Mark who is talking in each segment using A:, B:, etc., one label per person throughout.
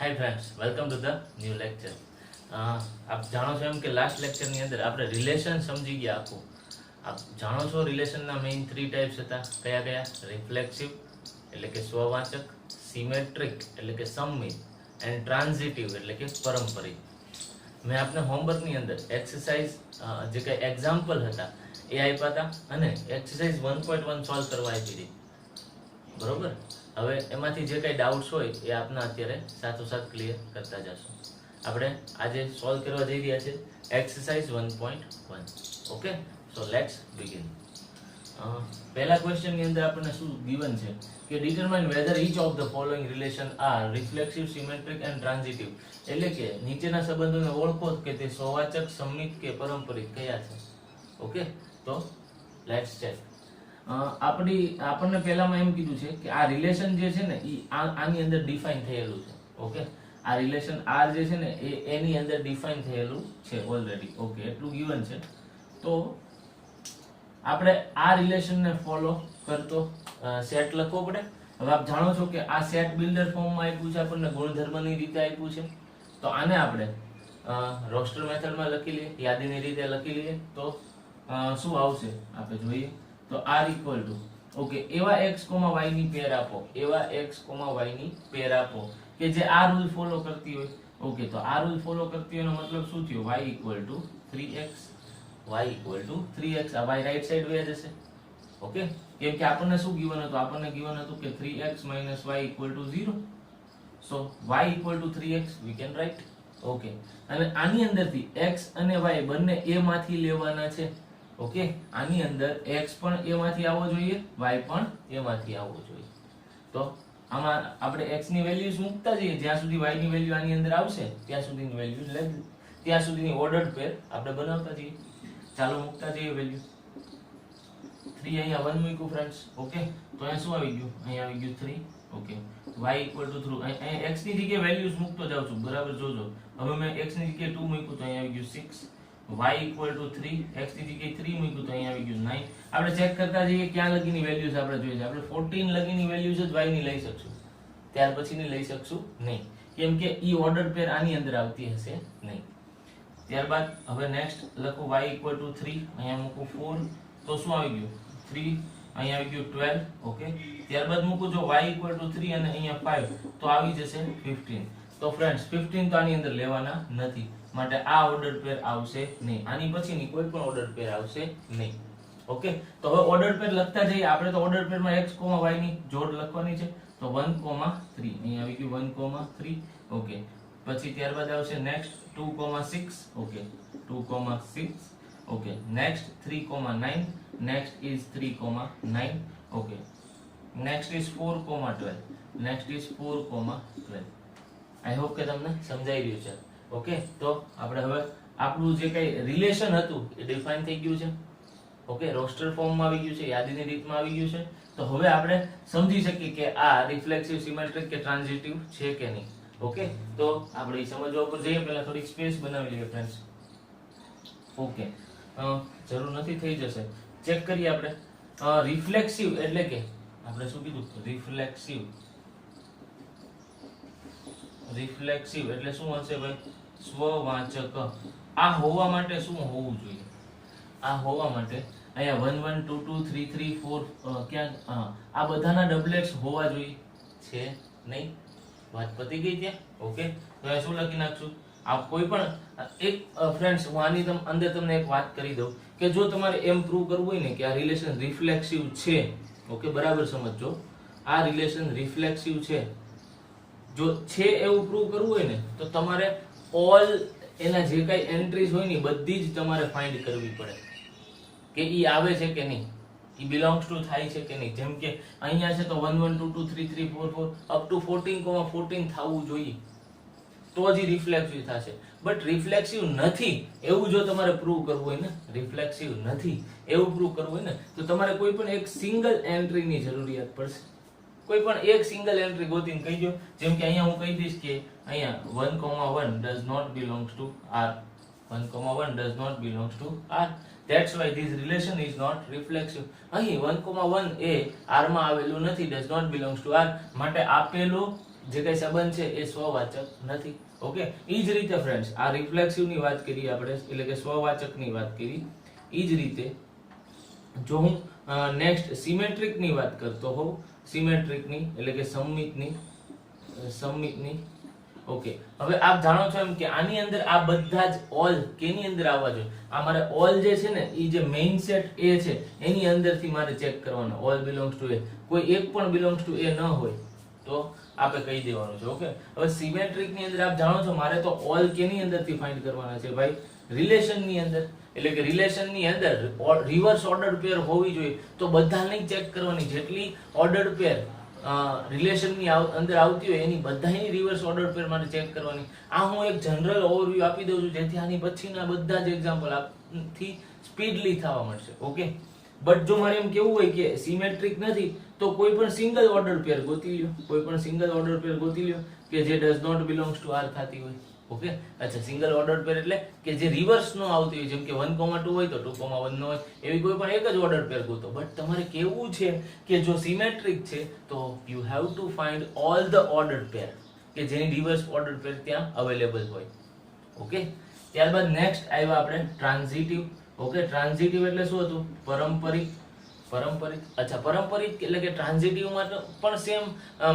A: Hi friends, welcome to the new lecture. આપ જાણો છો એમ કે લાસ્ટ લેક્ચરની અંદર આપણે રિલેશન સમજી ગયા આખું. આપ જાણો છો રિલેશનના મેઇન 3 ટાઈપ્સ હતા. કયા કયા? રિફ્લેક્સિવ એટલે કે સ્વવાચક, સિમેટ્રિક એટલે કે સમમિત, એન્ડ ટ્રાન્ઝિટિવ એટલે કે પરંપરિક. મેં આપને હોમવર્કની અંદર એક્સરસાઇઝ જે કંઈ એક્ઝામ્પલ હતા એ આપ્યા હતા અને એક્સરસાઇઝ 1.1 સોલ્વ કરવા આપી હતી. બરોબર. હવે એમાંથી જે કંઈ ડાઉટ્સ હોય એ આપના અત્યારે સાથોસાથ ક્લિયર કરતા જશું. આપણે આજે સોલ્વ કરવા જઈ રહ્યા છે exercise 1.1. Okay, so let's begin. પહેલા ક્વેશ્ચનની અંદર આપણને શું ગિવન છે કે determine whether each of the following relation are reflexive, symmetric and transitive. એટલે કે નીચેના સંબંધોને ઓળખો કે તે સ્વવાચક, સંમિત કે પારંપરિક કયા છે. ઓકે, તો લેટ્સ ચેક. આપણને પહેલામાં એમ કીધું છે કે આ રિલેશન જે છે ને એ આની અંદર ડિફાઇન થયેલું છે. ઓકે, આ રિલેશન આર જે છે ને એ એની અંદર ડિફાઇન થયેલું છે ઓલરેડી. ઓકે, એટલું ગિવન છે. તો આપણે આ રિલેશનને ફોલો કરતો સેટ લખવો પડે. હવે આપ જાણો છો કે આ સેટ બિલ્ડર ફોર્મમાં આપ્યું છે, આપણને ગુણધર્મની રીતે આપ્યું છે. તો આને આપણે રોસ્ટર મેથડમાં લખી લઈએ, યાદીની રીતે લખી લઈએ તો શું આવશે આપણે જોઈએ. તો r ઇક્વલ ટુ ઓકે એવા x, y ની પેર આપો, એવા x, y ની પેર આપો કે જે આ રૂલ ફોલો કરતી હોય. ઓકે, તો આ રૂલ ફોલો કરતી હોય એનો મતલબ શું થયો? y equal to 3x, y equal to 3x. આ y રાઈટ સાઈડ વહી જશે. ઓકે, કેમ કે આપણને શું ગિવન હતું? આપણને ગિવન હતું કે 3x - y equal to 0. So y equal to 3x we can right. Okay, અને આની અંદરથી x અને y બંને a માંથી લેવાના છે. ઓકે, આની અંદર x પણ a માંથી આવવો જોઈએ, y પણ a માંથી આવવો જોઈએ. તો આમાં આપણે x ની વેલ્યુઝ મૂકતા જઈએ, જ્યાં સુધી y ની વેલ્યુ આની અંદર આવશે ત્યાં સુધીની વેલ્યુ ત્યાં સુધીની ઓર્ડર્ડ પેર આપણે બનાવતા જઈએ. ચાલો મૂકતા જઈએ વેલ્યુ. 3 અહીંયા 1 મૂક્યું ફ્રેન્ડ્સ. ઓકે, તો અહીંયા શું આવી ગયું? અહીંયા આવી ગયું 3. Okay, y equal to 3. અહીંયા x ની જગ્યાએ વેલ્યુઝ મૂકતો જાઉં છું, બરાબર જોજો. હવે મેં x ની જગ્યાએ 2 મૂક્યું તો અહીંયા આવી ગયું 6. y ઇક્વલ ટુ 3, x ની જગ્યાએ 3 મૂક્યું તો અહીંયા આવી ગયું 9. આપણે ચેક કરતા જઈએ ક્યાં લગીની વેલ્યુઝ આપણે જોઈએ છે. આપણે 14 લગીની વેલ્યુઝ જ y ની લઈ શકશું, ત્યાર પછીની લઈ શકશું નહીં, કેમ કે ઈ ઓર્ડર પેર આની અંદર આવતી હશે નહીં. ત્યારબાદ હવે નેક્સ્ટ લખો y ઇક્વલ ટુ 3, અહીંયા મૂકું 4 તો શું આવી ગયું? 3. અહીંયા આવી ગયું 12. ઓકે, ત્યારબાદ મૂકું જો y ઇક્વલ ટુ 3 અને અહીંયા 5 તો આવી જશે 15. તો ફ્રેન્ડ્સ 15 તો આની અંદર લેવાના નથી, માટે આ ઓર્ડર પેર આવશે નહીં. આની પછીની કોઈ પણ ઓર્ડર પેર આવશે નહીં. ઓકે, તો હવે ઓર્ડર પેર લખતા જઈએ. આપણે તો ઓર્ડર પેરમાં x, y ની જોડ લખવાની છે. તો 1, 3 અહીંયા આવી ગયું 1, 3. ઓકે, પછી ત્યારબાદ આવશે next 2, 6. Okay, 2, 6. Okay, next 3, 9. Next is 3, 9. Okay, next is 4, 12. Next is 4, 12. I hope કે તમને સમજાઈ રહ્યું છે. ઓકે, તો આપણે હવે આપણું જે કઈ રિલેશન હતું એ ડિફાઇન થઈ ગયું છે. ઓકે, રોસ્ટર ફોર્મમાં આવી ગયું છે, યાદીની રીતમાં આવી ગયું છે. તો હવે આપણે સમજી શકીએ કે આ રિફ્લેક્સિવ, સિમેટ્રિક કે ટ્રાન્ઝિટિવ છે કે નહીં. ઓકે, તો આપણે સમજવા ઉપર જઈએ પહેલા થોડીક સ્પેસ બનાવી લઈએ ફ્રેન્ડ્સ. ઓકે, જરૂર નથી, થઈ જશે. ચેક કરીએ આપણે. રિફ્લેક્સિવ એટલે કે આપણે શું કીધું? રિફ્લેક્સિવ એટલે શું હશે ભાઈ? સ્વવાચક. આ હોવા માટે શું હોવું જોઈએ? આ હોવા માટે અહીંયા 1, 1, 2, 2, 3, 3, 4 ક્યાં આ બધાના ડબલેટ્સ હોવા જોઈએ છે નહીં. વાત પતી ગઈ ત્યાં. ઓકે, તો અહીંયા શું લખી નાખશું? આ કોઈ પણ એક ફ્રેન્ડ્સ હું આની અંદર તમને એક વાત કરી દઉં કે જો તમારે એમ પ્રૂવ કરવું હોય ને કે આ રિલેશન રિફ્લેક્સિવ છે. ઓકે, બરાબર સમજજો. આ રિલેશન રિફ્લેક્સિવ છે, જો છે એવું પ્રૂવ કરવું હોય ને તો તમારે ઓલ એના જે કઈ એન્ટ્રીઝ હોય ને બધી જ તમારે ફાઇન્ડ કરવી પડે કે ઈ આવે છે કે નહીં, ઈ બિલોંગ્સ ટુ થાય છે કે નહીં. જેમ કે અહીંયા છે તો 1, 1, 2, 2, 3, 3, 4, 4 અપ ટુ 14, 14 થવું જોઈએ તો જ રિફ્લેક્સિવ થશે. બટ રિફ્લેક્સિવ નથી એવું જો તમારે પ્રૂવ કરવું હોય ને, રિફ્લેક્સિવ નથી એવું પ્રૂવ કરવું હોય ને તો તમારે કોઈ પણ એક સિંગલ એન્ટ્રીની જરૂરિયાત પડશે. કોઈ પણ એક સિંગલ એન્ટ્રી ગોતીને કહી દો. જેમ કે અહીંયા હું કહી દઈશ કે અહીંયા 1, 1 does not belongs to r. 1, 1 does not belongs to r. That's why this relation is not reflexive. અહીં 1, 1 એ r માં આવેલું નથી, does not belongs to r. માટે આપેલું જે કઈ સંબંધ છે એ સ્વવાચક નથી. ઓકે, ઈ જ રીતે ફ્રેન્ડ્સ આ રિફ્લેક્સિવ ની વાત કરી આપણે, એટલે કે સ્વવાચક ની વાત કરી. ઈ જ રીતે જો હું નેક્સ્ટ સિમેટ્રિક ની વાત કરતો હોઉં, સિમેટ્રિક ની એટલે કે સમમિતની. ઓકે, હવે આપ જાણો છો એમ કે આની અંદર આ બધા જ ઓલ કેની અંદર આવવા જોઈએ? આ મારે ઓલ જે છે ને ઈ જે મેઇન સેટ એ છે એની અંદરથી મારે ચેક કરવાનો. ઓલ બિલોંગ્સ ટુ એ, કોઈ એક પણ બિલોંગ્સ ટુ એ ન હોય તો આપણે કહી દેવાનું છે. ઓકે, હવે સિમેટ્રિક ની અંદર આપ જાણો છો મારે તો ઓલ કેની અંદરથી ફાઇન્ડ કરવાના છે ભાઈ? રિલેશન ની અંદર. એટલે કે રિલેશન ની અંદર રિવર્સ ઓર્ડર પેર હોવી જોઈએ, તો બધાની ચેક કરવાની. જેટલી ઓર્ડર પેર રિલેશન ની અંદર આવતી હોય એની બધાની રિવર્સ ઓર્ડર પેર મારે ચેક કરવાની. આ હું એક જનરલ ઓવરવ્યુ આપી દઉં છું, જેથી આની પછીના બધા જ એક્ઝામ્પલ આપથી સ્પીડલી થવા મળશે. ઓકે, બટ જો મારે એમ કેવું હોય કે સિમેટ્રિક નથી તો કોઈ પણ સિંગલ ઓર્ડર પેર ગોતી લ્યો, કોઈ પણ સિંગલ ઓર્ડર પેર ગોતી લ્યો કે જે does not belongs to R થતી હોય. ઓકે, અચ્છા, સિંગલ ઓર્ડર પેર એટલે કે જે રિવર્સ નો આવતી હોય, જેમ કે 1,2 હોય તો 2,1 નો હોય, એવી કોઈ પણ એક જ ઓર્ડર પેર ગોતો. બટ તમારે કેવું છે કે જો સિમેટ્રિક છે તો you have to find all the order pair કે જેની રિવર્સ ઓર્ડર પેર ત્યાં અવેલેબલ હોય. ઓકે, ત્યારબાદ નેક્સ્ટ આવ્યા આપણે ટ્રાન્ઝિટિવ. ઓકે, ટ્રાન્ઝિટિવ એટલે શું હતું? પારંપરિક. અચ્છા, પારંપરિક એટલે કે ટ્રાન્ઝિટિવ માં પણ સેમ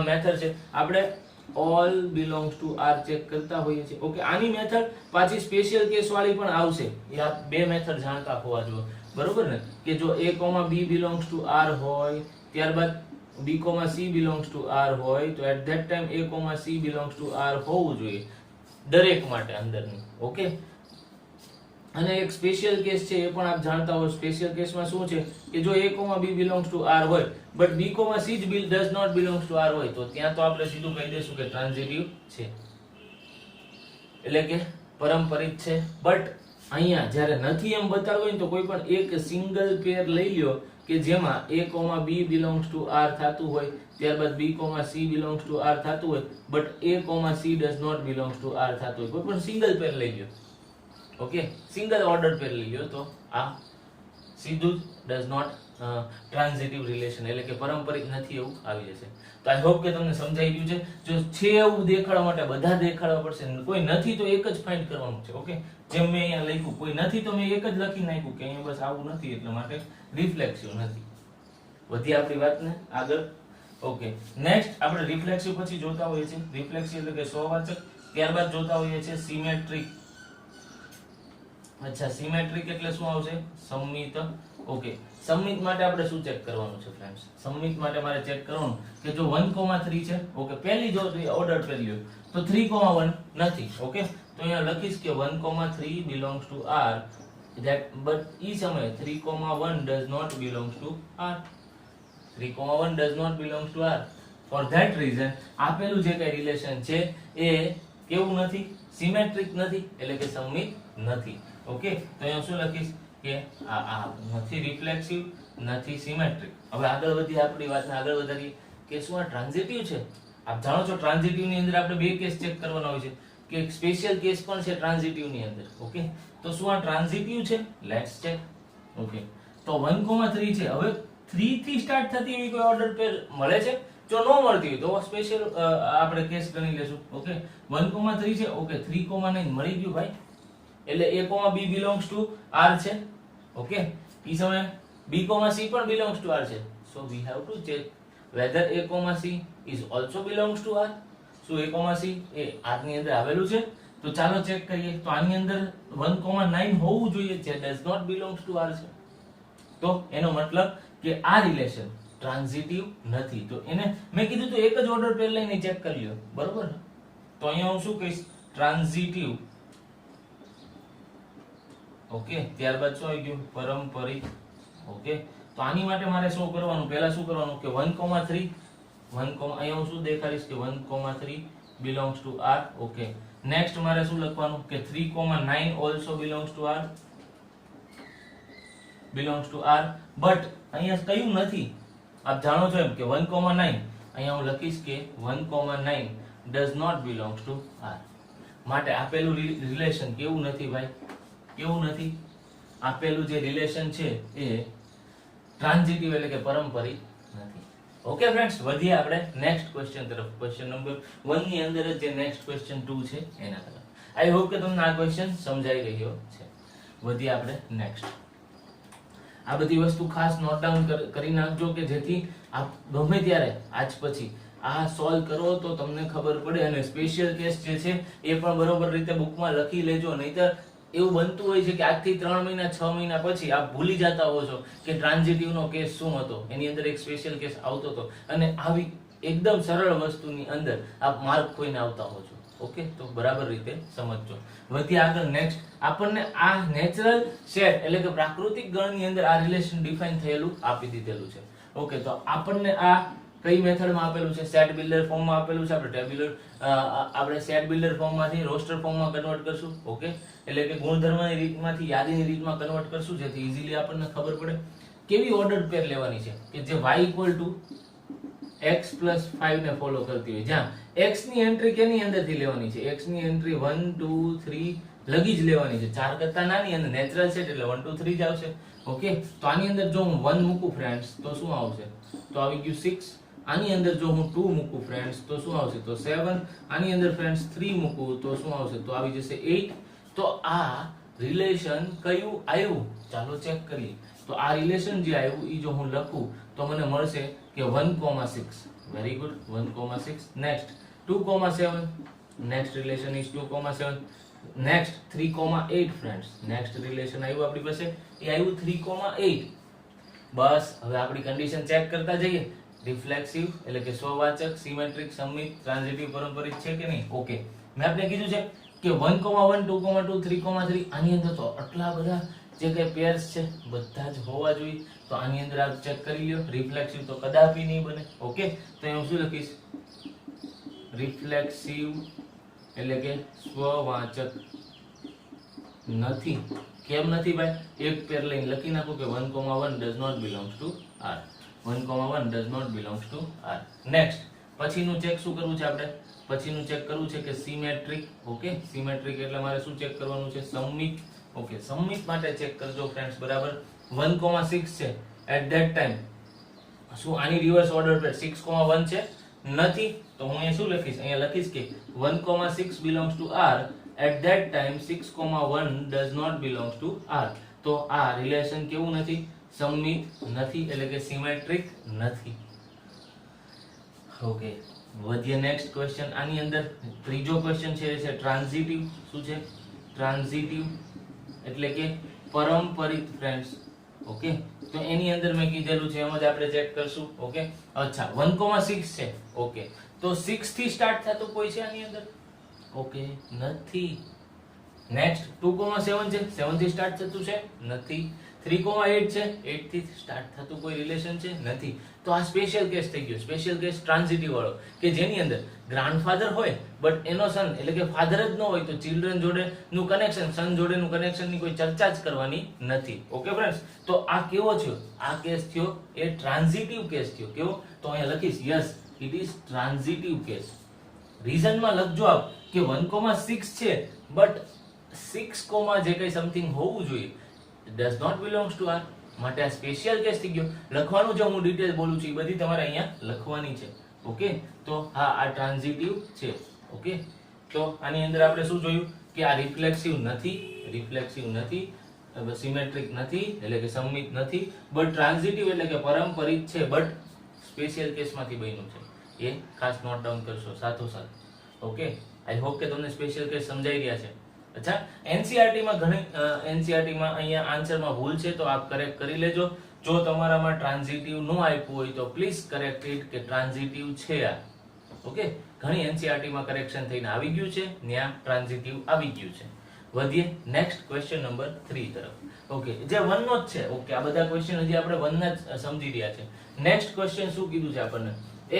A: મેથડ છે. આપણે all belongs to R check કરતા હોઈએ છીએ. ઓકે, આની મેથડ પાછી સ્પેશિયલ કેસ વાળી પણ આવશે. એ આ બે મેથડ જાણતા હોવા જોઈએ, બરોબર ને? કે જો a, b belongs to R હોય, ત્યારબાદ b, c belongs to R હોય, તો at that time a, c belongs to R હોવું જોઈએ દરેક માટે અંદરની. ઓકે, અને એક સ્પેશિયલ કેસ છે એ પણ આપ જાણતા હો. સ્પેશિયલ કેસમાં શું છે કે જો a, b belongs to R હોય but b, c does not belongs to R હોય, તો ત્યાં તો આપણે સીધું કહી દઈશું કે ટ્રાન્ઝિટિવ છે, એટલે કે પારંપરિક છે. બટ અહીંયા જ્યારે નથી એમ બતાડવું હોય તો કોઈ પણ એક સિંગલ પેર લઈ લ્યો કે જેમાં a, b belongs to R થતું હોય, ત્યારબાદ b, c belongs to R થતું હોય, but a, c does not belongs to R થતું હોય. કોઈ પણ સિંગલ પેર લઈ લ્યો. ઓકે, સિંગલ ઓર્ડર પેર લઈ લ્યો તો આ સીધું જ ડઝ નોટ ટ્રાન્ઝિટિવ રિલેશન એટલે કે પારંપરિક નથી એવું આવી જશે. તો આઈ હોપ કે તમને સમજાઈ ગયું છે. જો છે એવું દેખાડવા માટે બધા દેખાડવા પડશે, કોઈ નથી તો એક જ ફાઇન્ડ કરવાનું છે. ઓકે, જેમ મેં અહીંયા લખ્યું, કોઈ નથી તો મેં એક જ લખી નાખ્યું કે અહીંયા બસ આવું નથી, એટલે માટે રિફ્લેક્સિવ નથી. વધી આપણી વાતને આગળ. ઓકે, નેક્સ્ટ આપણે રિફ્લેક્સિવ પછી જોતા હોઈએ છીએ રિફ્લેક્સિવ એટલે કે સ્વવાચક. ત્યારબાદ જોતા હોઈએ છીએ સિમેટ્રિક. અચ્છા, સિમેટ્રિક એટલે શું આવશે? સમમિત. ઓકે, સમમિત માટે આપણે શું ચેક કરવાનું છે ફ્રેન્ડ્સ? સમમિત માટે મારે ચેક કરવાનું કે જો 1,3 છે. ઓકે, પહેલી જો ઓર્ડર પેર લ્યો તો 3,1 નથી. ઓકે, તો અહીંયા લખીશ કે 1,3 belongs to R, that but ઈ સમયે 3,1 does not belongs to R. 3,1 does not belongs to R. For that reason આપેલું જે કઈ રિલેશન છે એ કેવું નથી? સિમેટ્રિક નથી, એટલે કે સમમિત નથી. ઓકે, તો અહીંયા શું લખીશ કે આ નથી રિફ્લેક્સિવ, નથી સિમેટ્રિક. હવે આગળ વધી આપણી વાતને આગળ વધારીએ કે શું આ ટ્રાન્ઝિટિવ છે? આપ જાણો છો ટ્રાન્ઝિટિવ ની અંદર આપણે બે કેસ ચેક કરવાના હોય છે કે એક સ્પેશિયલ કેસ પણ છે ટ્રાન્ઝિટિવ ની અંદર. ઓકે, તો શું આ ટ્રાન્ઝિટિવ છે? Let's check. ઓકે, તો 1,3 છે. હવે 3 થી સ્ટાર્ટ થતી એવી કોઈ ઓર્ડર પેર મળે છે? જો ન મળતી હોય તો સ્પેશિયલ આપણે કેસ ગણી લેશું. ઓકે, 1,3 છે. ઓકે, 3,9 મળી ગયું ભાઈ, એટલે a, b belongs to R છે. ઓકે, ઈ સમયે b, c પણ belongs to R છે. So we have to check whether a, c is also belongs to R. શું a, c એ R ની અંદર આવેલું છે? તો ચાલો ચેક કરીએ. તો આની અંદર 1,9 હોવું જોઈએ જે does not belongs to R છે. તો એનો મતલબ કે આ રિલેશન ટ્રાન્ઝિટિવ નથી. તો એને મેં કીધું તો એક જ ઓર્ડર પેર લઈને ચેક કરી લ્યો, બરોબર? તો અહીંયા હું શું કહીશ? ટ્રાન્ઝિટિવ. ઓકે, ત્યારબાદ શું આવી ગયું? પારંપરિક. ઓકે, તો આની માટે મારે શું કરવાનું? પહેલા શું કરવાનું કે 1,3 અહીંયા હું શું દેખાડીશ કે 1,3 belongs to R. Okay, next મારે શું લખવાનું કે 3,9 also belongs to R. belongs to R. But અહીંયા કયું નથી? આપ જાણો છો એમ કે 1,9 અહીંયા હું લખીશ કે 1,9 does not belongs to R. માટે આપેલું રિલેશન કેવું નથી ભાઈ? કેવું નથી? આપેલું જે રિલેશન છે એ ટ્રાન્ઝિટિવ એટલે કે પારંપરિક નથી. ઓકે ફ્રેન્ડ્સ, વધીએ આપણે નેક્સ્ટ ક્વેશ્ચન તરફ. ક્વેશ્ચન નંબર 1 ની અંદર જ જે નેક્સ્ટ ક્વેશ્ચન 2 છે એના તરફ. આઈ હોપ કે તમને આ ક્વેશ્ચન સમજાઈ રહ્યો છે. વધીએ આપણે નેક્સ્ટ. આ બધી વસ્તુ ખાસ નોટ ડાઉન કરી નાખજો કે જેથી આપ ગમે ત્યારે આજ પછી આ સોલ્વ કરો તો તમને ખબર પડે. અને સ્પેશિયલ કેસ જે છે એ પણ બરોબર રીતે બુકમાં લખી લેજો, નહીતર એવું બનતું હોય છે કે આજથી 3 મહિના 6 મહિના પછી આપ ભૂલી જતા હો છો કે ટ્રાન્ઝિટિવ નો કેસ શું હતો, એની અંદર એક સ્પેશિયલ કેસ આવતો હતો, અને આવી એકદમ સરળ વસ્તુની અંદર આપ માર્ક ખોઈને આવતા હો છો. ઓકે, તો બરાબર રીતે સમજજો. વધી આગળ નેક્સ્ટ. આપણને આ નેચરલ સેટ એટલે કે પ્રાકૃતિક ગણની અંદર આ રિલેશન ડિફાઇન થયેલું આપી દીધેલું છે. ઓકે, તો આપણને આ કઈ મેથડમાં આપેલું છે? સેટ બિલ્ડર ફોર્મમાં આપેલું છે. આપણે ટેબ્યુલર આપણે સેટ બિલ્ડર ફોર્મમાંથી રોસ્ટર ફોર્મમાં કન્વર્ટ કરશું. ઓકે, એટલે કે ગુણધર્મની રીતમાંથી યાદીની રીતમાં કન્વર્ટ કરશું, જેથી ઈઝીલી આપણને ખબર પડે. કેવી ઓર્ડર પેર લેવાની છે કે જે y x + 5 ને ફોલો કરતી હોય, જ્યાં x ની એન્ટ્રી કેની અંદરથી લેવાની છે? x ની એન્ટ્રી 1 2 3 લગી જ લેવાની છે. 4 કરતા નાની અને નેચરલ સેટ એટલે 1 2 3 જ આવશે. ઓકે, તો આની અંદર જો હું 1 મૂકું ફ્રેન્ડ્સ તો શું આવશે? તો આવી ગયું 6. આની અંદર જો હું 2 મૂકું ફ્રેન્ડ્સ તો શું આવશે? તો 7. આની અંદર ફ્રેન્ડ્સ 3 મૂકું તો શું આવશે? તો આવી જશે 8. તો આ રિલેશન કયું આવ્યું? ચાલો ચેક કરીએ. તો આ રિલેશન જે આવ્યું એ જો હું લખું તો મને મળશે કે 1,6. Very good, 1,6. Next 2,7. Next relation is 2,7. Next 3,8 friends. Next relation આવ્યું આપણી પાસે, એ આવ્યું 3,8. બસ હવે આપણી કન્ડિશન ચેક કરતા જઈએ. રિફ્લેક્સિવ એટલે કે સ્વવાચક, સિમેટ્રિક, સમમિત, ટ્રાન્ઝિટિવ, પારંપરિક છે કે નહીં? ઓકે, મેં આપણે કીધું છે કે 1,1 2,2 3,3 આની અંદર તો આટલા બધા જે કઈ પેર્સ છે બધા જ હોવા જોઈએ. તો આની અંદર આપ ચેક કરી લ્યો. રિફ્લેક્સિવ તો કદાપી નહીં બને. ઓકે, તો હું શું લખીશ? રિફ્લેક્સિવ એટલે કે સ્વવાચક નથી. કેમ નથી ભાઈ? એક પેર લઈને લખી નાખો કે 1,1 does not belongs to R. 1,1 does not belongs to R. Next પછીનું ચેક શું કરવું છે આપણે? પછીનું ચેક કરવું છે કે સિમેટ્રિક. ઓકે, સિમેટ્રિક એટલે મારે શું ચેક કરવાનું છે? સમમિત. ઓકે, સમમિત માટે ચેક કરજો ફ્રેન્ડ્સ. બરાબર, 1,6 છે એટ ધેટ ટાઈમ. શું આની રિવર્સ ઓર્ડર પેર 6,1 છે? નથી. તો હું અહીંયા શું લખીશ? અહીંયા લખીશ કે 1,6 belongs to R. At that time 6,1 does not belongs to R. તો આ રિલેશન કેવું નથી? સમમિત નથી, એટલે કે સિમેટ્રિક નથી. ઓકે, વધીએ નેક્સ્ટ ક્વેશ્ચન. આની અંદર ત્રીજો ક્વેશ્ચન છે એ છે ટ્રાન્ઝિટિવ. શું છે? ટ્રાન્ઝિટિવ એટલે કે પરંપરિત ફ્રેન્ડ્સ. ઓકે, તો એની અંદર મેં કીધેલું છે એમ જ આપણે ચેક કરશું. ઓકે, અચ્છા 1,6 છે. ઓકે, તો 6 થી સ્ટાર્ટ થતું કોઈ છે આની અંદર? ઓકે, નથી. નેક્સ્ટ 2,7 છે, 7 થી સ્ટાર્ટ થતું છે? નથી. 3,8 છે, 8 થી સ્ટાર્ટ થતું કોઈ રિલેશન છે? નથી. તો આ સ્પેશિયલ કેસ થઈ ગયો. સ્પેશિયલ કેસ ટ્રાન્ઝિટિવ વાળો, કે જેની અંદર ગ્રાન્ડફાધર હોય બટ એનો સન એટલે કે ફાધર જ ન હોય, તો ચિલ્ડ્રન જોડે નું કનેક્શન, સન જોડેનું કનેક્શન ની કોઈ ચર્ચા જ કરવાની નથી. ઓકે ફ્રેન્ડ્સ, તો આ કેવો થયો? આ કેસ થયો એ ટ્રાન્ઝિટિવ કેસ થયો. કેવો? તો અહીંયા લખીશ yes it is transitive case. રીઝનમાં લખજો આપ કે 1,6 છે બટ 6, જે કઈ સમથિંગ હોવું જોઈએ does not belongs to R. માટે આ સ્પેશિયલ કેસ થઈ ગયો. લખવાનું જો હું ડિટેલ બોલું છું એ બધી તમારે અહીંયા લખવાની છે. ઓકે, તો હા આ ટ્રાન્ઝિટિવ છે. ઓકે, તો આની અંદર આપણે શું જોયું કે આ રિફ્લેક્સિવ નથી, રિફ્લેક્સિવ નથી, સિમેટ્રિક નથી એટલે કે સમમિત નથી, બટ ટ્રાન્ઝિટિવ એટલે કે પારંપરિક છે, બટ સ્પેશિયલ કેસમાંથી બન્યું છે. એ ખાસ નોટ ડાઉન કરશો સાથોસાથ. ઓકે, આઈ હોપ કે તમને સ્પેશિયલ કેસ સમજાઈ રહ્યા છે. અચ્છા, એનસીઈઆરટી માં એનસીઈઆરટી માં અહીંયા આન્સરમાં ભૂલ છે તો આપ કરેક્ટ કરી લેજો. જો તમારામાં ટ્રાન્ઝિટિવ નો આપ્યું હોય તો પ્લીઝ કરેક્ટ ઇટ કે ટ્રાન્ઝિટિવ છે આ. ઓકે, ઘણી એનસીઈઆરટી માં કરેક્શન થઈને આવી ગયું છે, ત્યાં ટ્રાન્ઝિટિવ આવી ગયું છે. વધીએ નેક્સ્ટ ક્વેશ્ચન નંબર 3 તરફ. ઓકે, જે 1 નો જ છે. ઓકે, આ બધા ક્વેશ્ચન હજી આપણે 1 ના જ સમજી રહ્યા છે. નેક્સ્ટ ક્વેશ્ચન શું કીધું છે આપણને?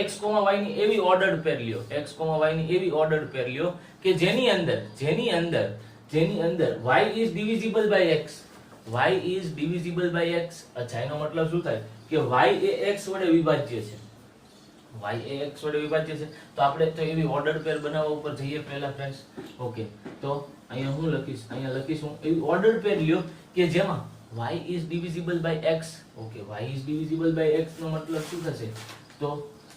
A: x, y ની એવી ઓર્ડર્ડ પેર લ્યો. x, y ની એવી ઓર્ડર્ડ પેર લ્યો કે જેની અંદર y is divisible by x. y is divisible by x. અચ્છા, એનો મતલબ શું થાય કે y એ x વડે વિભાજ્ય છે. y એ x વડે વિભાજ્ય છે. તો આપણે તો એવી ઓર્ડર્ડ પેર બનાવવા ઉપર જઈએ પહેલા ફ્રેન્ડ્સ. ઓકે, તો અહીંયા હું લખીશ, અહીંયા લખીશું એવી ઓર્ડર્ડ પેર લ્યો કે જેમાં y is divisible by x. Okay, y is divisible by x નો મતલબ શું થશે? તો તો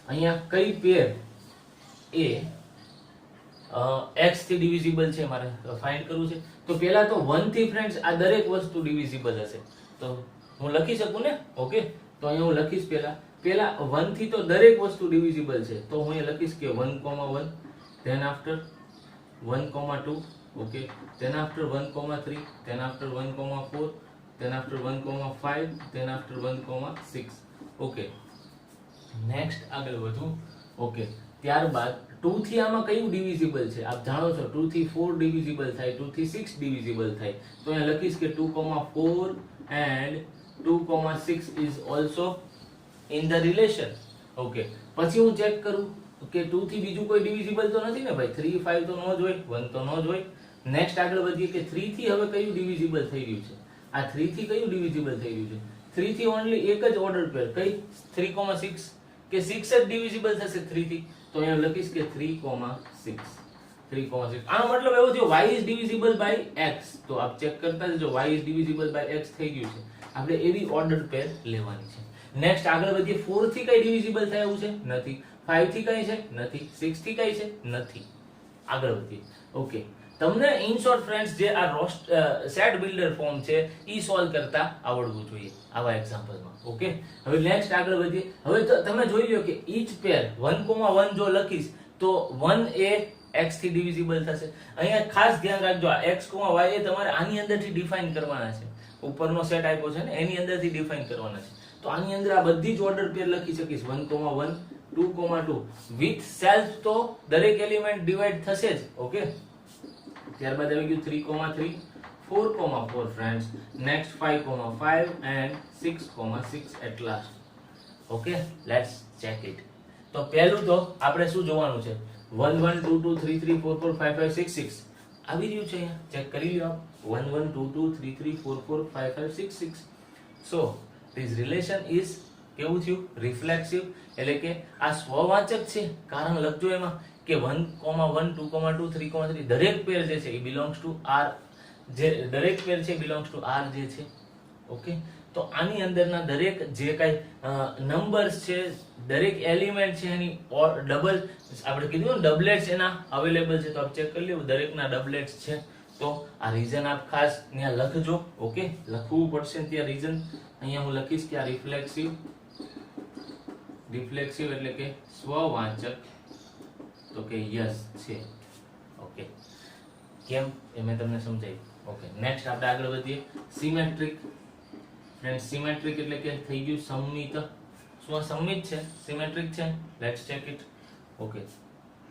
A: અહીંયા કઈ પેર એ x થી ડિવિઝિબલ છે મારે ફાઇન્ડ કરવું છે. તો પહેલા તો 1 થી ફ્રેન્ડ્સ આ દરેક વસ્તુ ડિવિઝિબલ હશે. તો હું લખી શકું ને. ઓકે, તો અહીંયા હું લખીશ પહેલા 1 થી તો દરેક વસ્તુ ડિવિઝિબલ છે. તો હું અહીંયા લખીશ કે 1,1, then after 1,2, okay, then after 1,3, then after 1,4, then after 1,5, then after 1,6. Okay, next આગળ વધું. ઓકે, ત્યારબાદ 2 થી આમાં કયું ડિવિઝિબલ છે? આપ જાણો છો 2 થી 4 ડિવિઝિબલ થાય, 2 થી 6 ડિવિઝિબલ થાય. તો અહીંયા લખીશ કે 2,4 and 2,6 is also in the relation. Okay, પછી હું ચેક કરું કે 2 થી બીજું કોઈ ડિવિઝિબલ તો નથી ને ભાઈ. 3, 5 તો નો જ હોય, 1 તો નો જ હોય. નેક્સ્ટ આગળ વધીએ કે 3 થી હવે કયું ડિવિઝિબલ થઈ રહ્યું છે? આ 3 થી કયું ડિવિઝિબલ થઈ રહ્યું છે? 3 થી ઓન્લી એક જ ઓર્ડર પેર, કઈ? 3,6 કે 6 જ ડિવિઝિબલ થશે 3 થી. તો અહીંયા લખીશ કે 3,6. આનો મતલબ એવો થયો y is divisible by x. તો આપ ચેક કરતા જજો, y is divisible by x થઈ ગયું છે. આપણે એવી ઓર્ડર પેર લેવાની છે. નેક્સ્ટ આગળ વધીએ. 4 થી કઈ ડિવિઝિબલ થાય એવું છે? નથી. 5 થી કઈ છે? નથી. 6 થી કઈ છે? નથી. આગળ વધીએ. ઓકે, તમને ઇન શોર્ટ ફ્રેન્ડ્સ જે આ સેટ બિલ્ડર ફોર્મ છે ઈ સોલ્વ કરતા આવડવું જોઈએ આવા એક્ઝામ્પલમાં. ઓકે, હવે નેક્સ્ટ આગળ વધીએ. હવે તમે જોઈ લો કે ઈચ પેર 1,1 જો લખીશ તો 1 એ x થી ડિવિઝિબલ થશે. અહીંયા ખાસ ધ્યાન રાખજો, આ x, y એ તમારે આની અંદરથી ડિફાઇન કરવાના છે. ઉપરનો સેટ આપ્યો છે ને એની અંદરથી ડિફાઇન કરવાના છે. તો આની અંદર આ બધી જ ઓર્ડર પેર લખી શકીશ. 1,1, 2,2 વિથ સેલ્ફ તો દરેક એલિમેન્ટ ડિવાઇડ થશે જ. ઓકે, ત્યારબાદ આવી ગયું 3,3, 4,4 friends. Next 5,5 and 6,6 at last. Okay, let's check it. તો પહેલું તો આપણે શું જોવાનું છે? 1, 1, 2, 2, 3, 3, 4, 4, 5, 5, 6, 6 આવી રહ્યું છે. અહીંયા ચેક કરી લો આપ. 1, 1, 2, 2, 3, 3, 4, 4, 5, 5, 6, 6. સો ધીસ રિલેશન ઇઝ કેવું થયું? રિફ્લેક્સિવ, એટલે કે આ સ્વવાચક છે. કારણ લખજો એમાં કે 1,1, 2,2, 3,3 દરેક પેર જે છે એ બિલોંગ્સ ટુ R. જે દરેક પેર છે બિલોંગ્સ ટુ R જે છે. ઓકે, તો આની અંદરના દરેક જે કઈ નંબર્સ છે, દરેક એલિમેન્ટ છે એની ડબલ, આપણે કીધું ને ડબલેટ્સ એના અવેલેબલ છે. તો આપ ચેક કરી લો દરેકના ડબલેટ્સ છે. તો આ રીઝન આપ ખાસ ત્યાં લખજો. ઓકે, લખવું પડશે ત્યાં રીઝન. અહીંયા હું લખીશ કે આ રિફ્લેક્સિવ એટલે કે સ્વવાચક. તો કે યસ છે. ઓકે, કેમ એ મેં તમને સમજાવ્યું. ઓકે, નેક્સ્ટ આપણે આગળ વધીએ. સિમેટ્રિક ફ્રેન્ડ, સિમેટ્રિક એટલે કે થઈ ગયું સમમિત. શું આ સમમિત છે? સિમેટ્રિક છે. Let's check it. ઓકે,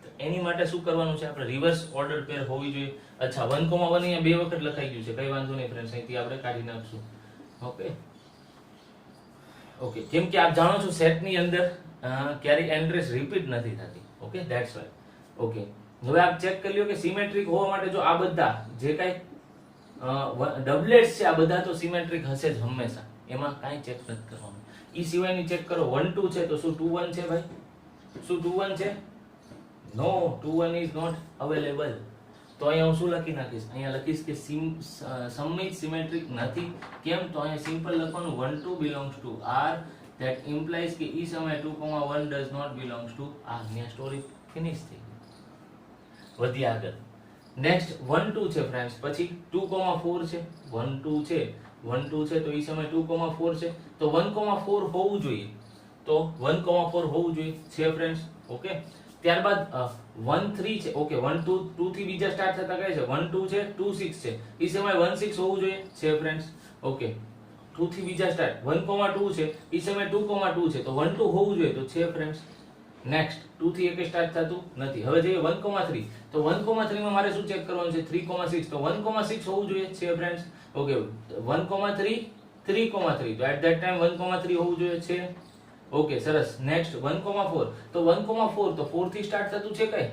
A: તો એની માટે શું કરવાનું છે? આપણે રિવર્સ ઓર્ડર પેર હોવી જોઈએ. અચ્છા, 1,1 અહીંયા બે વખત લખાઈ ગયું છે, કઈ વાંધો નહીં ફ્રેન્ડ્સ, અહીંથી આપણે કાઢી નાખશું. ઓકે, ઓકે, કેમ કે આપ જાણો છો સેટની અંદર ક્યારેય એન્ટ્રીસ રિપીટ નથી થતી. Okay, that's why. ઓકે, હવે આપ ચેક કરી લો કે સિમેટ્રિક હોવા માટે જો આ બધા જે કઈ ડબલેટ્સ છે આ બધા તો સિમેટ્રિક હશે જ હંમેશા. એમાં કાંઈ ચેક નથી કરવાનું. ઈ સિવાયની ચેક કરો. 1, 2 છે તો શું 2, 1 છે ભાઈ? શું 2, 1 છે? નો, 2, 1 ઇઝ નોટ અવેલેબલ. તો અહીંયા હું શું લખી નાખીશ? અહીંયા લખીશ કે સમમિત સિમેટ્રિક નથી. કેમ? તો અહીંયા સિમ્પલ લખવાનું 1, 2 belongs to R. That implies કે ઈ સમયે 2,1 does not belongs to R. ની સ્ટોરી ફિનિશ થઈ ગઈ. વધી આગળ. નેક્સ્ટ 1, 2 છે ફ્રેન્ડ્સ, પછી 2,4 છે. 1, 2 છે, 1, 2 છે તો ઈ સમયે 2,4 છે. તો 1,4 હોવું જોઈએ. તો 1,4 હોવું જોઈએ છે ફ્રેન્ડ્સ. ઓકે, ત્યારબાદ 1, 3 છે. ઓકે, 1, 2, 2 થી બીજા સ્ટાર્ટ થતા કઈ છે? 1, 2 છે, 2, 6 છે. ઈ સમયે 1, 6 હોવું જોઈએ છે ફ્રેન્ડ્સ. ઓકે, 2 થી બીજા સ્ટાર્ટ 1,2 છે, ઈ સમયે 2,2 છે તો 1, 2 હોવું જોઈએ તો છે ફ્રેન્ડ્સ. નેક્સ્ટ 2 થી એક સ્ટાર્ટ થતું નથી. હવે જઈએ 1,3. તો 1,3 માં મારે શું ચેક કરવાનું છે? 3,6. તો 1,6 હોવું જોઈએ છે ફ્રેન્ડ્સ. ઓકે, 1,3, 3,3. તો એટ ધેટ ટાઈમ 1,3 હોવું જોઈએ છે. ઓકે, સરસ. નેક્સ્ટ 1,4. તો 1,4 તો 4 થી સ્ટાર્ટ થતું છે કઈ?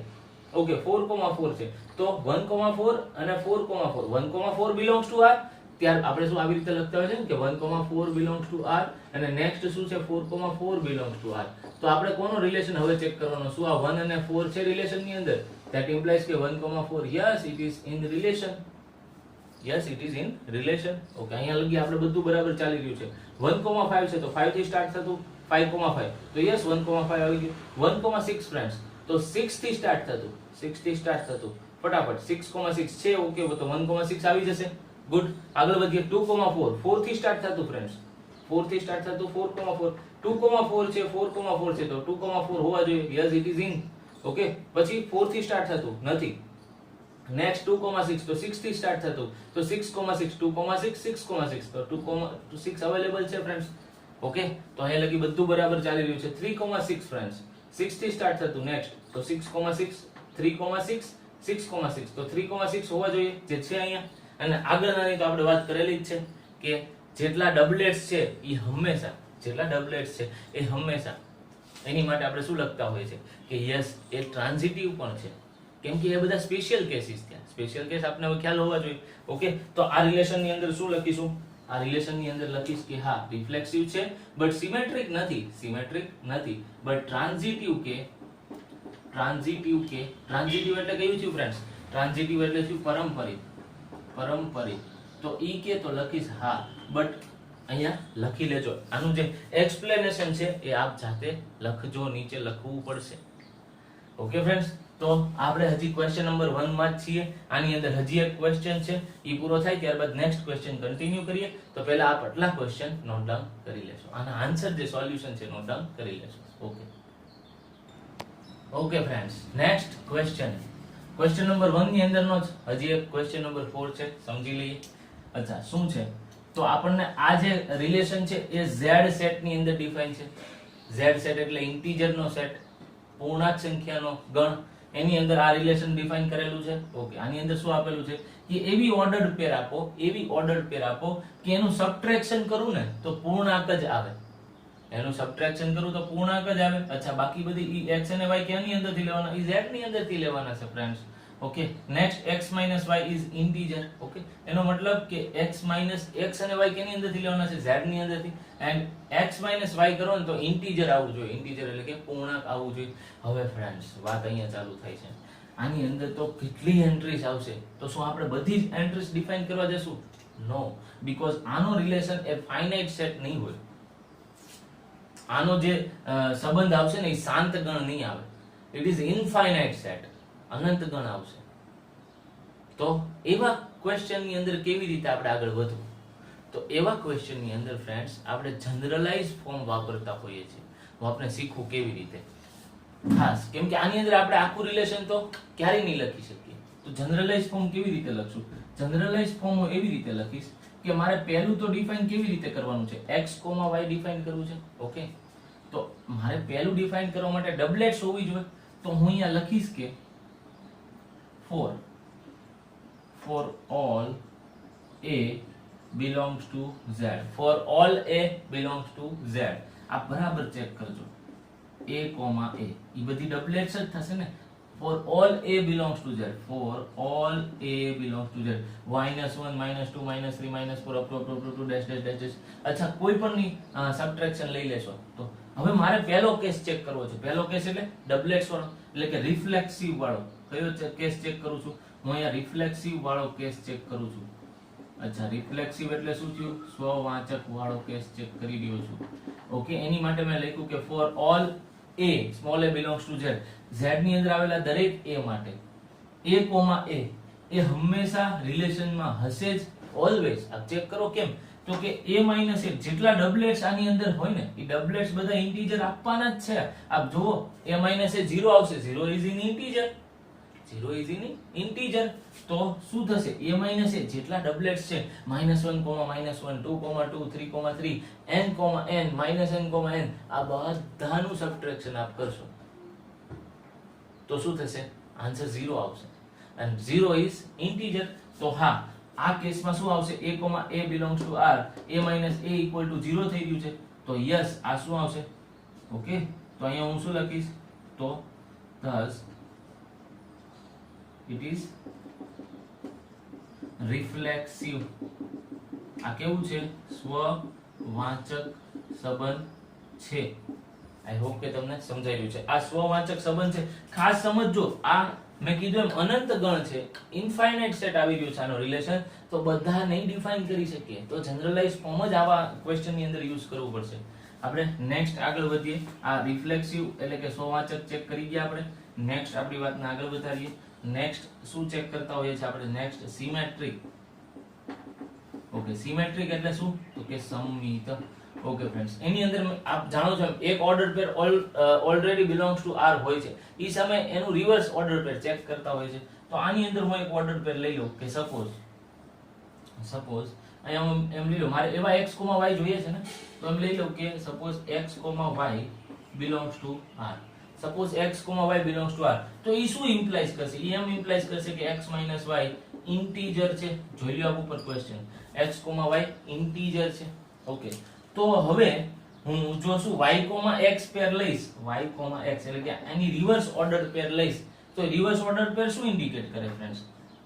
A: ઓકે, 4,4 છે. તો 1,4 અને 4,4. 1,4 belongs to R. ત્યાર આપણે શું આવી રીતે લખતા હોય છે ને કે 1,4 belongs to R અને નેક્સ્ટ શું છે? 4,4 belongs to R. તો આપણે કોનો રિલેશન હવે ચેક કરવાનો? શું આ 1 અને 4 છે રિલેશન ની અંદર? that implies કે 1,4 yes it is in relation. yes it is in relation. Okay, અહીંયા લગી આપણે બધું બરાબર ચાલી રહ્યું છે. 1,5 છે તો 5 થી સ્ટાર્ટ થતું 5,5 તો યસ 1,5 આવી ગયું 1,6 ફ્રેન્ડ્સ તો 6 થી સ્ટાર્ટ થતું ફટાફટ 6,6 છે ઓકે તો 1,6 આવી જશે ગુડ આગળ વધીએ 2,4 4 થી સ્ટાર્ટ થતું ફ્રેન્ડ્સ 4 થી સ્ટાર્ટ થતું 4,4 2,4 છે 4,4 છે તો 2,4 હોવા જોઈએ yes it is in okay પછી 4 થી સ્ટાર્ટ થતું નથી નેક્સ્ટ 2,6 તો 6 થી સ્ટાર્ટ થતું તો 6,6 2,6 6,6 તો 2,6 અવેલેબલ છે ફ્રેન્ડ્સ ઓકે તો અહીંયા લગી બધું બરાબર ચાલી રહ્યું છે 3,6 ફ્રેન્ડ્સ 6 થી સ્ટાર્ટ થતું નેક્સ્ટ તો 6,6 3,6 6,6 તો 3,6 હોવા જોઈએ જે છે અહીંયા અને આગળનાની તો આપણે વાત કરેલી જ છે કે જેટલા ડબલેટ્સ છે એ હંમેશા એની માટે આપણે શું લખતા હોઈએ છે કે યસ એ ટ્રાન્ઝિટિવ પણ છે કેમ કે એ બધા સ્પેશિયલ કેસીસ ત્યાં સ્પેશિયલ કેસ આપણે હવે ખ્યાલ હોવા જોઈએ ઓકે તો આ રિલેશન ની અંદર શું લખીશું આ રિલેશન ની અંદર લખીશ કે હા રિફ્લેક્સિવ છે બટ સિમેટ્રિક નથી બટ ટ્રાન્ઝિટિવ એટલે કયું થયું ફ્રેન્ડ્સ ટ્રાન્ઝિટિવ એટલે શું પરંપરિત તો ઈ કે તો લખીશ હા બટ અહીંયા લખી લેજો આનું જે એક્સપ્લેનેશન છે એ આપ જાતે લખજો નીચે લખવું પડશે ઓકે ફ્રેન્ડ્સ તો આપણે હજી ક્વેશ્ચન નંબર 1 માં જ છીએ આની અંદર હજી એક ક્વેશ્ચન છે ઈ પૂરો થાય ત્યારબાદ નેક્સ્ટ ક્વેશ્ચન કન્ટિન્યુ કરીએ તો પહેલા આપ આટલા ક્વેશ્ચન નોટ ડાઉન કરી લેશો આના આન્સર જે સોલ્યુશન છે નોટ ડાઉન કરી લેશો okay friends next question number 1 ની અંદરનો જ હજી એક ક્વેશ્ચન નંબર 4 છે સમજી લઈએ અચ્છા શું છે તો આપણને આ જે રિલેશન છે એ z સેટ ની અંદર ડિફાઇન છે z સેટ એટલે ઇન્ટીજર નો સેટ પૂર્ણાંક સંખ્યાનો ગણ એની અંદર આ રિલેશન ડિફાઇન કરેલું છે ઓકે આની અંદર શું આપેલું છે કે એવી ઓર્ડર્ડ પેર આપો કે એનું સબટ્રેક્શન કરું ને તો પૂર્ણાંક જ આવે અચ્છા બાકી બધી x અને y કેની અંદરથી લેવાના z ની અંદરથી લેવાના છે friends okay next x y is integer okay એનો મતલબ કે x અને y કેની અંદરથી લેવાના છે z ની અંદરથી એન્ડ x y કરો ને તો ઇન્ટીજર આવવું જોઈએ ઇન્ટીજર એટલે કે પૂર્ણાંક આવવું જોઈએ હવે ફ્રેન્ડ્સ વાત અહીંયા ચાલુ થાય છે આની અંદર તો કેટલી એન્ટ્રીઝ આવશે તો શું આપણે બધી જ એન્ટ્રીઝ ડિફાઇન કરવા જશું નો બીકોઝ આનો રિલેશન એ ફાઇનાઇટ સેટ નહીં હોય આનો જે સંબંધ આવશે ને એ શાંત ગણ નહીં આવે ઇટ ઇઝ ઇનફાઇનાઇટ સેટ અનંત ગણ આવશે તો એવા ક્વેશ્ચન ની અંદર કેવી રીતે આપણે આગળ વધવું તો એવા ક્વેશ્ચન ની અંદર ફ્રેન્ડ્સ આપણે જનરલાઇઝ ફોર્મ વાપરતા હોઈએ છીએ તો આપણે શીખવું કેવી રીતે ખાસ કેમ કે આની અંદર આપણે આખું રિલેશન તો ક્યારેય નહીં લખી શકીએ તો જનરલાઇઝ ફોર્મ કેવી રીતે લખશું જનરલાઇઝ ફોર્મ હું એવી રીતે લખીશ કે મારે પહેલું તો ડિફાઇન કેવી રીતે કરવાનું છે x, y ડિફાઇન કરવું છે ઓકે તો મારે પહેલું ડિફાઇન કરવા માટે ડબલેટ્સ હોવી જોઈએ તો હું અહીંયા લખીશ કે for all a belongs to z for all a belongs to z આ બરાબર ચેક કરજો a, ઈ બધી ડબલેટ્સ જ થશે ને for all a belongs to z for all a belongs to z -1 -2 -3 -4 up to dash dash dash અચ્છા કોઈ પણ ની સબટ્રેક્શન લઈ લેશો તો હવે મારે પહેલો કેસ ચેક કરવો છે પહેલો કેસ એટલે ડબલેટ્સ વાળો એટલે કે રિફ્લેક્સિવ વાળો કયો કેસ ચેક કરું છું હું અહીંયા રિફ્લેક્સિવ વાળો કેસ ચેક કરું છું અચ્છા રિફ્લેક્સિવ એટલે શું થયું સ્વવાચક વાળો કેસ ચેક કરી રહ્યો છું ઓકે એની માટે મેં લખ્યું કે for all a small a belongs to z z ની અંદર આવેલા દરેક a માટે a, એ હંમેશા રિલેશનમાં હશે જ ઓલવેઝ આપ ચેક કરો કેમ તો કે a - a જેટલા ડબલેટ્સ આની અંદર હોય ને એ ડબલેટ્સ બધા ઇન્ટીજર આપવાના જ છે આપ જુઓ a - a 0 આવશે 0 ઇઝ ઇન ઇન્ટીજર તો શું થશે a - a જેટલા ડબલેટ્સ છે -1, -1 2, 2 3, 3 n, n આ બધાનું સબટ્રેક્શન આપ કરશો તો શું થશે આન્સર 0 આવશે and 0 is integer તો હા આ કેસમાં શું આવશે a, belongs to r a - a equal to 0 થઈ ગયું છે તો યસ આ શું આવશે ઓકે તો અહીંયા હું શું લખીશ તો thus it is reflexive આ કેવું છે સ્વવાચક સંબંધ છે આઈ હોપ કે તમને સમજાઈ રહ્યું છે આ સ્વવાચક સંબંધ છે ખાસ સમજજો આ મેં કીધું એમ અનંત ગણ છે ઇનફાઇનાઇટ સેટ આવી રહ્યું છે આનો રિલેશન તો બધા નહીં ડિફાઇન કરી શકીએ તો જનરલાઇઝ ફોર્મ જ આવા ક્વેશ્ચન ની અંદર યુઝ કરવું પડશે આપણે નેક્સ્ટ આગળ વધીએ. આ રિફ્લેક્સિવ એટલે કે સોવાચક ચેક કરી ગયા આપણે. નેક્સ્ટ આપણી વાતને આગળ વધારીએ. નેક્સ્ટ શું ચેક કરતા હોઈએ છીએ આપણે? Next symmetric. ઓકે, સિમેટ્રિક એટલે શું? તો કે સમમિત. ઓકે ફ્રેન્ડ્સ, એની અંદર આપ જાણો છો એક order pair already belongs to R હોય છે, એ સામે એનું રિવર્સ ઓર્ડર પેર ચેક કરતા હોય છે. તો આની અંદર હું એક ઓર્ડર પેર લઈ લઉં કે સપોઝ અહીંયા હું એમ લઈ લઉં, મારે એવા x, y જોઈએ છે ને, તો એમ લઈ લઉં કે suppose x, y belongs to r. Suppose x, y belongs to r, તો એ શું ઇમ્પ્લાઇઝ કરશે? એ એમ ઇમ્પ્લાઇઝ કરશે કે x y ઇન્ટીજર છે. જોઈ લો આપ ઉપર ક્વેશ્ચન, x, y ઇન્ટીજર છે. ઓકે, તો હવે હું જો શું y, x પેર લઈશ, y, x એટલે કે એની રિવર્સ ઓર્ડર પેર લઈશ, તો રિવર્સ ઓર્ડર પેર શું ઇન્ડિકેટ કરે ફ્રેન્ડ્સ?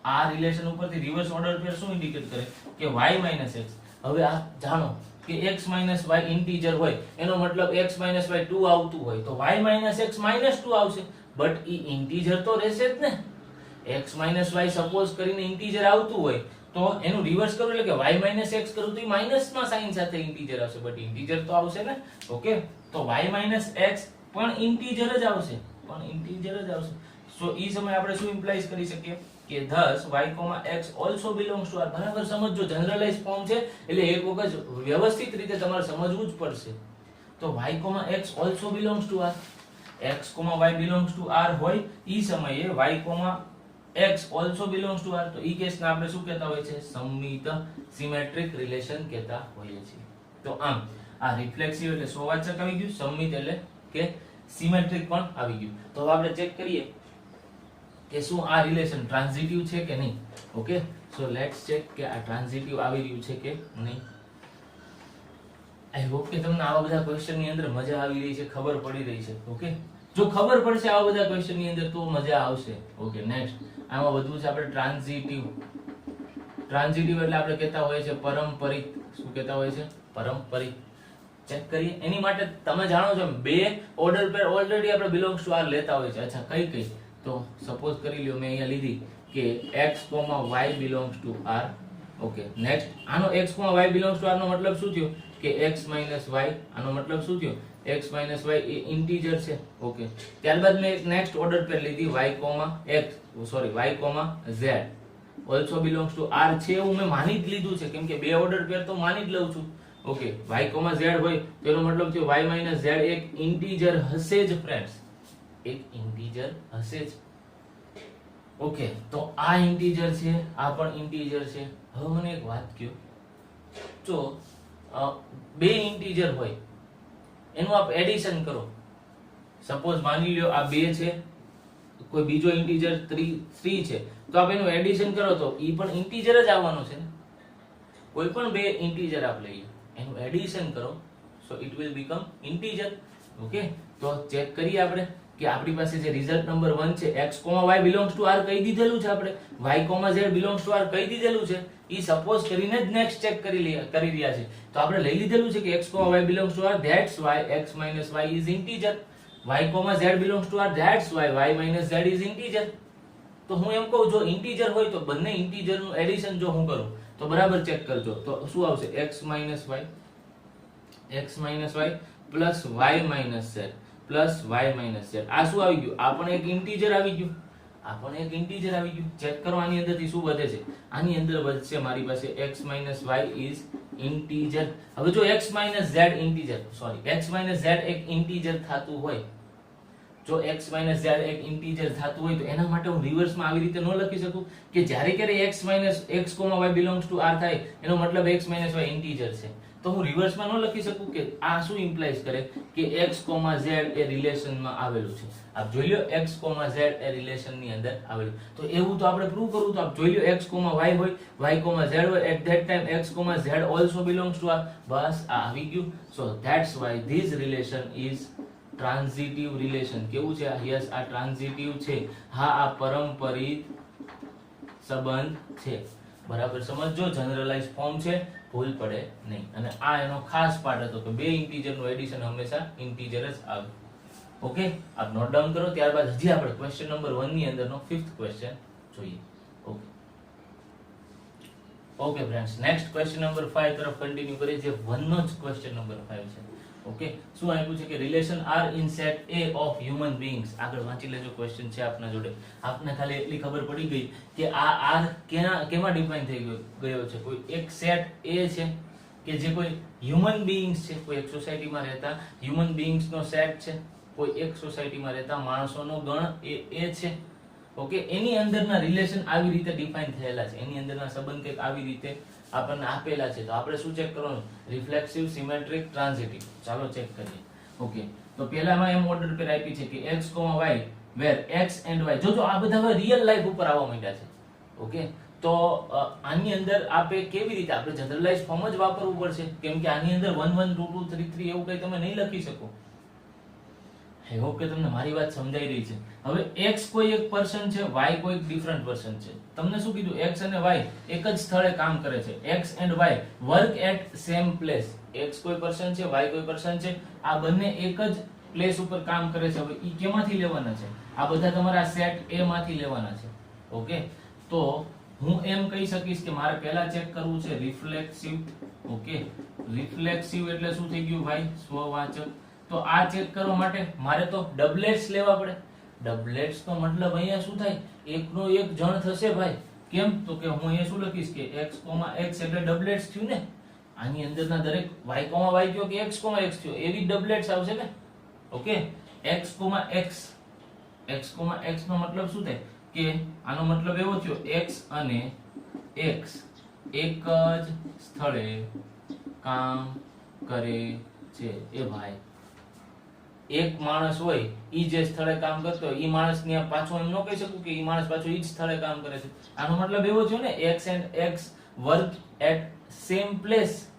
A: આ રિલેશન ઉપરથી રિવર્સ ઓર્ડર પેર શું ઇન્ડિકેટ કરે? કે y x. હવે આ જાણો કે x y ઇન્ટીજર હોય, એનો મતલબ x y 2 આવતું હોય તો y x -2 આવશે. બટ ઈ ઇન્ટીજર તો રહેશે જ ને. x y સપોઝ કરીને ઇન્ટીજર આવતું હોય તો એનું રિવર્સ કરું એટલે કે y x કરું તો ઈ માઈનસ ના સાઈન સાથે ઇન્ટીજર આવશે, બટ ઇન્ટીજર તો આવશે ને. ઓકે, તો y x પણ ઇન્ટીજર જ આવશે, સો ઈ સમય આપણે શું ઇમ્પ્લાઇઝ કરી શકીએ કે thus y, x also belongs to r. બરાબર સમજો, જનરલાઇઝ ફોર્મ છે એટલે એક વખત વ્યવસ્થિત રીતે તમારે સમજવું જ પડશે. તો y, x also belongs to r. x, y belongs to r હોય ઈ સમયે y, x also belongs to r, તો ઈ કેસને આપણે શું કહેતા હોય છે? સમમિત સિમેટ્રિક રિલેશન કહેતા હોઈએ છીએ. તો આમ આ રિફ્લેક્સિવ એટલે સોવાચક આવી ગયું, સમમિત એટલે કે સિમેટ્રિક પણ આવી ગયું. તો હવે આપણે ચેક કરીએ કે શું આ રિલેશન ટ્રાન્ઝિટિવ છે કે નહીં. ઓકે, સો લેટ્સ ચેક કે આ ટ્રાન્ઝિટિવ આવી રહ્યું છે કે નહીં. આઈ હોપ કે તમને આવા બધા ક્વેશ્ચન ની અંદર મજા આવી રહી છે, ખબર પડી રહી છે. ઓકે, જો ખબર પડશે આવા બધા ક્વેશ્ચન ની અંદર તો મજા આવશે. ઓકે, નેક્સ્ટ આમાં વધુ છે આપણે ટ્રાન્ઝિટિવ. ટ્રાન્ઝિટિવ એટલે આપણે કહેતા હોઈએ છે પારંપરિક. શું કહેતા હોય છે? પારંપરિક. ચેક કરીએ. એની માટે તમે જાણો છો બે ઓર્ડર પેર ઓલરેડી આપણે બિલોંગ્સ ટુ આર લેતા હોય છે. અચ્છા, કઈ તો સપોઝ કરી લ્યો મેં અહીંયા લીધી કે x, y belongs to r. Okay, next આનો x, y belongs to r નો મતલબ શું થયો? કે x y. આનો મતલબ શું થયો? x y એ ઇન્ટીજર છે. ઓકે, ત્યારબાદ મેં એક નેક્સ્ટ ઓર્ડર પેર લીધી y, z also belongs to r છે એવું મેં માની જ લીધું છે, કેમ કે બે ઓર્ડર પેર તો માની જ લઉં છું. ઓકે, y, z હોય તેનો મતલબ થયો y z એક ઇન્ટીજર હશે જ ફ્રેન્ડ્સ, એક ઇન્ટીજર હશે જ. ઓકે, તો આ ઇન્ટીજર છે, આ પણ ઇન્ટીજર છે. હવે મને એક વાત કહો, જો બે ઇન્ટીજર હોય એનું આપ એડિશન કરો. સપોઝ માની લ્યો આ 2 છે, કોઈ બીજો ઇન્ટીજર 3 છે, તો આપ એનું એડિશન કરો તો ઈ પણ ઇન્ટીજર જ આવવાનો છે ને. કોઈ પણ બે ઇન્ટીજર આપ લઈએ, એનું એડિશન કરો, so it will become integer. Okay, તો ચેક કરીએ આપણે કે આપણી પાસે જે રિઝલ્ટ નંબર 1 છે x, y belongs to r કહી દીધેલું છે, આપણે y, z belongs to r કહી દીધેલું છે. ઈ સપોઝ કરીને જ નેક્સ્ટ ચેક કરી રહ્યા છે. તો આપણે લઈ લીધેલું છે કે x, y belongs to r, that's why x y is integer. y, z belongs to r, that's why y z is integer. તો હું એમ કહું, જો ઇન્ટીજર હોય તો બંને ઇન્ટીજર નું એડિશન જો હું કરું તો બરાબર ચેક કરજો, તો શું આવશે? x y plus y z plus y z. આ શું આવી ગયું? આ પણ એક ઇન્ટીજર આવી ગયું. ચેક કરો આની અંદરથી શું વધે છે. આની અંદર વધશે મારી પાસે x y is ઇન્ટીજર. હવે જો x z integer, x z એક ઇન્ટીજર થાતું હોય, જો x z એક ઇન્ટીજર થાતું હોય તો એના માટે હું રિવર્સમાં આવી રીતે ન લખી શકું કે જ્યારે ક્યારે x, y belongs to r થાય એનો મતલબ x y ઇન્ટીજર છે. તો હું રિવર્સમાં ન લખી શકું કે આ શું ઇમ્પ્લાઇઝ કરે કે x, z એ રિલેશનમાં આવેલું છે. આપ જોઈ લો x, z એ રિલેશનની અંદર આવેલું. તો એવું તો આપણે પ્રૂવ કરવું તો આપ જોઈ લો x, y હોય, y, z હોય, at that time x, z also belongs to r. બસ આ આવી ગયું. so that's why this relation is transitive relation. કેવું છે? યસ, આ ટ્રાન્ઝિટિવ છે. હા, આ પારંપરિક સંબંધ છે. બરાબર સમજો, જનરલાઇઝ ફોર્મ છે, ભૂલ પડે નહીં. અને આ એનો ખાસ પાર્ટ હતો કે બે ઇન્ટીજર નું એડિશન હંમેશા ઇન્ટીજર જ આવે. ઓકે, આપ નોટ ડાઉન કરો. ત્યારબાદ હજી આપણે ક્વેશ્ચન નંબર 1 ની અંદરનો 5th ક્વેશ્ચન જોઈએ. Okay friends, next question number 5 તરફ કન્ટિન્યુ કરીએ, જે 1 નો જ ક્વેશ્ચન નંબર 5 છે. ઓકે, શું આપ્યું છે કે relation R in set A of human beings. આગળ વાંચી લેજો, ક્વેશ્ચન છે આપના જોડે. આપને ખાલી એટલી ખબર પડી ગઈ કે આ આર કેમાં ડિફાઇન થઈ ગયો છે. કોઈ એક સેટ એ છે કે જે કોઈ હ્યુમન બીઇંગ્સ છે, કોઈ એક સોસાયટીમાં રહેતા હ્યુમન બીઇંગ્સ નો સેટ છે, કોઈ એક સોસાયટીમાં રહેતા માણસોનો ગણ એ છે. ઓકે, એની અંદરના રિલેશન આવી રીતે ડિફાઇન થયેલા છે, એની અંદરના સંબંધ કંઈક આવી રીતે આપણને આપેલા છે. તો આપણે શું ચેક કરવાનું? રિફ્લેક્સિવ, સિમેટ્રિક, ટ્રાન્ઝિટિવ. ચાલો ચેક કરીએ. ઓકે, તો પહેલામાં એમ ઓર્ડર પર આપી છે કે x, y where x and y. જોજો આ બધા હવે રિયલ લાઈફ ઉપર આવવા માંડ્યા છે. ઓકે, તો આની અંદર આપે કેવી રીતે આપણે જનરલાઇઝ ફોર્મ જ વાપરવું પડશે, કેમ કે આની અંદર 1 1 2 2 3 3 એવું કઈ તમે નહીં લખી શકો. આઈ હોપ કે તમને મારી વાત સમજાઈ રહી છે. હવે x કોઈ એક પર્સન છે, y કોઈ એક ડિફરન્ટ પર્સન છે. તમને શું કીધું? x અને y એક જ સ્થળે કામ કરે છે. x and y work at same place. x કોઈ પર્સન છે, y કોઈ પર્સન છે, આ બંને એક જ પ્લેસ ઉપર કામ કરે છે. હવે ઈ કેમાંથી લેવાના છે? આ બધા તમારા સેટ A માંથી લેવાના છે. ઓકે, તો હું એમ કહી શકીશ કે મારે પહેલા ચેક કરવું છે રિફ્લેક્સિવ. ઓકે, રિફ્લેક્સિવ એટલે શું થઈ ગયું ભાઈ? સ્વવાચક. તો આ ચેક કરવા માટે મારે તો ડબલેટ્સ લેવા પડે. ડબલેટ્સ તો મતલબ અહીંયા શું થાય? એકનો એક જણ થશે ભાઈ. કેમ? તો કે હું અહીંયા શું લખીશ કે x, x એટલે ડબલેટ્સ થયું ને. આની અંદરના દરેક y, y થયો કે x, x થયો, એવી ડબલેટ્સ આવશે ને. ઓકે, x, x નો મતલબ શું થાય? કે આનો મતલબ એવો થયો x અને x એક જ સ્થળે કામ કરે છે. એ ભાઈ એક માણસ હોય, ઈ જે સ્થળે કામ કરતો હોય, ઈ માણસ ને પાછો એમ ન કહી શકું કે ઈ માણસ પાછો ઈ જ સ્થળે કામ કરે છે. આનો મતલબ એવો થયો ને x and x work at same place.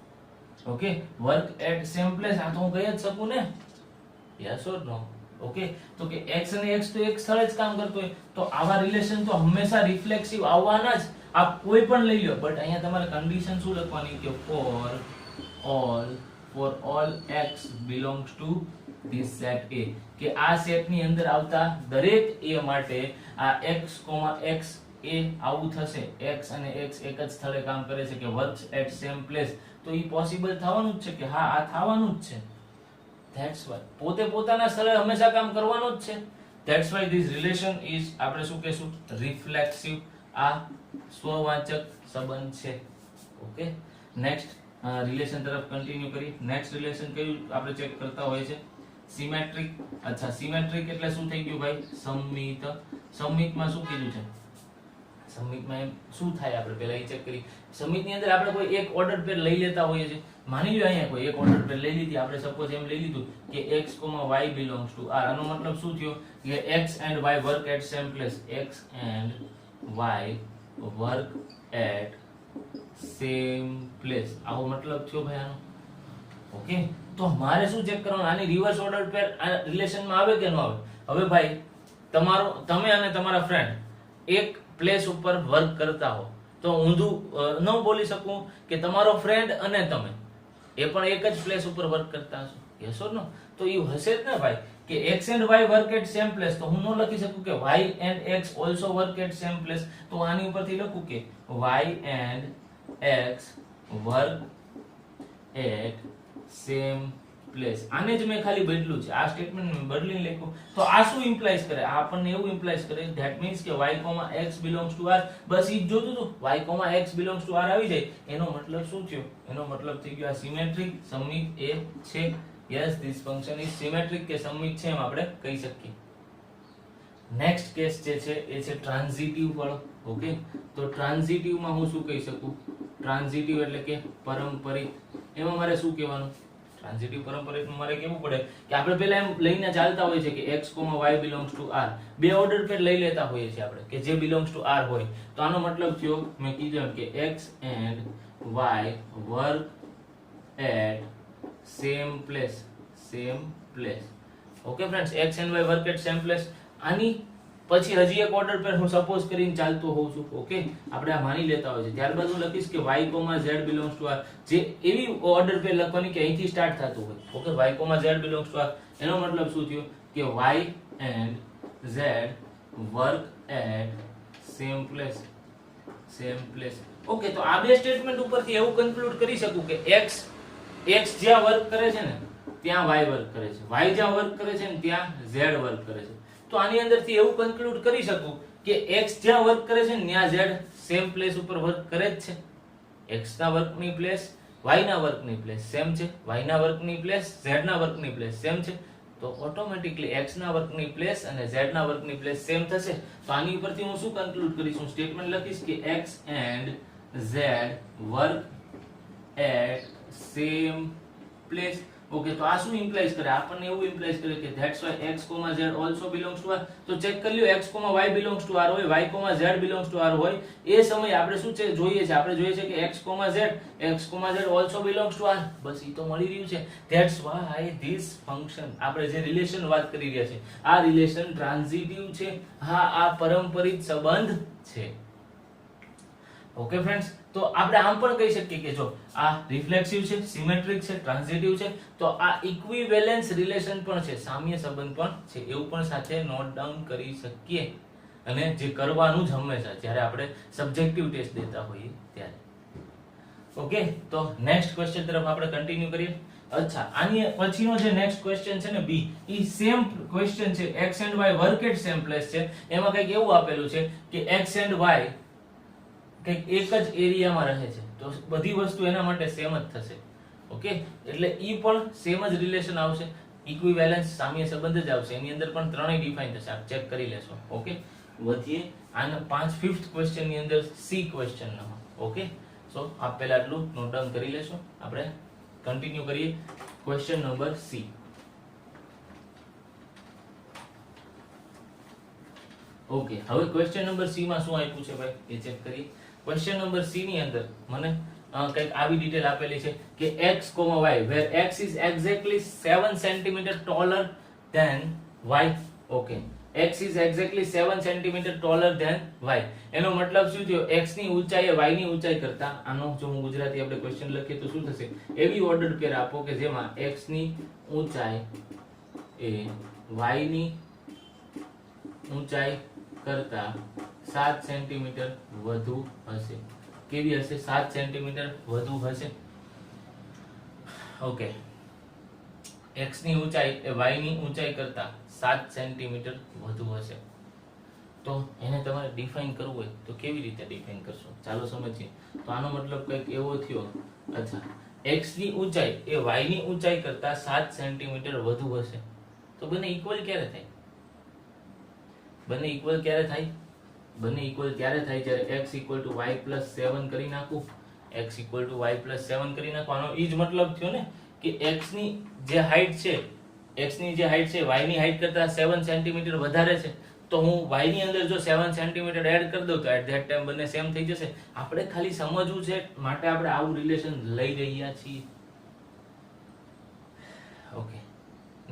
A: Okay, work at same place. આ તો હું કહી જ શકું ને, યસ ઓર નો. ઓકે, તો કે x અને x તો એક સ્થળે જ કામ કરતો હોય, તો આવા રિલેશન તો હંમેશા રિફ્લેક્સિવ આવવાના જ. આપ કોઈ પણ લઈ લો, બટ અહીંયા તમારે કન્ડિશન શું લખવાની કે for all x belongs to this set A, કે આ સેટ ની અંદર આવતા દરેક a માટે આ x, x એ આવું થશે. x અને x એક જ સ્થળે કામ કરે છે કે વર્ક્સ એટ સેમ પ્લેસ. તો ઈ પોસિબલ થવાનું જ છે કે હા આ થવાનું જ છે. ધેટ્સ વાય પોતે પોતાના સ્થળે હંમેશા કામ કરવાનું જ છે. That's why this relation is, આપણે શું કહેશું? રિફ્લેક્સિવ. આ સ્વવાચક સંબંધ છે. ઓકે, નેક્સ્ટ રિલેશન તરફ કન્ટિન્યુ કરી. નેક્સ્ટ રિલેશન કયું આપણે ચેક કરતા હોય છે? સિમેટ્રિક. અચ્છા, સિમેટ્રિક એટલે શું થઈ ગયું ભાઈ? સમમિત. સમમિતમાં શું કીધું છે? સમમિતમાં એમ શું થાય? આપણે પહેલા એ ચેક કરી. સમમિતની અંદર આપણે કોઈ એક ઓર્ડર પેર લઈ લેતા હોઈએ છીએ. માની લો અહીંયા કોઈ એક ઓર્ડર પેર લઈ લીધી. આપણે સપોઝ એમ લઈ લીધું કે x, y belongs to r. આનો મતલબ શું થયો? કે x and y work at same place. x and y work at same place. આવો મતલબ થયો ભાઈ આનો. ઓકે, તો મારે શું ચેક કરવાનું? આની રિવર્સ ઓર્ડર પેર આ રિલેશનમાં આવે કે ન આવે? હવે ભાઈ તમે અને તમારા ફ્રેન્ડ એક પ્લેસ ઉપર વર્ક કરતા હો, તો ઊંધું ન બોલી શકું કે તમારો ફ્રેન્ડ અને તમે એ પણ એક જ પ્લેસ ઉપર વર્ક કરતા હશો. યસ ઓર નો? તો એ હશે જ ને ભાઈ કે x and y work at same place. તો હું ન લખી શકું કે y and x also work at same place. તો આની ઉપરથી લખું કે y and x work at same place. આને જ મેં ખાલી બદલ્યું છે, આ સ્ટેટમેન્ટ મેં બદલીને લખ્યું. તો આ શું ઇમ્પ્લાઇઝ કરે? આ આપણને એવું ઇમ્પ્લાઇઝ કરે ધેટ મીન્સ કે y, x belongs to r. બસ ઈ જ જોતું હતું. y, x belongs to r આવી જાય એનો મતલબ શું થયો? એનો મતલબ થઈ ગયો આ સિમેટ્રિક, સમમિત એ છે. Yes, this function is symmetric કે સમમિત છે એમ આપણે કહી શકીએ. નેક્સ્ટ કેસ જે છે એ છે ટ્રાન્ઝિટિવ વાળો. ઓકે, તો ટ્રાન્ઝિટિવ માં હું શું કહી શકું? ટ્રાન્ઝિટિવ એટલે કે પરંપરિત. એમાં મારે શું કહેવાનું? ટ્રાન્ઝિટિવ પરંપરિતમાં મારે કેવું પડે કે આપણે પહેલા એમ લઈને ચાલતા હોઈએ છીએ કે x, y belongs to r. બે ઓર્ડર પેર લઈ લેતા હોઈએ છીએ આપણે કે જે belongs to r હોય. તો આનો મતલબ થયો મેં કીધું કે x and y work at same place. Okay friends, x and y work at same place. આની પછી હજી એક ઓર્ડર પેર હું સપોઝ કરીને ચાલતો હોઉં છું. ઓકે, આપણે આ માની લેતા હોય છે. ત્યારબાદ હું લખીશ કે y, z belongs to r. જે એવી ઓર્ડર પેર લખવાની કે અહીંથી સ્ટાર્ટ થતું હોય. Okay, y, z belongs to r. એનો મતલબ શું થયો કે y and z work at same place. Okay, તો આ બે સ્ટેટમેન્ટ ઉપરથી એવું કન્ક્લુડ કરી શકું કે x જ્યાં વર્ક કરે છે ને ત્યાં y વર્ક કરે છે, y જ્યાં વર્ક કરે છે ને ત્યાં z વર્ક કરે છે. તો આની અંદરથી એવું કન્ક્લુડ કરી શકું કે x જ્યાં વર્ક કરે છે ને ત્યાં z સેમ પ્લેસ ઉપર વર્ક કરે જ છે. x ના વર્કની પ્લેસ y ના વર્કની પ્લેસ સેમ છે, y ના વર્કની પ્લેસ z ના વર્કની પ્લેસ સેમ છે. તો ઓટોમેટિકલી x ના વર્કની પ્લેસ અને z ના વર્કની પ્લેસ સેમ થશે. તો આની ઉપરથી હું શું કન્ક્લુડ કરીશ, હું સ્ટેટમેન્ટ લખીશ કે x and z work at same place. Okay, તો આ શું ઇમ્પ્લાઇઝ કરે, આપણને એવું ઇમ્પ્લાઇઝ કરે કે that's why x, z also belongs to r. તો ચેક કરી લ્યો, x, y belongs to r હોય, y, z belongs to r હોય, એ સમયે આપણે શું છે જોઈએ છે, આપણે જોઈએ છે કે x, z also belongs to r. બસ ઈ તો મળી રહ્યું છે. ધેટ્સ વાય ધીસ ફંક્શન, આપણે જે રિલેશન વાત કરી રહ્યા છે આ રિલેશન ટ્રાન્ઝિટિવ છે. હા, આ પરંપરિત સંબંધ છે. ઓકે ફ્રેન્ડ્સ, તો આપણે આમ પણ કહી શકીએ કે જો આ રિફ્લેક્સિવ છે, સિમેટ્રિક છે, ટ્રાન્ઝિટિવ છે, તો આ ઇક્વિવેલેન્સ રિલેશન પણ છે, સામ્ય સંબંધ પણ છે, એવું પણ સાથે નોટ ડાઉન કરી શકીએ. અને જે કરવાનું જ હંમેશા જ્યારે આપણે સબ્જેક્ટિવ ટેસ્ટ દેતા હોઈએ ત્યારે. ઓકે, તો નેક્સ્ટ ક્વેશ્ચન તરફ આપણે કન્ટિન્યુ કરીએ. અચ્છા, આની પછીનો જે નેક્સ્ટ ક્વેશ્ચન છે ને બી, ઈ સેમ ક્વેશ્ચન છે, x and y work at same place છે. એમાં કંઈક એવું આપેલું છે કે x and y કંઈક એક જ એરિયામાં રહે છે, તો બધી વસ્તુ એના માટે સેમ જ થશે. ઓકે, એટલે ઈ પણ સેમ જ રિલેશન આવશે, ઇક્વિવેલન્સ સામ્ય સંબંધ જ આવશે. એની અંદર પણ ત્રણેય ડિફાઇન થશે, આપ ચેક કરી લેશો. ઓકે, વધીએ આના 5th ક્વેશ્ચન ની અંદર સી ક્વેશ્ચન નો. ઓકે, સો આપ પહેલા આટલું નોટ ડાઉન કરી લેશો, આપણે કન્ટિન્યુ કરીએ ક્વેશ્ચન નંબર સી. ઓકે, હવે ક્વેશ્ચન નંબર સી માં શું આપ્યું છે ભાઈ એ ચેક કરીએ. ક્વેશ્ચન નંબર સી ની અંદર મને કંઈક આવી ડિટેલ આપેલી છે કે x, y where x is exactly 7 cm taller than y. Okay, x is exactly 7 cm taller than y. એનો મતલબ શું થયો, x ની ઊંચાઈ એ y ની ઊંચાઈ કરતા, આનો જો હું ગુજરાતી આપણે ક્વેશ્ચન લખીએ તો શું થશે, એવી ઓર્ડર પેર આપો કે જેમાં x ની ઊંચાઈ એ y ની ઊંચાઈ કરતા 7 સેન્ટીમીટર વધુ હશે. કેવી હશે? 7 સેન્ટીમીટર વધુ હશે. ઓકે, x ની ઊંચાઈ એ y ની ઊંચાઈ કરતા 7 સેન્ટીમીટર વધુ હશે. તો એને તમારે ડિફાઇન કરવું હોય તો કેવી રીતે ડિફાઇન કરશો, ચાલો સમજીએ. તો આનો મતલબ કંઈક એવો થયો. અચ્છા, x ની ઊંચાઈ એ y ની ઊંચાઈ કરતા 7 સેન્ટીમીટર વધુ હશે. તો બંને ઇક્વલ ક્યારે થાય? બંને ઇક્વલ ક્યારે થાય? બંને ઇક્વલ ત્યારે થાય જ્યારે x = y + 7 કરી નાખું, x = y + 7 કરી નાખું. આનો ઈ જ મતલબ થયો ને કે x ની જે હાઈટ છે, x ની જે હાઈટ છે y ની હાઈટ કરતા 7 સેન્ટીમીટર વધારે છે. તો હું y ની અંદર જો 7 સેન્ટીમીટર એડ કરી દઉં તો એટ ધેટ ટાઈમ બંને સેમ થઈ જશે. આપણે ખાલી સમજવું છે માટે આપણે આવું રિલેશન લઈ રહ્યા છીએ. ઓકે,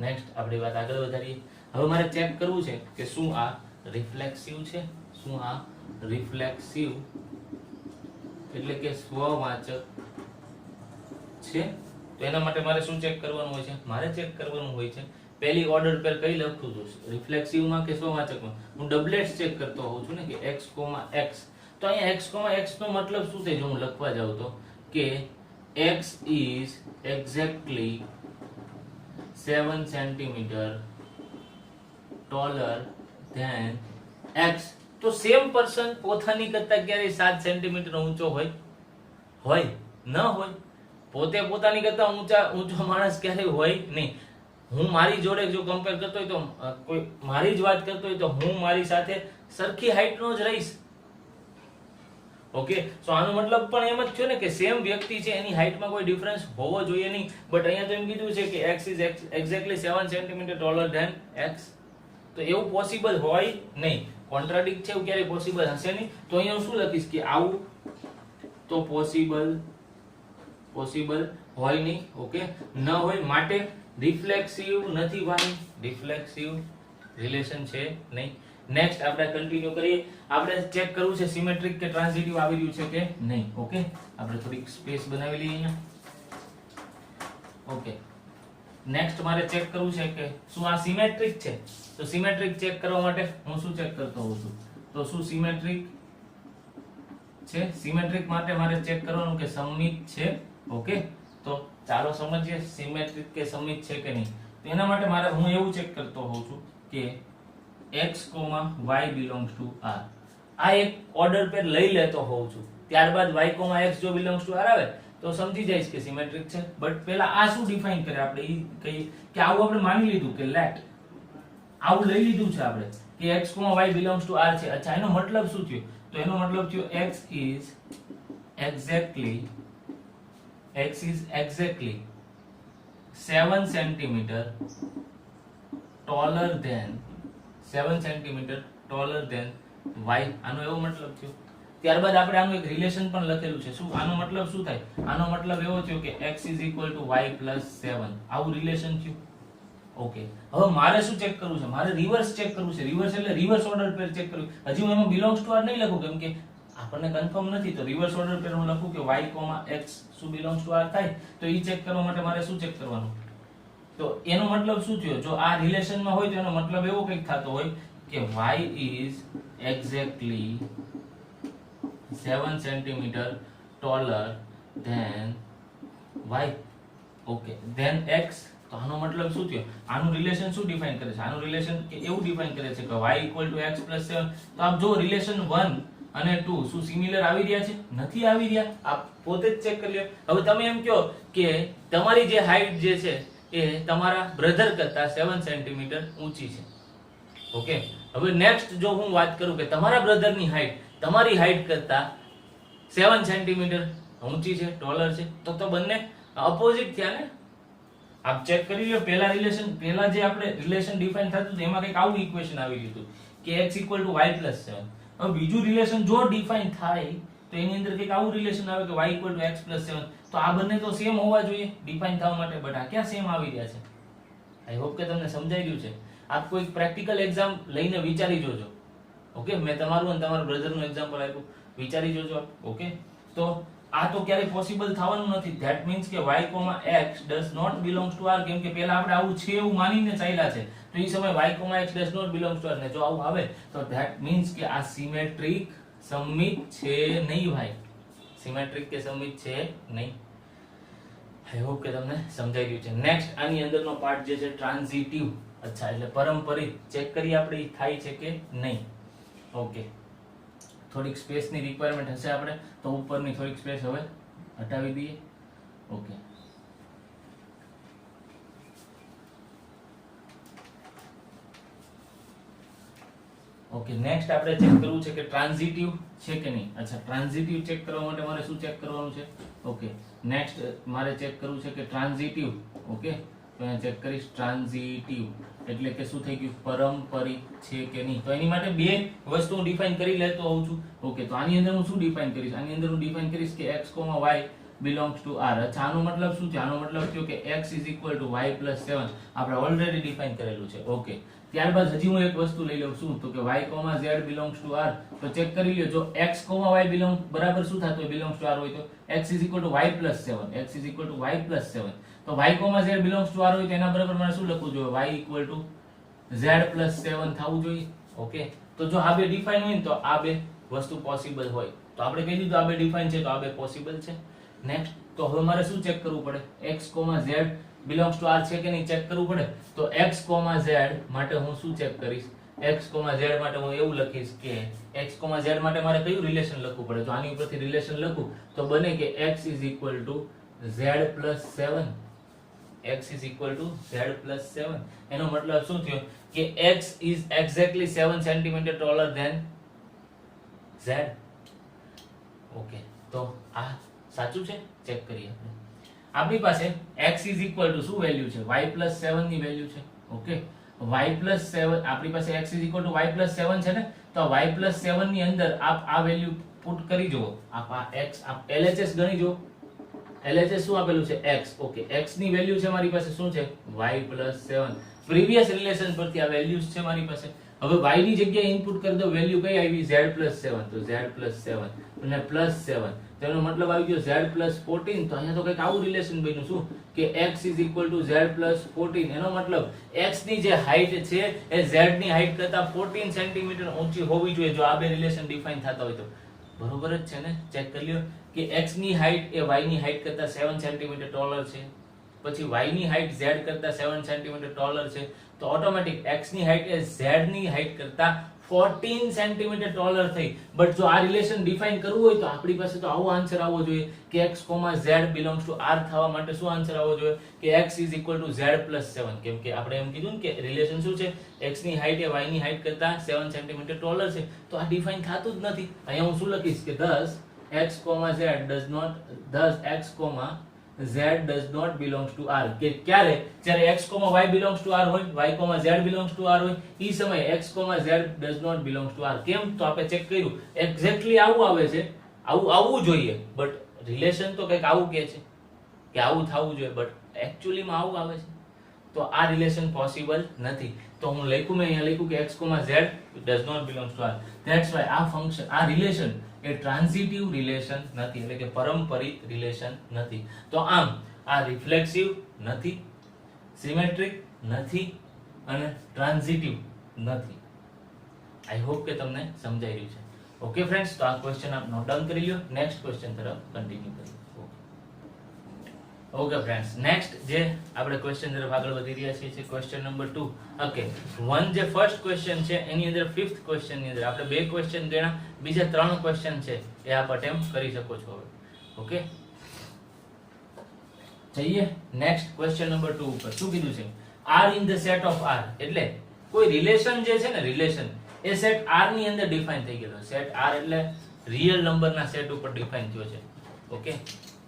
A: નેક્સ્ટ આપણી વાત આગળ વધારીએ. હવે મારે ચેક કરવું છે કે શું આ રિફ્લેક્સિવ છે, શું આ રિફ્લેક્સિવ એટલે કે સ્વવાચક છે. તો એના માટે મારે શું ચેક કરવાનું હોય છે? મારે ચેક કરવાનું હોય છે પહેલી ઓર્ડર પર કઈ લખું છું, રિફ્લેક્સિવમાં કે સ્વવાચકમાં. હું ડબલેટ્સ ચેક કરતો હોઉં છું ને કે x, x. તો અહીંયા x, x નો મતલબ શું થાય જો હું લખવા જાઉં તો કે x is exactly 7 centimeter taller than x. તો સેમ પર્સન પોતાની કરતા ક્યારેય 7 સેન્ટીમીટર ઊંચો હોય? હોય ન હોય. પોતે પોતાની કરતા ઊંચો માણસ ક્યારેય હોય નહીં. હું મારી જોડે જો કમ્પેર કરતો હોય તો કોઈ મારી જ વાત કરતો હોય તો હું મારી સાથે સરખી હાઈટ નો જ રહીશ. ઓકે, સો આનો મતલબ પણ એમ જ થયો ને કે સેમ વ્યક્તિ છે એની હાઈટમાં કોઈ ડિફરન્સ હોવો જોઈએ નહીં. બટ અહીંયા તો એમ કીધું છે કે x is exactly 7 cm taller than x. તો એવું પોસિબલ હોય નહીં, કોન્ટ્રાડિક્ટ છે એવું ક્યારે પોસિબલ હશે નહીં. તો અહીંયા હું શું લખીશ કે આવું તો પોસિબલ હોય નહીં. ઓકે, ન હોય માટે રિફ્લેક્સિવ નથી ભાઈ, રિફ્લેક્સિવ રિલેશન છે નહીં. નેક્સ્ટ આપણે કન્ટિન્યુ કરીએ. આપણે ચેક કરવું છે સિમેટ્રિક કે ટ્રાન્ઝિટિવ આવી રહ્યું છે કે નહીં. ઓકે, આપણે થોડીક સ્પેસ બનાવી લઈએ અહીંયા. ઓકે, નેક્સ્ટ મારે ચેક કરવું છે કે શું આ સિમેટ્રિક છે. તો સિમેટ્રિક ચેક કરવા માટે હું શું ચેક કરતો હોઉં છું, તો શું સિમેટ્રિક છે? સિમેટ્રિક માટે મારે ચેક કરવાનું કે સમમિત છે. ઓકે, તો ચાલો સમજીએ સિમેટ્રિક કે સમિત છે કે નહીં. તો એના માટે મારે હું એવું ચેક કરતો હોઉં છું કે x, y belongs to r. આ એક ઓર્ડર પેર લઈ લેતો હોઉં છું. ત્યારબાદ y, x જો belongs to r આવે તો સમજી જઈશ કે સિમેટ્રિક છે. બટ પહેલા આ શું ડિફાઇન કરે આપણે ઈ કહીએ કે આવું આપણે માની લીધું કે લેટ આવું લઈ લીધું છે આપણે કે x, y belongs to r છે. અચ્છા, એનો મતલબ શું થયો? તો એનો મતલબ થયો x is exactly 7 centimeter taller than y. આનો એવો મતલબ થયો. ત્યારબાદ આપણે આનું એક રિલેશન પણ લખેલું છે. શું આનો મતલબ શું થાય? આનો મતલબ એવો થયો કે x is equal to y plus 7. આવું રિલેશન થયું. ઓકે, હવે મારે શું ચેક કરવું છે? મારે રિવર્સ ચેક કરવું છે. રિવર્સ એટલે રિવર્સ ઓર્ડર પેર ચેક કરવું. હજી હું એમાં બિલોંગ્સ ટુ આર નહીં લખું કેમ કે આપણને કન્ફર્મ નથી. તો રિવર્સ ઓર્ડર પેર હું લખું કે y, x શું બિલોંગ્સ ટુ આર થાય. તો ઈ ચેક કરવા માટે મારે શું ચેક કરવાનું? તો એનો મતલબ શું થયો? જો આ રિલેશનમાં હોય તો એનો મતલબ એવો કંઈક થતો હોય કે y is exactly 7 centimeter taller than y. Okay, then x. તો આનો મતલબ શું થયો? આનું રિલેશન શું ડિફાઇન કરે છે? આનું રિલેશન કે એવું ડિફાઇન કરે છે કે y equal to x plus 7. તો આપ જો રિલેશન 1 અને 2 શું સિમિલર આવી રહ્યા છે? નથી આવી રહ્યા. આપ પોતે જ ચેક કરી લો. હવે તમે એમ કહો કે તમારી જે હાઈટ જે છે એ તમારા બ્રધર કરતા 7 સેન્ટીમીટર ઊંચી છે. ઓકે, હવે નેક્સ્ટ જો હું વાત કરું કે તમારા બ્રધરની હાઈટ તમારી હાઈટ કરતા 7 સેન્ટીમીટર ઊંચી છે, ટોલર છે, તો બંને અપોઝિટ થયા ને. આપ ચેક કરી લો. પહેલા જે આપણે રિલેશન ડિફાઇન થતું હતું એમાં કંઈક આવું ઇક્વેશન આવી ગયું હતું કે x equal to y plus 7. હવે બીજું રિલેશન જો ડિફાઇન થાય તો એની અંદર કંઈક આવું રિલેશન આવે કે y equal to x plus 7. તો આ બંને તો સેમ હોવા જોઈએ ડિફાઇન થવા માટે. બટ આ ક્યાં સેમ આવી રહ્યા છે? આઈ હોપ કે તમને સમજાઈ ગયું છે. આપ કોઈ પ્રેક્ટિકલ એક્ઝામ લઈને વિચારી જોજો. ઓકે, મેં તમારું અને તમારા બ્રધરનું એક્ઝામ્પલ આપ્યું, વિચારી જોજો આપ. ઓકે, તો આ તો ક્યારેય પોસિબલ થવાનું નથી. ધેટ મીન્સ કે y, x does not belongs to r. કેમ કે પહેલા આપણે આવું છે એવું માનીને ચાલ્યા છે. તો એ સમય y, x does not belongs to r ને જો આવું આવે તો ધેટ મીન્સ કે આ સિમેટ્રિક સમમિત છે નહીં ભાઈ. સિમેટ્રિક કે સમમિત છે નહીં. આઈ હોપ કે તમને સમજાઈ ગયું છે. નેક્સ્ટ આની અંદરનો પાર્ટ જે છે ટ્રાન્ઝિટિવ. અચ્છા, એટલે પરંપરિત ચેક કરી આપણે થાય છે કે નહીં. ઓકે, થોડીક સ્પેસની રિક્વાયરમેન્ટ હશે આપણે તો ઉપરની થોડીક સ્પેસ હવે હટાવી દઈએ. ઓકે, ઓકે, નેક્સ્ટ આપણે ચેક કરવું છે કે ટ્રાન્ઝિટિવ છે કે નહીં. અચ્છા, ટ્રાન્ઝિટિવ ચેક કરવા માટે મારે શું ચેક કરવાનું છે? ઓકે, નેક્સ્ટ મારે ચેક કરવું છે કે ટ્રાન્ઝિટિવ. ઓકે, તો અહીંયા ચેક કરીશ ટ્રાન્ઝિટિવ એટલે કે શું થઈ ગયું? પારંપરિક છે કે નહીં. તો એની માટે બે વસ્તુ હું ડિફાઇન કરી લેતો હોઉં છું. ઓકે, તો આની અંદર હું શું ડિફાઇન કરીશ? આની અંદર હું ડિફાઇન કરીશ કે x, y belongs to r. અચ્છા, આનો મતલબ શું છે? આનો મતલબ થયો કે x is equal to y plus 7. આપણે ઓલરેડી ડિફાઇન કરેલું છે. ઓકે, ત્યારબાદ હજી હું એક વસ્તુ લઈ લઉં. શું? તો કે y, z belongs to r. તો ચેક કરી લ્યો. જો x, y belongs બરાબર શું થતું હોય? belongs to r હોય તો x is equal to y plus 7. x is equal to y plus 7. તો y, z belongs to r હોય તો એના બરાબર મારે શું લખવું જોઈએ? y equal to z plus 7 થવું જોઈએ. ઓકે, તો જો આ બે ડિફાઇન હોય ને તો આ બે વસ્તુ પોસિબલ હોય. તો આપણે કહી દીધું આ બે ડિફાઇન છે તો આ બે પોસિબલ છે. નેક્સ્ટ, તો હવે મારે શું ચેક કરવું પડે? x, z belongs to r છે કે નહીં ચેક કરવું પડે. તો x, z માટે હું શું ચેક કરીશ? x, z માટે હું એવું લખીશ કે x, z માટે મારે કયું રિલેશન લખવું પડે? જો આની ઉપરથી રિલેશન લખું તો બને કે x is equal to z plus 7. x is equal to z plus 7. એનો મતલબ શું થયો કે x is exactly 7 centimeter taller than z. Okay, તો આ સાચું છે. ચેક કરીએ આપણે. આપણી પાસે x is equal to શું વેલ્યુ છે? y plus 7 ની વેલ્યુ છે. ઓકે, y plus 7 આપણી પાસે x is equal to y plus 7 છે ને. તો y plus 7 ની અંદર આપ આ વેલ્યુ પુટ કરી જુઓ. આપ આ x આપ LHS ગણી જુઓ. LHS શું આપેલું છે? x. ઓકે, x ની વેલ્યુ છે મારી પાસે શું છે? y plus 7. પ્રીવિયસ રિલેશન પરથી આ વેલ્યુઝ છે મારી પાસે. હવે y ની જગ્યાએ ઇનપુટ કરી દો. વેલ્યુ કઈ આવી? z plus 7. તો z plus 7 અને plus 7 તેનો મતલબ આવી ગયો z plus 14. તો અહીંયા તો કંઈક આવું રિલેશન બન્યું. શું કે x is equal to z plus 14. એનો મતલબ x ની જે હાઈટ છે એ z ની હાઈટ કરતા 14 સેન્ટીમીટર ઊંચી હોવી જોઈએ જો આ બે રિલેશન ડિફાઇન થતા હોય તો. બરોબર જ છે ને? ચેક કરી લ્યો કે x ની હાઈટ એ y ની હાઈટ કરતા 7 સેન્ટીમીટર ટાલર છે, પછી y ની હાઈટ z કરતા 7 સેન્ટીમીટર ટાલર છે, તો ઓટોમેટિક x ની હાઈટ એ z ની હાઈટ કરતા 14 સેન્ટીમીટર ટાલર થઈ. બટ જો આ રિલેશન ડિફાઇન કરવું હોય તો આપણી પાસે તો આવો આન્સર આવવો જોઈએ કે x, z belongs to r થવા માટે શું આન્સર આવવો જોઈએ કે x is equal to z plus 7. કેમ કે આપણે એમ કીધું ને કે રિલેશન શું છે, x ની હાઈટ એ y ની હાઈટ કરતા 7 સેન્ટીમીટર ટાલર છે, તો આ ડિફાઇન થતું જ નથી. અહીંયા હું શું લખીશ કે thus x, z does not belongs to r. કે ક્યારે? જ્યારે x, y belongs to r હોય, y, z belongs to r હોય, ઈ સમયે x, z does not belongs to r. કેમ? તો આપણે ચેક કર્યું એક્ઝેક્ટલી આવું આવે છે, આવવું જોઈએ, બટ રિલેશન તો કંઈક આવું કહે છે કે આવું થવું જોઈએ, બટ એક્ચ્યુઅલી માં આવું આવે છે. તો આ રિલેશન પોસિબલ નથી. તો હું લખ્યું, મેં અહીંયા લખ્યું કે x, z does not belongs to r. That's why આ ફંક્શન, આ રિલેશન એ ટ્રાન્ઝિટિવ રિલેશન નથી, એટલે કે પરંપરિત રિલેશન નથી. તો આમ આ રિફ્લેક્સિવ નથી, સિમેટ્રિક નથી અને ટ્રાન્ઝિટિવ નથી. આઈ હોપ કે તમને સમજાઈ રહ્યું છે. ઓકે ફ્રેન્ડ્સ, તો આ ક્વેશ્ચન આપ નોટ ડાઉન કરી લ્યો. નેક્સ્ટ ક્વેશ્ચન તરફ કન્ટિન્યુ કરીએ. ઓકે ફ્રેન્ડ્સ, નેક્સ્ટ જે આપણે ક્વેશ્ચન તરફ આગળ વધી રહ્યા છીએ છે ક્વેશ્ચન નંબર 2. ઓકે, વન જે ફર્સ્ટ ક્વેશ્ચન છે એની અંદર ફિફ્થ ક્વેશ્ચન ની અંદર આપણે બે ક્વેશ્ચન ગણ્યા, બીજા ત્રણ ક્વેશ્ચન છે એ આપ અટેમ્પ્ટ કરી શકો છો હવે. ઓકે, જઈએ નેક્સ્ટ ક્વેશ્ચન નંબર 2 ઉપર. શું કીધું છે? r in the set of r, એટલે કોઈ રિલેશન જે છે ને, રિલેશન એ સેટ r ની અંદર ડિફાઇન થઈ ગયેલો. સેટ r એટલે રિયલ નંબરના સેટ ઉપર ડિફાઇન થયો છે. ઓકે,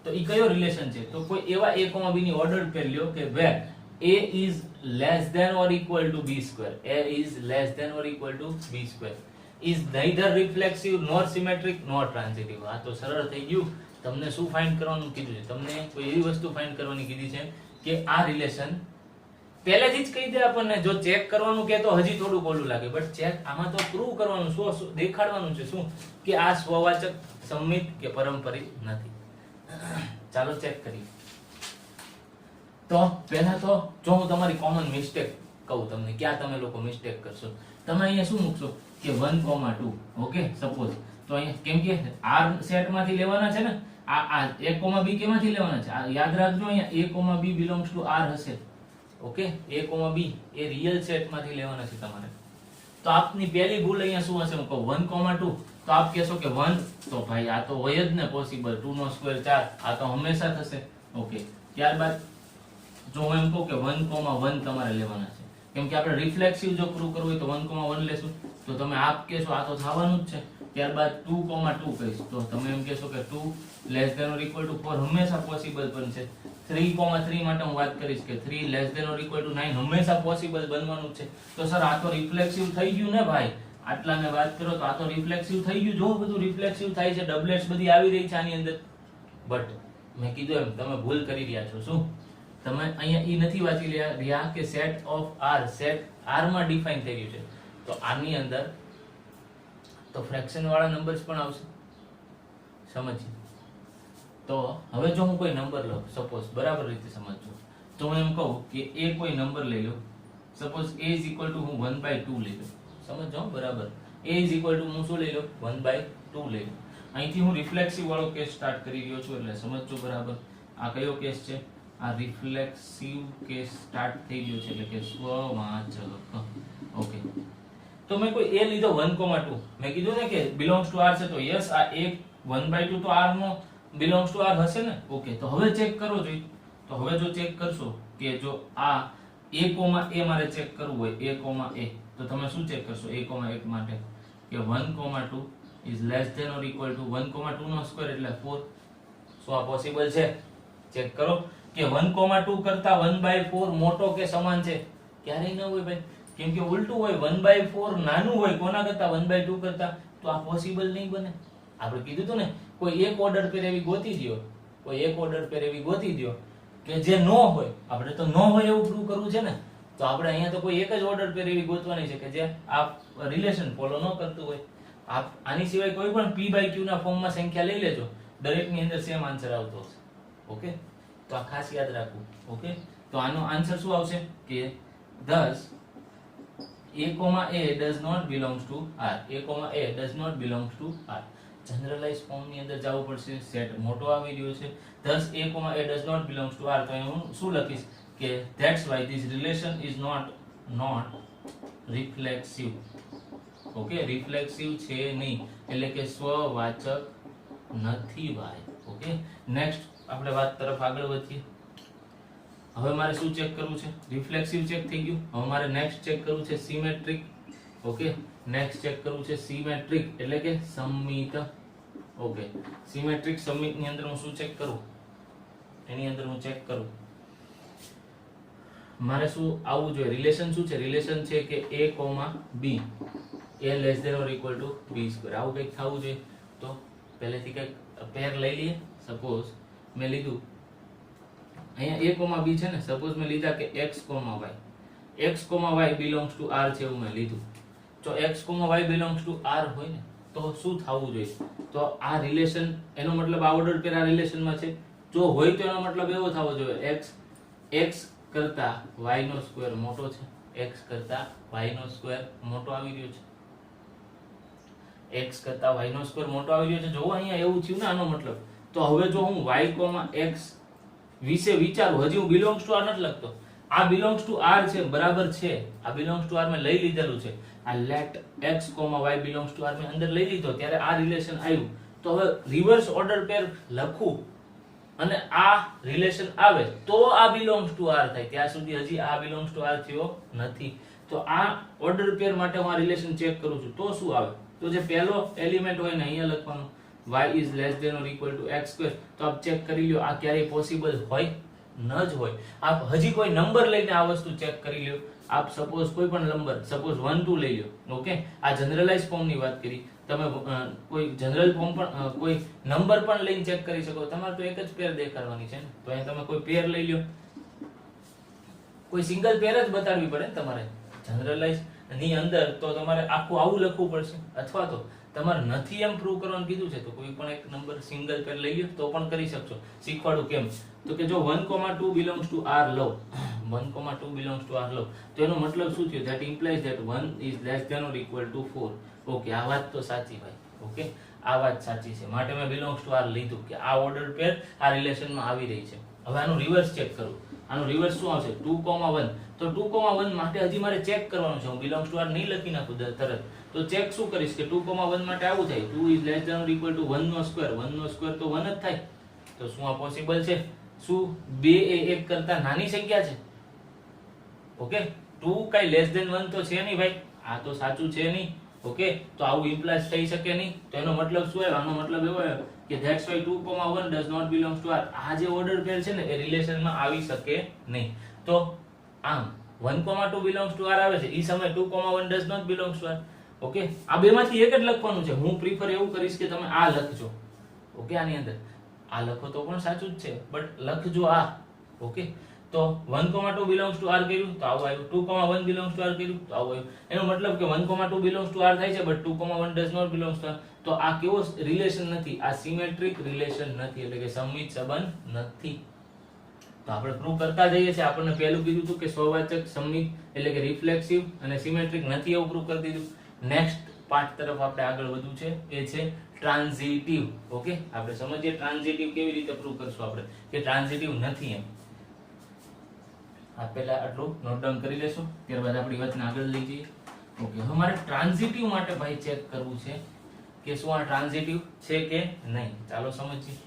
A: તો ઈ કયો રિલેશન છે? તો કોઈ એવા a, b ની ઓર્ડર પેર લ્યો કે where a is less than or equal to b square, a is less than or equal to b square, is neither reflexive nor symmetric nor transitive. આ તો સરળ થઈ ગયું. તમને શું ફાઇન્ડ કરવાનું કીધું છે? તમને કોઈ એવી વસ્તુ ફાઇન્ડ કરવાની કીધી છે કે આ રિલેશન પહેલેથી જ કહી દે આપણને. જો ચેક કરવાનું કે તો હજી થોડું ઓલું લાગે, બટ ચેક આમાં તો પ્રૂવ કરવાનું, શું દેખાડવાનું છે, શું કે આ સ્વવાચક, સંમિત કે પારંપરિક નથી. ચાલો ચેક કરીએ. તો પહેલા તો જો હું તમારી કોમન મિસ્ટેક કહું તમને, ક્યાં તમે લોકો મિસ્ટેક કરશો, તમે અહીંયા શું મૂકશો કે 1, 2. ઓકે, સપોઝ તો અહીંયા કેમ કે r સેટ માંથી લેવાના છે ને, આ a, b કેમાંથી લેવાના છે? આ યાદ રાખજો, અહીંયા a, b belongs to r હશે. Okay, a, b A real set માંથી લેવાના છે તમારે. તો આપની પહેલી ભૂલ અહીંયા શું હશે? હું કહું 1, 2, તો આપ કહેશો કે 1, તો ભાઈ આ તો હોય જ ને પોસિબલ, 2 નો સ્ક્વેર 4, આ તો હંમેશા થશે. ઓકે, ત્યારબાદ જો હું એમ કહું કે 1, 1 તમારે લેવાના છે, કેમ કે આપણે રિફ્લેક્સિવ જો પ્રૂવ કરવું હોય તો 1, 1 લેશું, તો તમે આપ કહેશો આ તો થવાનું જ છે. ત્યારબાદ 2, 2 કહીશ તો તમે એમ કહેશો કે 2 less than or equal to 4 હંમેશા પોસિબલ બનશે. 3, 3 માટે હું વાત કરીશ કે 3 less than or equal to 9 હંમેશા પોસિબલ બનવાનું છે. તો સર આ તો રિફ્લેક્સિવ થઈ ગયું ને ભાઈ, આટલા ને વાત કરો તો આ તો રિફ્લેક્સિવ થઈ ગયું. જો બધું રિફ્લેક્સિવ થાય છે, ડબલેટ્સ બધી આવી રહી છે આની અંદર, બટ મેં કીધું એમ તમે ભૂલ કરી રહ્યા છો. શું તમે અહીંયા ઈ નથી વાંચી રહ્યા કે set of r, set r માં ડિફાઇન થઈ રહ્યું છે, તો આની અંદર તો ફ્રેક્શન વાળા નંબર્સ પણ આવશે. સમજીએ તો હવે જો હું કોઈ નંબર લઉં, સપોઝ બરાબર રીતે સમજજો, તો હું એમ કહું કે એ કોઈ નંબર લઈ લો, suppose a is equal to હું 1/2 લઈ લઉં. સમજો બરાબર, a is equal to હું શું લઈ લઉં? 1/2 લઈ લઉં. અહીંથી હું રિફ્લેક્સિવ વાળો કેસ સ્ટાર્ટ કરી રહ્યો છું, એટલે સમજજો બરાબર. આ કયો કેસ છે? આ રિફ્લેક્સિવ કેસ સ્ટાર્ટ થઈ ગયો છે, એટલે કે સ્વવાચક. ઓકે, તો મેં કોઈ a લીધો 1, 2, મેં કીધું ને કે belongs to r છે, તો યસ આ a 1/2 તો r no belongs to r હશે ને. ઓકે, તો હવે ચેક કરો જોઈએ. તો હવે જો ચેક કરશો કે જો આ a, મારે ચેક કરવું હોય, a, તો તમે શું ચેક કરશો a, માટે કે 1, 2 is less than or equal to 1, 2 no square એટલે 4. શું આ પોસિબલ છે? ચેક કરો કે 1, 2 કરતા 1/4 મોટો કે સમાન છે? ક્યારેય ન હોય ભાઈ, કેમ કે ઉલટું હોય, 1/4 નાનું હોય કોના કરતા? 1/2 કરતા. તો આ પોસિબલ નહીં બને. આપણે કીધું હતું ને, કોઈ એક ઓર્ડર પેર એવી ગોતી દ્યો, કોઈ એક ઓર્ડર પેર એવી ગોતી દ્યો કે જે નો હોય. આપણે તો નો હોય એવું પ્રૂવ કરવું છે ને, તો આપણે અહીંયા તો કોઈ એક જ ઓર્ડર પેર એવી ગોતવાની છે કે જે આ રિલેશન ફોલો ન કરતું હોય. આપ આની સિવાય કોઈ પણ p/q ના ફોર્મમાં સંખ્યા લઈ લેજો, દરેકની અંદર સેમ આન્સર આવતો હશે. ઓકે, તો આ ખાસ યાદ રાખવું. ઓકે, તો આનો આન્સર શું આવશે કે thus a, does not belongs to r, a, does not belongs to r. Generalise form ની અંદર જવું પડશે. સેટ મોટો આવી રહ્યો છે, thus a, a does not belongs to R. તો અહીં હું શું લખીશ કે that's why this relation is not reflexive. Okay, reflexive છે નહીં, એટલે કે સ્વવાચક નથી ભાઈ. ઓકે, નેક્સ્ટ આપણે વાત તરફ આગળ વધીએ. હવે મારે શું ચેક કરવું છે? રિફ્લેક્સિવ ચેક થઈ ગયું. હવે મારે નેક્સ્ટ ચેક કરવું છે સિમેટ્રિક. ઓકે, નેક્સ્ટ ચેક કરવું છે સિમેટ્રિક એટલે કે સમમિત. ઓકે, સિમેટ્રિક સમમિત ની અંદર હું શું ચેક કરું? એની અંદર હું ચેક કરું મારે શું આવવું જોઈએ? રિલેશન શું છે? રિલેશન છે કે a, b a less than or equal to b square. આવું કંઈક થવું જોઈએ. તો પહેલેથી કંઈક પેર લઈ લઈએ. સપોઝ મેં લીધું અહીંયા a, b છે ને, સપોઝ મેં લીધા કે x, y belongs to r છે એવું મેં લીધું. જો x, y belongs to r હોય ને તો શું થવું જોઈએ? તો આ રિલેશન, એનો મતલબ આ ઓર્ડર પેર આ રિલેશનમાં છે. જો હોય તો એનો મતલબ એવો થવો જોઈએ x કરતા y નો સ્ક્વેર મોટો છે. x કરતા y નો સ્ક્વેર મોટો આવી રહ્યો છે. x કરતા y નો સ્ક્વેર મોટો આવી રહ્યો છે. જો અહીંયા એવું થયું ને આનો મતલબ, તો હવે જો હું y, x વિશે વિચારું, હજી હું બિલોંગ્સ ટુ r નથી લખતો. આ બિલોંગ્સ ટુ r છે, બરાબર છે. આ બિલોંગ્સ ટુ r મેં લઈ લીધેલું છે. આ let x, y belongs to r મેં અંદર લઈ લીધો, ત્યારે આ રિલેશન આવ્યું. તો હવે રિવર્સ ઓર્ડર પેર લખું અને આ રિલેશન આવે તો આ બિલોંગ્સ ટુ r થાય. ત્યાં સુધી હજી આ બિલોંગ્સ ટુ r થયો નથી. તો આ ઓર્ડર પેર માટે હું આ રિલેશન ચેક કરું છું તો શું આવે? તો જે પહેલો એલિમેન્ટ હોય ને અહીંયા લખવાનું y is less than or equal to x square. તો આપ ચેક કરી લ્યો આ ક્યારેય પોસિબલ હોય ન જ હોય. આપ હજી કોઈ નંબર લઈને આ વસ્તુ ચેક કરી લ્યો. આપ સપોઝ કોઈ પણ નંબર, સપોઝ 1 2 લઈ લ્યો. ઓકે, આ જનરલાઇઝ ફોર્મ ની વાત કરી. તમે કોઈ જનરલ ફોર્મ પણ કોઈ નંબર પણ લઈને ચેક કરી શકો. તમારે તો એક જ પેર દેખાડવાની છે ને, તો અહીં તમે કોઈ પેર લઈ લ્યો. કોઈ સિંગલ પેર જ બતાડવી પડે ને તમારે જનરલાઇઝ ની અંદર. તો તમારે આખું આવું લખવું પડશે. અથવા તો તમારે નથી એમ પ્રૂવ કરવાનું કીધું છે તો કોઈ પણ એક નંબર સિંગલ પેર લઈ લ્યો તો પણ કરી શકશો. શીખવાડું કેમ. તો કે જો 1, 2 belongs to r law, 1, 2 belongs to r લો, તો એનો મતલબ શું થયો? that implies that 1 is less than or equal to 4. Okay, આ વાત તો સાચી ભાઈ. ઓકે, આ વાત સાચી છે. માટે મેં belongs to r લીધું કે આ ઓર્ડર પેર આ રિલેશનમાં આવી રહી છે. હવે આનું રિવર્સ ચેક કરું. આનું રિવર્સ શું આવશે? 2, 1. તો 2, 1 માટે હજી મારે ચેક કરવાનું છે. હું belongs to r નહીં લખી નાખું તરત. તો ચેક શું કરીશ કે 2, 1 માટે આવું થાય 2 is less than or equal to 1 નો સ્ક્વેર. 1 નો સ્ક્વેર તો 1 જ થાય. તો શું આ પોસિબલ છે? શું 2 એ 1 કરતા નાની સંખ્યા છે? ઓકે, 2 કઈ લેસ ધેન 1 તો છે નહીં ભાઈ. આ તો સાચું છે નહીં. ઓકે, તો આવું ઇમ્પ્લાય થઈ શકે નહીં. તો એનો મતલબ શું આવ્યો? આનો મતલબ એવો આવ્યો કે that's why 2, 1 does not belong to r. આ જે ઓર્ડર પેર છે ને એ રિલેશનમાં આવી શકે નહીં. તો આમ 1, 2 belongs to r આવે છે, ઈ સમયે 2, 1 does not belong to r. Okay, આ બેમાંથી એક જ લખવાનું છે. હું પ્રિફર એવું કરીશ કે તમે આ લખજો. ઓકે, આની અંદર આ લખો તો પણ સાચું જ છે, બટ લખજો આ. ઓકે, તો 1, 2 belongs to r કર્યું તો આવું આવ્યું. 2, 1 belongs to r કર્યું તો આવું આવ્યું. એનો મતલબ કે 1, 2 belongs to r થાય છે, but 2, 1 does not belongs to r. તો આ કેવો રિલેશન નથી? આ સિમેટ્રિક રિલેશન નથી, એટલે કે સમમિત સંબંધ નથી. તો આપણે પ્રૂવ કરતા જઈએ છીએ. આપણને પહેલું કીધું હતું કે સ્વવાચક, સમમિત એટલે કે રિફ્લેક્સિવ અને સિમેટ્રિક નથી, એવું પ્રૂવ કરી દીધું. નેક્સ્ટ પાર્ટ તરફ આપણે આગળ વધવું છે, એ છે ટ્રાન્ઝિટિવ. ઓકે, આપણે સમજીએ ટ્રાન્ઝિટિવ કેવી રીતે પ્રૂવ કરશું આપણે કે ટ્રાન્ઝિટિવ નથી એમ. આ પહેલા આટલું નોટ ડાઉન કરી લેશું, ત્યારબાદ આપણી વાતને આગળ લઈ જઈએ. ઓકે, હવે મારે ટ્રાન્ઝિટિવ માટે ભાઈ ચેક કરવું છે કે શું આ ટ્રાન્ઝિટિવ છે કે નહીં. ચાલો સમજીએ.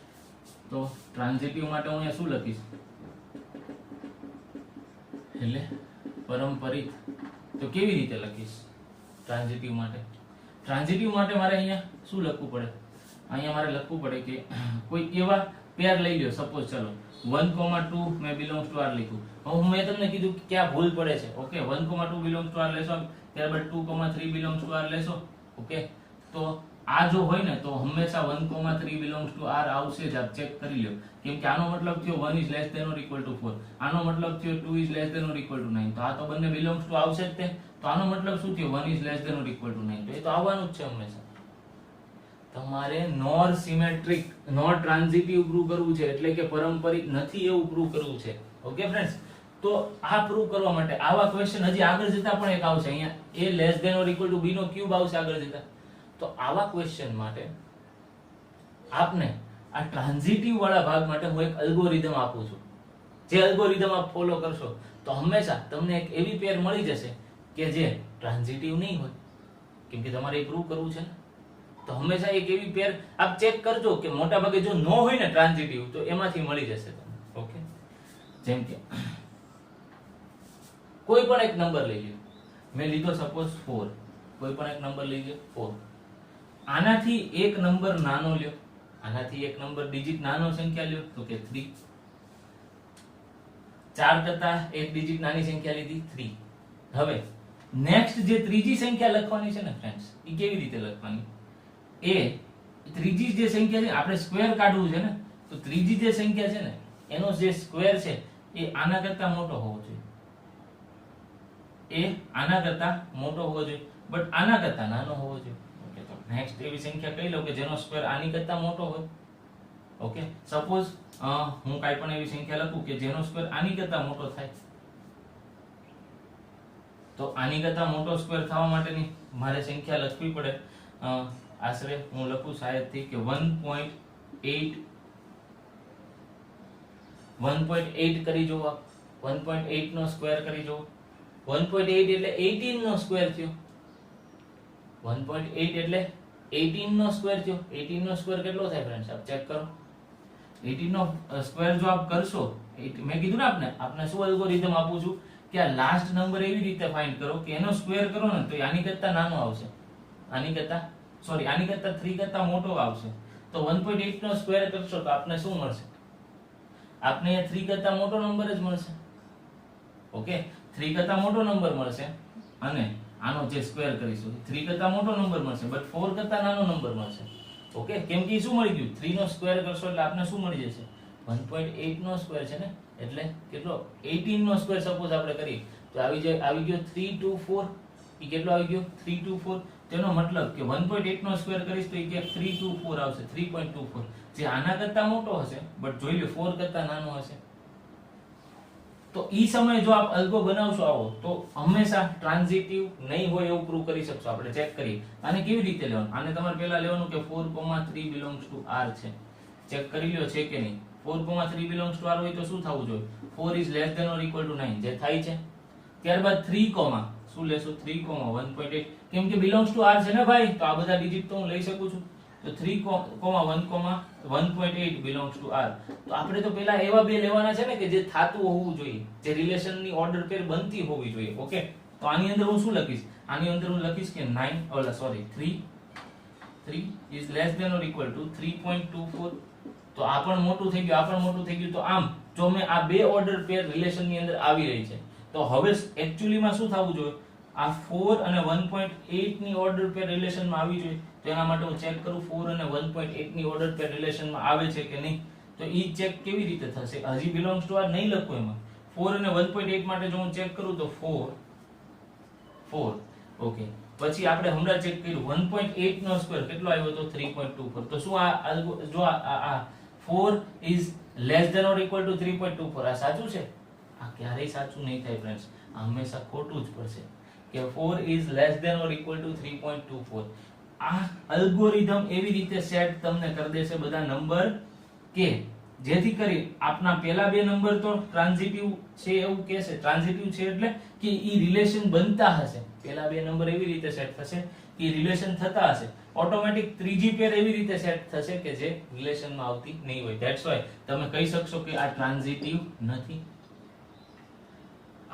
A: તો ટ્રાન્ઝિટિવ માટે હું અહીંયા શું લખીશ? એટલે પરંપરિત. તો કેવી રીતે લખીશ ટ્રાન્ઝિટિવ માટે? ટ્રાન્ઝિટિવ માટે મારે અહીંયા શું લખવું પડે? અહીંયા મારે લખવું પડે કે કોઈ એવા પેર લઈ લ્યો. સપોઝ ચલો 1, 2 મેં belongs to r લખ્યું. હવે મેં તમને કીધું કે ક્યાં ભૂલ પડે છે. ઓકે, 1, 2 belongs to r લેશો, ત્યારબાદ 2, 3 belongs to r લેશો. ઓકે, તો આ જો હોય ને તો હંમેશા 1, 3 belongs to r આવશે જ. આપ ચેક કરી લ્યો. કેમ કે આનો મતલબ થયો 1 is less than or equal to 4. આનો મતલબ થયો 2 is less than or equal to 9. તો આ તો બંને belongs to આવશે જ તે. તો આનો મતલબ શું થયો? 1 is less than or equal to 9. તો એ તો આવવાનું જ છે હંમેશા. તમારે નોર સિમેટ્રિક, નોર ટ્રાન્ઝિટિવ પ્રૂવ કરવું છે, એટલે કે પારંપરિક નથી એવું પ્રૂવ કરવું છે. ઓકે ફ્રેન્ડ્સ, તો આ પ્રૂવ કરવા માટે આવા ક્વેશ્ચન હજી આગળ જતા પણ એક આવશે. અહીંયા a less than or equal to b નો ક્યુબ આવશે આગળ જતા. તો આવા ક્વેશ્ચન માટે આપને આ ટ્રાન્ઝિટિવ વાળા ભાગ માટે હું એક અલ્ગોરિધમ આપું છું. જે અલ્ગોરિધમ આપ ફોલો કરશો તો હંમેશા તમને એક એવી પેર મળી જશે કે જે ટ્રાન્ઝિટિવ નહીં હોય, કેમ કે તમારે એ પ્રૂવ કરવું છે ને. તો હંમેશા એક એવી પેર આપ ચેક કરજો કે મોટા ભાગે જો ન હોય ને ટ્રાન્ઝિટિવ તો એમાંથી મળી જશે તમને. ઓકે, જેમ કે કોઈ પણ એક નંબર લઈ લ્યો, મેં લીધો સપોઝ 4. કોઈ પણ એક નંબર લઈ લ્યો 4. આનાથી એક નંબર નાનો લ્યો, આનાથી એક નંબર ડિજિટ નાનો સંખ્યા લ્યો તો કે 3. 4 કરતા એક ડિજિટ નાની સંખ્યા લીધી 3. હવે નેક્સ્ટ જે ત્રીજી સંખ્યા લખવાની છે ને ફ્રેન્ડ્સ, એ કેવી રીતે લખવાની? એ ત્રીજી જે સંખ્યા છે આપણે સ્ક્વેર કાઢવું છે ને, તો ત્રીજી જે સંખ્યા છે ને એનો જે સ્ક્વેર છે એ આના કરતા મોટો હોવો જોઈએ. એ આના કરતા મોટો હોવો જોઈએ, બટ આના કરતા નાનો હોવો જોઈએ. ઓકે, તો નેક્સ્ટ એવી સંખ્યા કઈ લઉં કે જેનો સ્ક્વેર આની કરતા મોટો હોય. ઓકે, સપોઝ હું કાઈ પણ એવી સંખ્યા લખું કે જેનો સ્ક્વેર આની કરતા મોટો થાય. તો આની કરતા મોટો સ્ક્વેર થવા માટેની મારે સંખ્યા લખવી પડે. આશરે હું લખું શાયદથી કે 1.8 કરી જુઓ. 1.8 નો સ્ક્વેર કરી જુઓ. 1.8 એટલે 18 નો સ્ક્વેર થયો. 1.8 એટલે 18 નો સ્ક્વેર થયો. 18 નો સ્ક્વેર કેટલો થાય ફ્રેન્ડ્સ? આપ ચેક કરો. 18 નો સ્ક્વેર જો આપ કરશો, મેં કીધું ને આપને શું એલ્ગોરિધમ આપું છું કે આ લાસ્ટ નંબર એવી રીતે ફાઇન્ડ કરો કે એનો સ્ક્વેર કરો ને તો આની કરતા નાનો આવશે. આની કરતા 3 કરતા મોટો આવશે. તો 1.8 નો સ્ક્વેર કરશો તો આપને શું મળશે? આપને 3 કરતા મોટો નંબર જ મળશે. ઓકે, 3 કરતા મોટો નંબર મળશે અને આનો જે સ્ક્વેર કરીશું 3 કરતા મોટો નંબર મળશે, બટ 4 કરતા નાનો નંબર મળશે. ઓકે, કેમ કે શું મળી ગયું? 3 નો સ્ક્વેર કરશો એટલે આપને શું મળી જશે? 1.8 નો સ્ક્વેર છે ને, એટલે કેટલો? 18 નો સ્ક્વેર સપોઝ આપણે કરીએ તો આવી ગયો 324. ઈ કેટલો આવી ગયો? 324. તેનો મતલબ કે 1.8 નો સ્ક્વેર કરીશ તો ઈ કે 324 આવશે. 3.24 જે આના કરતા મોટો હશે, બટ જોઈ લો 4 કરતા નાનો હશે. તો ઈ સમયે જો આપ અલ્ગો બનાવશો આવો તો હંમેશા ટ્રાન્ઝિટિવ નહીં હોય એવું પ્રૂવ કરી શકશો. આપણે ચેક કરીએ આને કેવી રીતે લેવાનું. આને તમારે પહેલા લેવાનું કે 4,3 બિલોંગ્સ ટુ r છે. ચેક કરી લ્યો છે કે નહીં. 4,3 બિલોંગ્સ ટુ r હોય તો શું થવું જોઈએ? 4 is less than or equal to 9 જે થાય છે. ત્યારબાદ 3, શું લેશું? 3,1.8 કેમ કે બિલોંગ્સ ટુ r છે ને ભાઈ, તો આ બધા ડિજિટ તો હું લઈ શકું છું. તો 3,1,1.8 બિલોંગ્સ ટુ r. તો આપણે તો પહેલા એવા બે લેવાના છે ને કે જે થાતું હોવું જોઈએ, જે રિલેશનની ઓર્ડર પેર બનતી હોવી જોઈએ. ઓકે, તો આની અંદર હું શું લખીશ? આની અંદર હું લખીશ કે 3 is less than or equal to 3.24. તો આ પણ મોટું થઈ ગયું, આ પણ મોટું થઈ ગયું. તો આમ જો મેં આ બે ઓર્ડર પેર રિલેશનની અંદર આવી રહી છે તો હવે એક્ચ્યુઅલીમાં શું થવું જોઈએ? આ 4 અને 1.8 ની ઓર્ડર પેર રિલેશનમાં આવી જોઈએ. તો એના માટે હું ચેક કરું 4 અને 1.8 ની ઓર્ડર પેર રિલેશનમાં આવે છે કે નહીં. તો ઈ ચેક કેવી રીતે થશે? હજી બિલોંગ્સ ટુ r નહીં લખું એમાં. 4 અને 1.8 માટે જો હું ચેક કરું તો 4. ઓકે, પછી આપણે હમણાં ચેક કર્યું 1.8 નો સ્ક્વેર કેટલો આવ્યો તો 3.24. તો શું આ જો આ 4 is less than or equal to 3.24 આ સાચું છે? આ ક્યારેય સાચું નહીં થાય ફ્રેન્ડ્સ, આ હંમેશા ખોટું જ પડશે કે 4 is less than or equal to 3.24. આ અલ્ગોરિધમ એવી રીતે સેટ તમને કરી દેશે બધા નંબર કે જેથી કરી આપના પહેલા બે નંબર તો ટ્રાન્ઝિટિવ છે એવું કહેશે. ટ્રાન્ઝિટિવ છે એટલે કે ઈ રિલેશન બનતા હશે. પહેલા બે નંબર એવી રીતે સેટ થશે કે રિલેશન થતા હશે. ઓટોમેટિક ત્રીજી પેર એવી રીતે સેટ થશે કે જે રિલેશનમાં આવતી નહીં હોય. ધેટ્સ વાય તમે કહી શકશો કે આ ટ્રાન્ઝિટિવ નથી.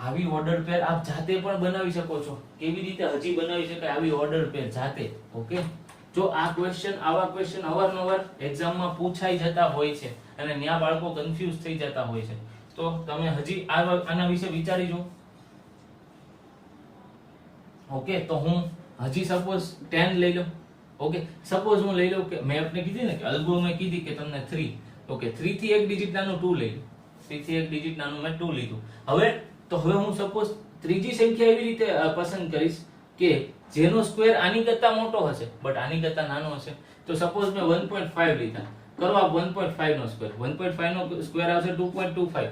A: આવી ઓર્ડર પેર આપ જાતે પણ બનાવી શકો છો. કેવી રીતે હજી બનાવી શકાય આવી ઓર્ડર પેર જાતે? ઓકે, જો આ આવા ક્વેશ્ચન અવારનવાર એક્ઝામમાં પૂછાઈ જતા હોય છે અને ન્યા બાળકો કન્ફ્યુઝ થઈ જતા હોય છે, તો તમે હજી આના વિશે વિચારી જો. ઓકે, તો હું હજી સપોઝ 10 લઈ લઉં. ઓકે, સપોઝ હું લઈ લઉં કે મેં આપને કીધી ને કે અલ્ગો મેં કીધી કે તમને 3. ઓકે, 3 થી એક ડિજિટ નાનું 2 લઈ લો. 3 થી એક ડિજિટ નાનું મેં 2 લીધું. હવે હું સપોઝ ત્રીજી સંખ્યા એવી રીતે પસંદ કરીશ કે જેનો સ્ક્વેર આની કરતા મોટો હશે બટ આની કરતા નાનો હશે. તો સપોઝ મેં 1.5 લીધા. કરો આપ 1.5 નો સ્ક્વેર. 1.5 નો સ્ક્વેર આવશે 2.25.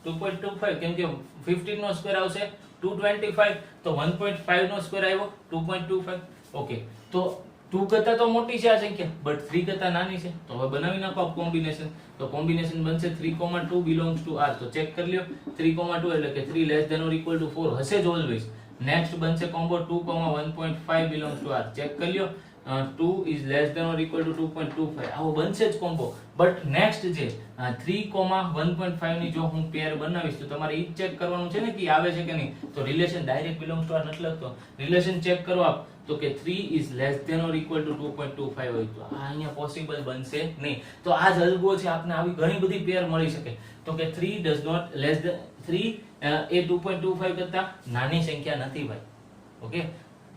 A: 2.25 કેમ કે 15 નો સ્ક્વેર આવશે 225. તો 1.5 નો સ્ક્વેર આવ્યો 2.25. ઓકે, તો 2 કરતા તો મોટી છે આ સંખ્યા, બટ 3 કરતા નાની છે. તો હવે બનાવી નાખો આપ કોમ્બિનેશન. તો કોમ્બિનેશન બનશે 3,2 belongs to R. તો ચેક કરી લ્યો 3,2 એટલે કે 3 less than or equal to 4 હશે જ ઓલવેઝ. નેક્સ્ટ બનશે combo 2,1.5 belongs to R. Check કરી લ્યો 2 is less than or equal to 2.25. આવો બનશે જ કોમ્બો. બટ નેક્સ્ટ જે 3,1.5 ની જો હું પેર બનાવીશ તો તમારે ઈ ચેક કરવાનું છે ને કે આવે છે કે નહીં. તો relation direct belongs to R નથી લખતો, રિલેશન ચેક કરો આપ. તો કે 3 is less than or equal to 2.25 હોય તો આ અહીંયા પોસિબલ બનશે નહીં. તો આ જ અલગો છે, આપને આવી ઘણી બધી પેર મળી શકે. તો કે 3 does not less than 3 એ 2.25 કરતા નાની સંખ્યા નથી ભાઈ. ઓકે,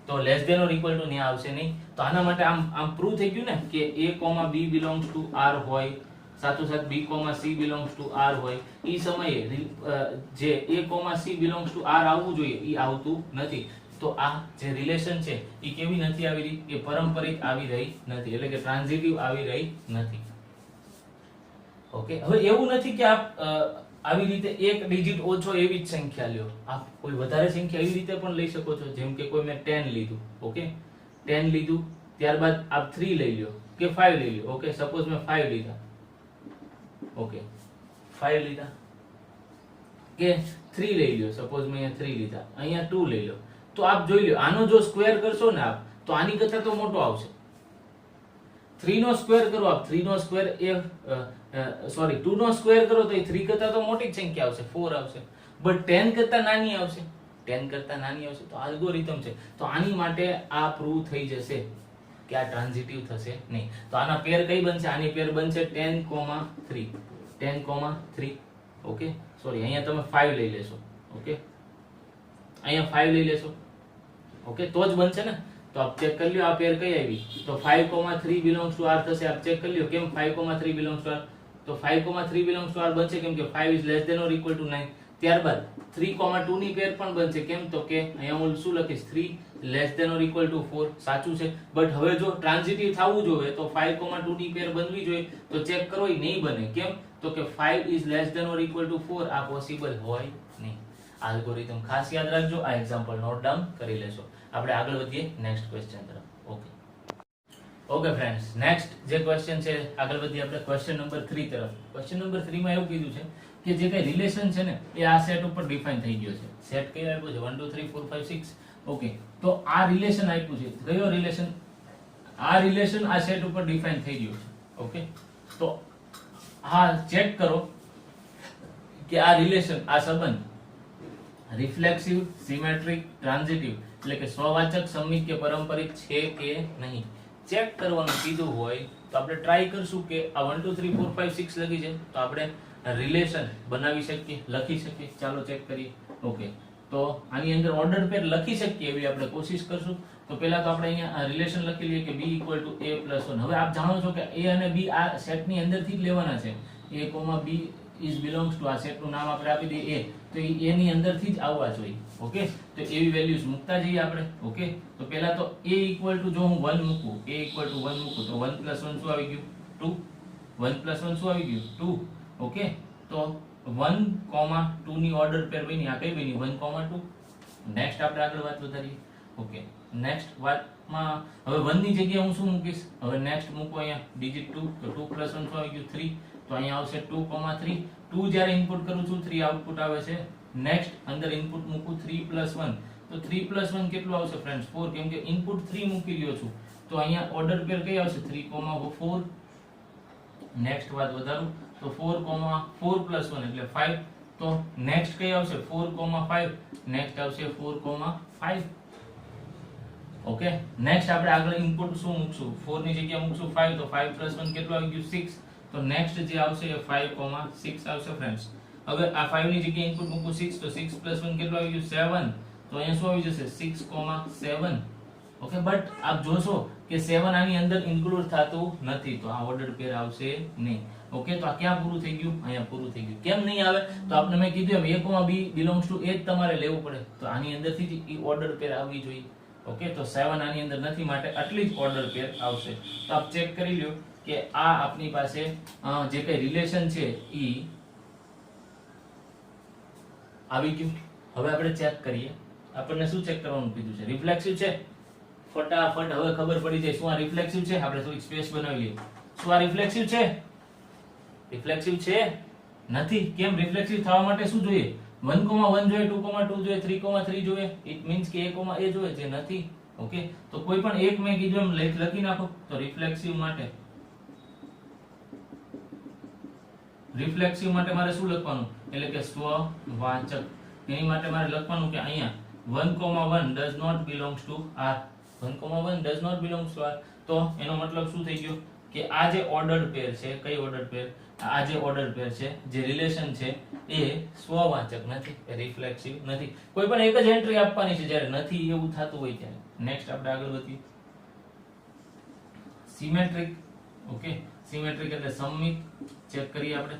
A: તો less than or equal to ન્યા આવશે નહીં. તો આના માટે આમ પ્રૂવ થઈ ગયું ને કે a, b belongs to R હોય, સાચું સાચ b, c belongs to R હોય. ઈ સમયે જે a, c belongs to R આવવું જોઈએ ઈ આવતું નથી. તો આ જે રિલેશન છે ઈ કેવી નથી આવી રહી, એ પારંપરિક આવી રહી નથી, એટલે કે ટ્રાન્ઝિટિવ આવી રહી નથી. ઓકે, હવે એવું નથી કે આપ આવી રીતે એક ડિજિટ ઓછો એવી જ સંખ્યા લ્યો, આપ કોઈ વધારે સંખ્યા એવી રીતે પણ લઈ શકો છો. જેમ કે કોઈ મેં 10 લીધું, ઓકે 10 લીધું, ત્યારબાદ આપ 3 લઈ લ્યો કે 5 લઈ લ્યો. ઓકે, સપોઝ મેં 5 લીધા, ઓકે 5 લીધા કે 3 લઈ લ્યો, સપોઝ મેં અહીંયા 3 લીધા, અહીંયા 2 લઈ લો. તો આપ જોઈ લો આનો જો સ્ક્વેર કરશો ને આપ તો આની કરતા તો મોટો આવશે. 3 નો સ્ક્વેર કરો આપ, 3 નો સ્ક્વેર એ સોરી 2 નો સ્ક્વેર કરો તો એ 3 કરતા તો મોટી જ સંખ્યા આવશે, 4 આવશે. બટ 10 કરતા નાની આવશે, 10 કરતા નાની આવશે. તો અલ્ગોરિધમ છે. તો આની માટે આ પ્રૂવ થઈ જશે કે આ ટ્રાન્ઝિટિવ થશે નહીં. તો આના પેર કઈ બનશે? આની પેર બનશે 10,3 10,3. ઓકે, સોરી અહીંયા તમે 5 લઈ લેશો, ઓકે અહીંયા 5 લઈ લેશો, ઓકે તો જ બનશે ને. તો આપ ચેક કરી લ્યો આ પેર કઈ આવી. તો 5,3 belongs to R થશે. આપ ચેક કરી લ્યો કેમ 5,3 belongs to R. તો 5,3 belongs to R બનશે કેમ કે 5 is less than or equal to 9. ત્યારબાદ 3,2 ની પેર પણ બનશે. કેમ તો કે અહીંયા હું શું લખીશ 3 less than or equal to 4. સાચું છે. બટ હવે જો ટ્રાન્ઝિટિવ થવું જોઈએ તો 5,2 ની પેર બનવી જોઈએ. તો ચેક કરો એ નહીં બને. કેમ તો કે 5 is less than or equal to 4 આ પોસિબલ હોય નહીં. એલ્ગોરિધમ ખાસ યાદ રાખજો. આ એક્ઝામ્પલ નોટ ડાઉન કરી લેશો. આપણે આગળ વધીએ નેક્સ્ટ ક્વેશ્ચન તરફ. ઓકે ફ્રેન્ડ્સ, નેક્સ્ટ જે ક્વેશ્ચન છે આગળ વધીએ આપણે ક્વેશ્ચન નંબર 3 તરફ. ક્વેશ્ચન નંબર 3 માં એવું કીધું છે કે જે કઈ રિલેશન છે ને એ આ સેટ ઉપર ડિફાઇન થઈ ગયો છે. સેટ કયો આપ્યો છે 1 2 3 4 5 6. ઓકે, તો આ રિલેશન આપ્યું છે. કયો રિલેશન? આ રિલેશન આ સેટ ઉપર ડિફાઇન થઈ ગયો છે. ઓકે, તો હા ચેક કરો કે આ રિલેશન આ સંબંધ રિફ્લેક્સિવ, સિમેટ્રિક, ટ્રાન્ઝિટિવ એટલે કે સ્વવાચક, સમમિત કે પારંપરિક છે કે નહીં. ચેક કરવાનું કીધું હોય તો આપણે ટ્રાય કરશું કે આ 1 2 3 4 5 6 લખી છે તો આપણે રિલેશન બનાવી શકીએ, લખી શકીએ. ચાલો ચેક કરીએ. ઓકે, તો આની અંદર ઓર્ડર પેર લખી શકીએ એવી આપણે કોશિશ કરશું. તો પહેલા તો આપણે અહીંયા રિલેશન લખી લઈએ કે b = a + 1. હવે આપ જાણો છો કે a અને b આ સેટની અંદરથી જ લેવાના છે. a, b is belongs to આ સેટનું નામ આપણે આપી દઈએ a. તો એ a ની અંદરથી જ આવવા જોઈએ. ઓકે, તો એવી વેલ્યુઝ મૂકતા જઈએ આપણે. ઓકે, તો પહેલા તો a = જો હું 1 મૂકું, a = 1 મૂકું તો 1 + 1 શું આવી ગયું 2. 1 + 1 શું આવી ગયું 2. ઓકે, તો 1,2 ની ઓર્ડર પેર બની. આ કઈ બની 1,2. નેક્સ્ટ આપણે આગળ વાત વધારીએ. ઓકે, નેક્સ્ટ વાતમાં હવે 1 ની જગ્યાએ હું શું મૂકીશ? હવે નેક્સ્ટ મૂકો અહીંયા ડિજિટ 2. તો 2 + 1 શું આવી ગયું 3. તો અહીંયા આવશે 2,3. 2 જ્યારે ઇનપુટ કરું છું 3 આઉટપુટ આવે છે. નેક્સ્ટ અંદર ઇનપુટ મૂકું 3 + 1. તો 3 + 1 કેટલું આવશે ફ્રેન્ડ્સ 4. કેમ કે ઇનપુટ 3 મૂકી રહ્યો છું. તો અહીંયા ઓર્ડર પેર કઈ આવશે 3,4. નેક્સ્ટ વાત વધારું તો 4,4 + 1 એટલે 5. તો નેક્સ્ટ કઈ આવશે 4,5. નેક્સ્ટ આવશે 4,5. ઓકે, નેક્સ્ટ આપણે આગળ ઇનપુટ શું મૂકશું 4 ની જગ્યાએ મૂકશું 5. તો 5 + 1 કેટલું આવી ગયું 6. તો નેક્સ્ટ જે આવશે એ 5,6 આવશે ફ્રેન્ડ્સ. હવે આ 5 ની જગ્યાએ ઇનપુટ મૂકું 6. તો 6 + 1 કેટલું આવી ગયું 7. તો અહીંયા શું આવી જશે 6,7. ઓકે, બટ આપ જોશો કે 7 આની અંદર ઇન્ક્લુડ થતું નથી. તો આ ઓર્ડર પેર આવશે નહીં. ઓકે, તો આ ક્યાં પૂરું થઈ ગયું? અહીંયા પૂરું થઈ ગયું. કેમ નહીં આવે? તો આપણે મેં કીધું એમ a, b belongs to a જ તમારે લેવું પડે. તો આની અંદરથી જ ઈ ઓર્ડર પેર આવવી જોઈએ. ઓકે, તો 7 આની અંદર નથી માટે આટલી જ ઓર્ડર પેર આવશે. તો આપ ચેક કરી લ્યો કે આ આપની પાસે જે કઈ રિલેશન છે ઈ આવી ગયું. હવે આપણે ચેક કરીએ. આપણને શું ચેક કરવાનું કીધું છે? રિફ્લેક્સિવ છે. ફટાફટ હવે ખબર પડી જાય શું આ રિફ્લેક્સિવ છે. આપણે થોડી સ્પેસ બનાવી લઈએ. શું આ રિફ્લેક્સિવ છે? રિફ્લેક્સિવ છે નથી. કેમ? રિફ્લેક્સિવ થવા માટે શું જોઈએ? 1,1 જોઈએ, 2,2 જોઈએ, 3,3 જોઈએ. ઇટ મીન્સ કે a, a જોઈએ, જે નથી. ઓકે, તો કોઈ પણ એક મેં કીધું એમ લખી નાખો. તો રિફ્લેક્સિવ માટે મારે શું લખવાનું? એટલે કે સ્વવાચક. એની માટે મારે લખવાનું કે અહીંયા 1,1 does not belongs to R. 1,1 does not belongs to R. તો એનો મતલબ શું થઈ ગયો કે આ જે ઓર્ડર્ડ પેર છે, કઈ ઓર્ડર્ડ પેર? આ જે ઓર્ડર્ડ પેર છે, જે રિલેશન છે એ સ્વવાચક નથી, એ રિફ્લેક્સિવ નથી. કોઈ પણ એક જ એન્ટ્રી આપવાની છે જ્યારે નથી એવું થતું હોય ત્યારે. નેક્સ્ટ આપણે આગળ વધીએ. સિમેટ્રિક. ઓકે, સિમેટ્રિક એટલે સમમિત. ચેક કરીએ આપણે.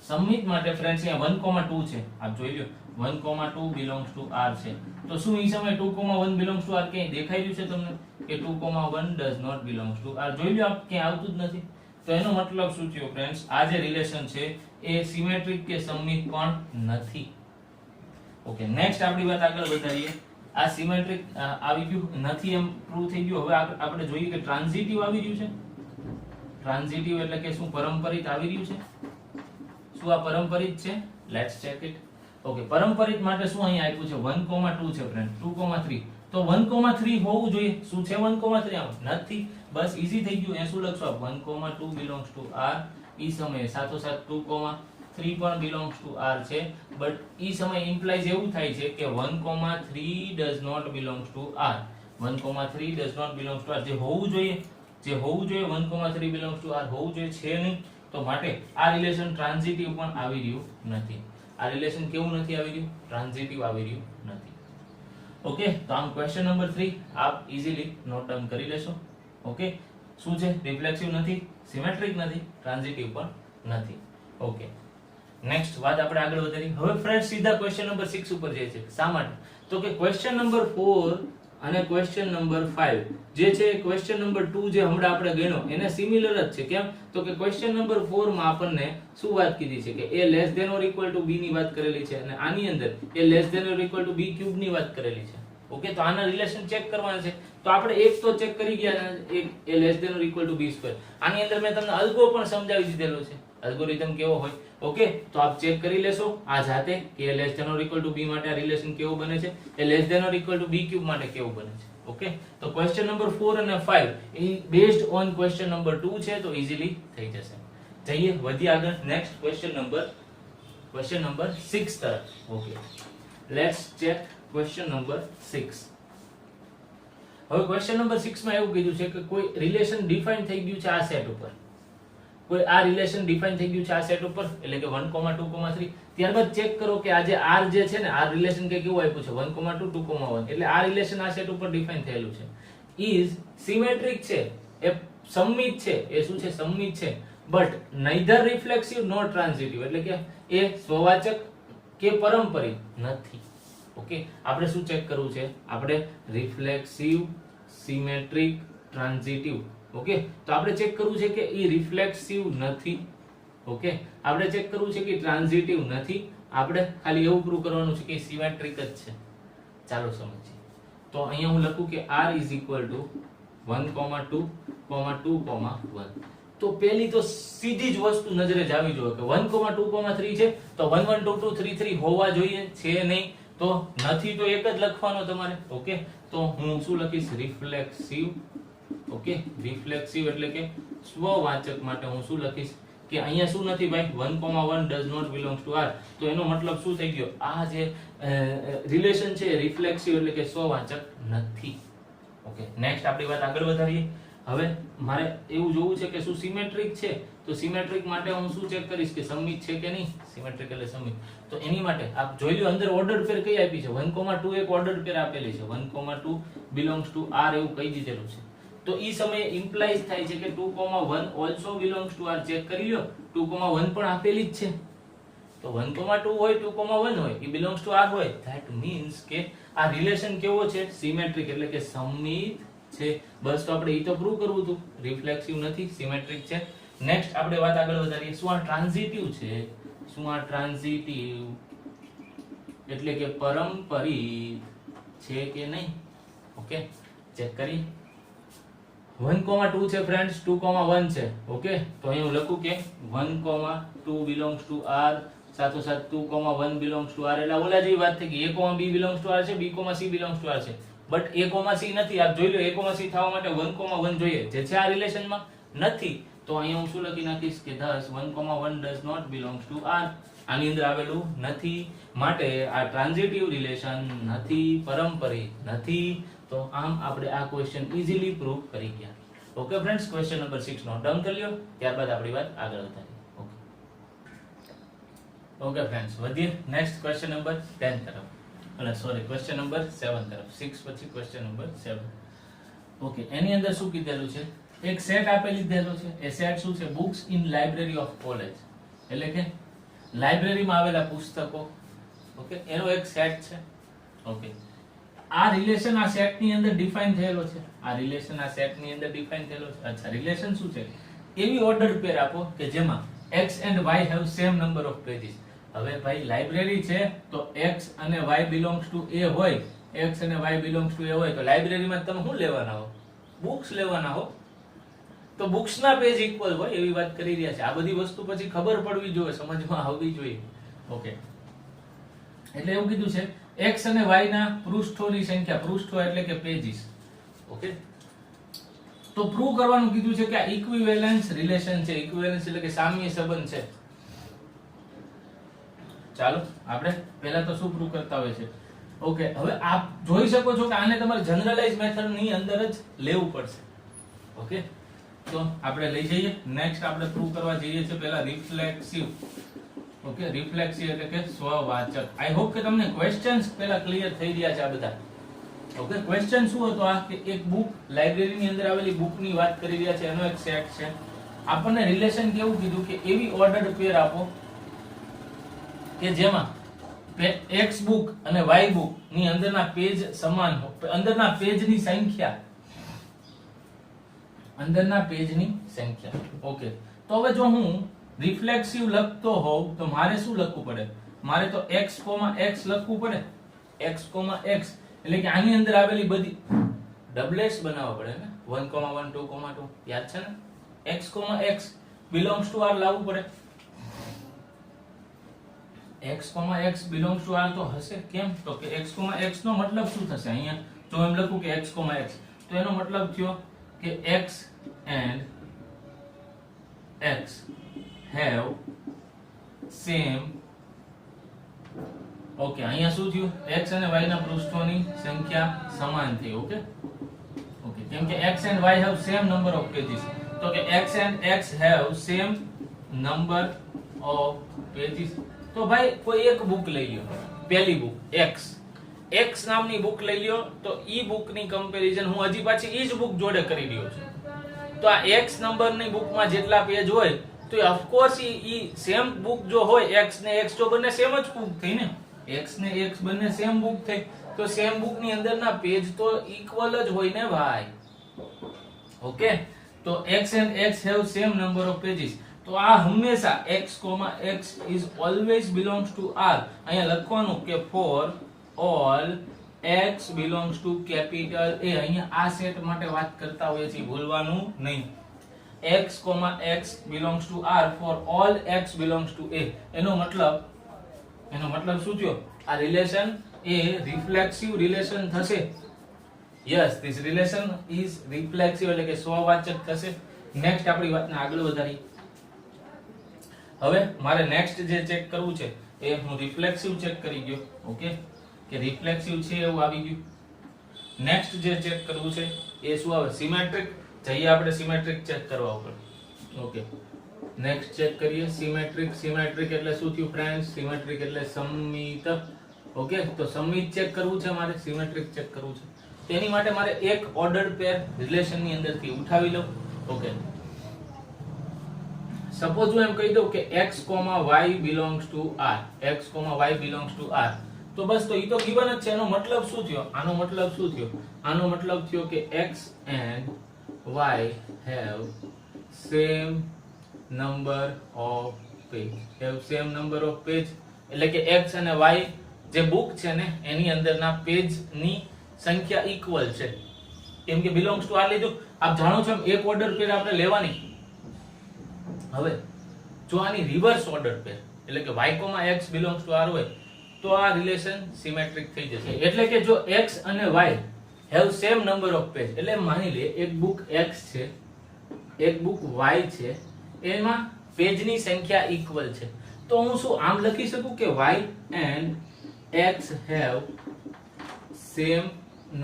A: સમમિત માટે ફ્રેન્ડ્સ અહીંયા 1,2 છે. આપ જોઈ લો 1,2 belongs to R છે. તો શું ઈ સમયે 2,1 belongs to R ક્યાંય દેખાઈ રહ્યું છે તમને કે 2,1 does not belongs to R? જોઈ લો, આપ ક્યાંય આવતું જ નથી. તો એનો મતલબ શું થયો ફ્રેન્ડ્સ? આ જે રિલેશન છે એ સિમેટ્રિક કે સમમિત પણ નથી. ઓકે, નેક્સ્ટ આપણી વાત આગળ વધારીએ. આ સિમેટ્રિક આવી ગયું નથી એમ પ્રૂવ થઈ ગયું. હવે આપણે જોઈએ કે ટ્રાન્ઝિટિવ આવી રહ્યું છે. ટ્રાન્ઝિટિવ એટલે કે શું? પરંપરિત આવી રહ્યું છે. શું આ પરંપરિત છે? Let's check it. ઓકે, પરંપરિત માટે શું અહીંયા આપ્યું છે? 1,2 છે ફ્રેન્ડ, 2,3. તો 1,3 હોવું જોઈએ. શું છે 1,3? આમાં નથી. બસ ઈઝી થઈ ગયું. એ શું લખશો? 1,2 belongs to R. ઈ સમયે સાથોસાથ 2,3 પણ belongs to R છે. બટ ઈ સમયે ઇમ્પ્લાઇઝ એવું થાય છે કે 1,3 does not belongs to R. 1,3 does not belongs to R. જે હોવું જોઈએ 1,3 belongs to R હોવું જોઈએ, છે નહીં. તો માટે આ રિલેશન ટ્રાન્ઝિટિવ પણ આવી રહ્યું નથી. આ રિલેશન કેવું નથી આવી રહ્યું? ટ્રાન્ઝિટિવ આવી રહ્યું નથી. ઓકે, તો આમ ક્વેશ્ચન નંબર 3 આપ ઇઝીલી નોટ ડાઉન કરી લેશો. ઓકે, શું છે? રિફ્લેક્સિવ નથી, સિમેટ્રિક નથી, ટ્રાન્ઝિટિવ પણ નથી. ઓકે, નેક્સ્ટ વાત આપણે આગળ વધારી. હવે ફ્રેન્ડ સીધા ક્વેશ્ચન નંબર 6 ઉપર જઈએ છે. શા માટે? તો કે ક્વેશ્ચન નંબર 4 અને ક્વેશ્ચન નંબર 5 જે છે ક્વેશ્ચન નંબર 2 જે હમણાં આપણે ગણ્યો એને સિમિલર જ છે. કેમ? તો કે ક્વેશ્ચન નંબર 4 માં આપણને શું વાત કીધી છે કે a less than or equal to b ની વાત કરેલી છે અને આની અંદર a less than or equal to b cube ની વાત કરેલી છે. ઓકે, તો આના રિલેશન ચેક કરવાના છે. તો આપણે એક તો ચેક કરી ગયા, એક a less than or equal to b square. આની અંદર મેં તમને અલ્ગો પણ સમજાવી દીધેલો છે. અલ્ગોરિધમ કેવો હોય. ઓકે, તો આપ ચેક કરી લેશો આ જાતે કે a less than or equal to b માટે આ રિલેશન કેવું બને છે, a less than or equal to b cube માટે કેવું બને છે. ઓકે, તો ક્વેશ્ચન નંબર 4 અને 5 એ બેઝડ ઓન ક્વેશ્ચન નંબર 2 છે, તો ઈઝીલી થઈ જશે. જઈએ વધીએ આગળ. નેક્સ્ટ ક્વેશ્ચન નંબર 6 તરફ. Okay, let's check question number 6. હવે ક્વેશ્ચન નંબર 6 માં એવું કીધું છે કે કોઈ રિલેશન ડિફાઇન થઈ ગયું છે આ સેટ ઉપર. કોઈ આ રિલેશન ડિફાઇન થઈ ગયું છે આ સેટ ઉપર, એટલે કે 1,2,3. ત્યારબાદ ચેક કરો કે આ જે R જે છે ને આ રિલેશન કે કેવું આપ્યું છે 1,2 2,1. એટલે આ રિલેશન આ સેટ ઉપર ડિફાઇન થયેલું છે. ઇઝ સિમેટ્રિક છે, એ સમમિત છે. એ શું છે? સમમિત છે. But neither reflexive nor transitive, એટલે કે એ સ્વવાચક કે પરંપરિત નથી. ઓકે, આપણે શું ચેક કરવું છે? આપણે રિફ્લેક્સિવ, સિમેટ્રિક, ટ્રાન્ઝિટિવ. ઓકે, તો આપણે ચેક કરવું છે કે ઈ રિફ્લેક્સિવ નથી. ઓકે, આપણે ચેક કરવું છે કે ટ્રાન્ઝિટિવ નથી. આપણે ખાલી એવું પ્રૂવ કરવાનું છે કે સિમેટ્રિક જ છે. ચાલો સમજીએ. તો અહીંયા હું લખું કે r is equal to 1,2, 2,1. તો પહેલી તો સીધી જ વસ્તુ નજરે જ આવી જોઈએ કે 1,2,3 છે તો 1 1 2 2 3 3 હોવા જોઈએ, છે નહીં. તો નથી તો એક જ લખવાનો તમારે. ઓકે, તો હું શું લખીશ? રિફ્લેક્સિવ. ઓકે, રિફ્લેક્સિવ એટલે કે સ્વવાચક માટે હું શું લખીશ કે અહીંયા શું નથી ભાઈ? 1,1 does not belongs to R. તો એનો મતલબ શું થઈ ગયો? આ જે રિલેશન છે રિફ્લેક્સિવ એટલે કે સ્વવાચક નથી. ઓકે, નેક્સ્ટ આપણી વાત આગળ વધારીએ. હવે મારે એવું જોવું છે કે શું સિમેટ્રિક છે. તો સિમેટ્રિક માટે હું શું ચેક કરીશ કે સમમિત છે કે નહીં. સિમેટ્રિક એટલે સમમિત. તો એની માટે આપ જોઈ લો અંદર ઓર્ડર્ડ પેર કઈ આપી છે? 1,2 એક ઓર્ડર્ડ પેર આપેલી છે. 1,2 belongs to R એવું કહી દીધેલું છે. તો ઈ સમયે ઇમ્પ્લાઇઝ થાય છે કે 2,1 also belongs to R. Check કરી લો 2,1 પણ આપેલી જ છે. તો 1,2 હોય 2,1 હોય એ belongs to R હોય. that means કે આ રિલેશન કેવો છે? સિમેટ્રિક એટલે કે સમમિત છે. બસ, તો આપણે ઈ તો પ્રૂવ કરવું હતું. રિફ્લેક્સિવ નથી, સિમેટ્રિક છે. નેક્સ્ટ આપણે વાત આગળ વધારીએ. શું આ ટ્રાન્ઝિટિવ છે? શું આ ટ્રાન્ઝિટિવ એટલે કે પરંપરિત છે કે નહીં? ઓકે, ચેક કરી. 1,2 છે ફ્રેન્ડ્સ, 2,1 છે. ઓકે, તો અહીં હું લખું કે 1,2 belongs to R, સાથોસાથ 2,1 belongs to R. એટલે ઓલા જેવી વાત થઈ કે A, B belongs to R છે, B, C belongs to R છે. બટ A, C નથી. આપ જોઈ લો, A, C થવા માટે 1,1 જોઈએ, જે છે આ રિલેશનમાં નથી. તો અહીંયા હું શું લખી નાખીશ કે thus 1,1 does not belongs to R. આની અંદર આવેલું નથી, માટે આ ટ્રાન્ઝિટિવ રિલેશન નથી, પારંપરિક નથી. તો આમ આપણે આ ક્વેશ્ચન ઈઝીલી પ્રૂવ કરી ગયા. Okay friends, question number 6 note down કરી લ્યો, ત્યારબાદ આપણી વાત આગળ વધારીએ. ઓકે ઓકે ફ્રેન્ડ્સ, વધીએ નેક્સ્ટ ક્વેશ્ચન નંબર 10 તરફ. એટલે સોરી, ક્વેશ્ચન નંબર 7 તરફ. 6 પછી ક્વેશ્ચન નંબર 7. ઓકે, એની અંદર શું કીધેલું છે? એક સેટ આપેલી દીધેલો છે. એ સેટ શું છે? Books in library of college, એટલે કે લાઇબ્રેરીમાં આવેલા પુસ્તકો. ઓકે, એનો એક સેટ છે. ઓકે, આ રિલેશન આ સેટની અંદર ડિફાઇન થયેલો છે. આ રિલેશન આ સેટની અંદર ડિફાઇન થયેલો છે. અચ્છા, રિલેશન શું છે? એવી ઓર્ડર પેર આપો કે જેમાં x and y have same number of pages. હવે ભાઈ લાઇબ્રેરી છે તો x અને y belongs to a હોય, x અને y belongs to a હોય, તો લાઇબ્રેરીમાં તમે શું લેવાના હો? બુક્સ લેવાના હો. તો બુક્સ ના પેજ ઇક્વલ હોય એવી વાત કરી રહ્યા છે. આ બધી વસ્તુ પછી ખબર પડવી જોઈએ, સમજમાં આવવી જોઈએ. ઓકે, એટલે એવું કીધું છે x અને y ના પૃષ્ઠોની સંખ્યા, પૃષ્ઠો એટલે કે પેજીસ. ઓકે, તો પ્રૂવ કરવાનું કીધું છે કે આ ઇક્વિવેલન્સ રિલેશન છે. ઇક્વિવેલન્સ એટલે કે સામ્ય સંબંધ છે. ચાલો આપણે પહેલા તો શું પ્રૂવ કરતા હોય છે. ઓકે, હવે આપ જોઈ શકો છો કે આને તમારે જનરલાઇઝ મેથડ ની અંદર જ લેવું પડશે. ઓકે, તો આપણે લઈ જઈએ. નેક્સ્ટ આપણે પ્રૂવ કરવા જઈએ છીએ પહેલા રિફ્લેક્સિવ. ઓકે, રિફ્લેક્સિવ એટલે કે સ્વવાચક. આઈ હોપ કે તમને ક્વેશ્ચન્સ પહેલા ક્લિયર થઈ રહ્યા છે આ બધા. ઓકે, ક્વેશ્ચન શું હતો? આ કે એક બુક, લાઇબ્રેરીની અંદર આવેલી બુકની વાત કરી રહ્યા છે, એનો એક સેટ છે. આપણને રિલેશન કેવું કીધું કે એવી ઓર્ડર્ડ પેર આપો કે જેમાં x બુક અને y બુક ની અંદરના પેજ સમાન હોય, અંદરના પેજની સંખ્યા, અંદરના પેજની સંખ્યા. ઓકે, તો હવે જો હું રિફ્લેક્સિવ લખતો હોઉં તો મારે શું લખવું પડે? મારે તો x, x લખવું પડે. x, x એટલે કે આની અંદર આવેલી બધી ડબલેટ્સ બનાવવા પડે ને. 1,1 2,2 યાદ છે ને? x, x belongs to r લાવવું પડે. x, x belongs to r તો હશે. કેમ? તો કે x, x નો મતલબ શું થશે? અહીંયા જો એમ લખું કે x, x તો એનો મતલબ થયો કે x and x have same. Okay, અહીંયા શું થયું? x અને y ના પૃષ્ઠોની સંખ્યા સમાન થઈ. ઓકે, ઓકે, કેમ કે x and y have same number of pages. તો કે x and x have same number of pages. તો ભાઈ કોઈ એક બુક લઈ લ્યો, પહેલી બુક x નામની બુક લઈ લ્યો, તો ઈ બુકની કમ્પેરિઝન હું હજી પાછી ઈ જ બુક જોડે કરી રહ્યો છું. તો આ x નંબરની બુકમાં જેટલા પેજ હોય તો ઓફ કોર્સ ઈ સેમ બુક જો હોય, x ને x તો બંને સેમ જ બુક થઈ ને. x ને x બંને સેમ બુક થઈ, તો સેમ બુકની અંદરના પેજ તો ઇક્વલ જ હોય ને ભાઈ. ઓકે, તો x and x have same number of pages. તો આ હંમેશા x, x is always belongs to r. અહીંયા લખવાનું કે for all x belongs to capital A. અહીંયા આ સેટ માટે વાત કરતા હોઈએ છીએ, ભૂલવાનું નહીં. x, x belongs to r for all x belongs to A. એનો મતલબ શું થયો? આ રિલેશન એ રિફ્લેક્સિવ રિલેશન થશે. યસ, ધીસ રિલેશન ઇઝ રિફ્લેક્સિવ એટલે કે સ્વવાચક થશે. નેક્સ્ટ આપણી વાતને આગળ વધારી. હવે મારે નેક્સ્ટ જે ચેક કરવું છે એ હું રિફ્લેક્સિવ ચેક કરી ગયો. ઓકે, કે રિફ્લેક્સિવ છે એવું આવી ગયું. નેક્સ્ટ જે ચેક કરવું છે એ શું આવે? સિમેટ્રિક. જઈએ આપણે સિમેટ્રિક ચેક કરવા ઉપર. ઓકે, નેક્સ્ટ ચેક કરીએ સિમેટ્રિક. સિમેટ્રિક એટલે શું થયું ફ્રેન્ડ્સ? સિમેટ્રિક એટલે સમમિત. ઓકે, તો સમમિત ચેક કરવું છે મારે, સિમેટ્રિક ચેક કરવું છે. તેની માટે મારે એક ઓર્ડર્ડ પેર રિલેશનની અંદરથી ઉઠાવી લઉં. ઓકે, સપોઝ હું એમ કહી દઉં કે x, y belongs to r, x, y belongs to r. તો બસ, તો ઈ તો given જ છે. એનો મતલબ શું થયો? આનો મતલબ શું થયો? આનો મતલબ થયો કે x and y have same number of page. have same number of page એટલે કે x અને y જે બુક છે ને એની અંદરના પેજ ની સંખ્યા ઇક્વલ છે. કેમ કે બિલોંગ્સ ટુ આર લીધું. આપ જાણો છો એમ એક ઓર્ડર પેર આપણે લેવાની. હવે જો આની રિવર્સ ઓર્ડર પેર એટલે કે y, x belongs to r હોય તો આ રિલેશન સિમેટ્રિક થઈ જશે. એટલે કે જો x અને y have same number of page એટલે માની લે એક બુક x છે એક બુક y છે એમાં પેજની સંખ્યા ઇક્વલ છે તો હું શું આમ લખી શકું કે y and x have same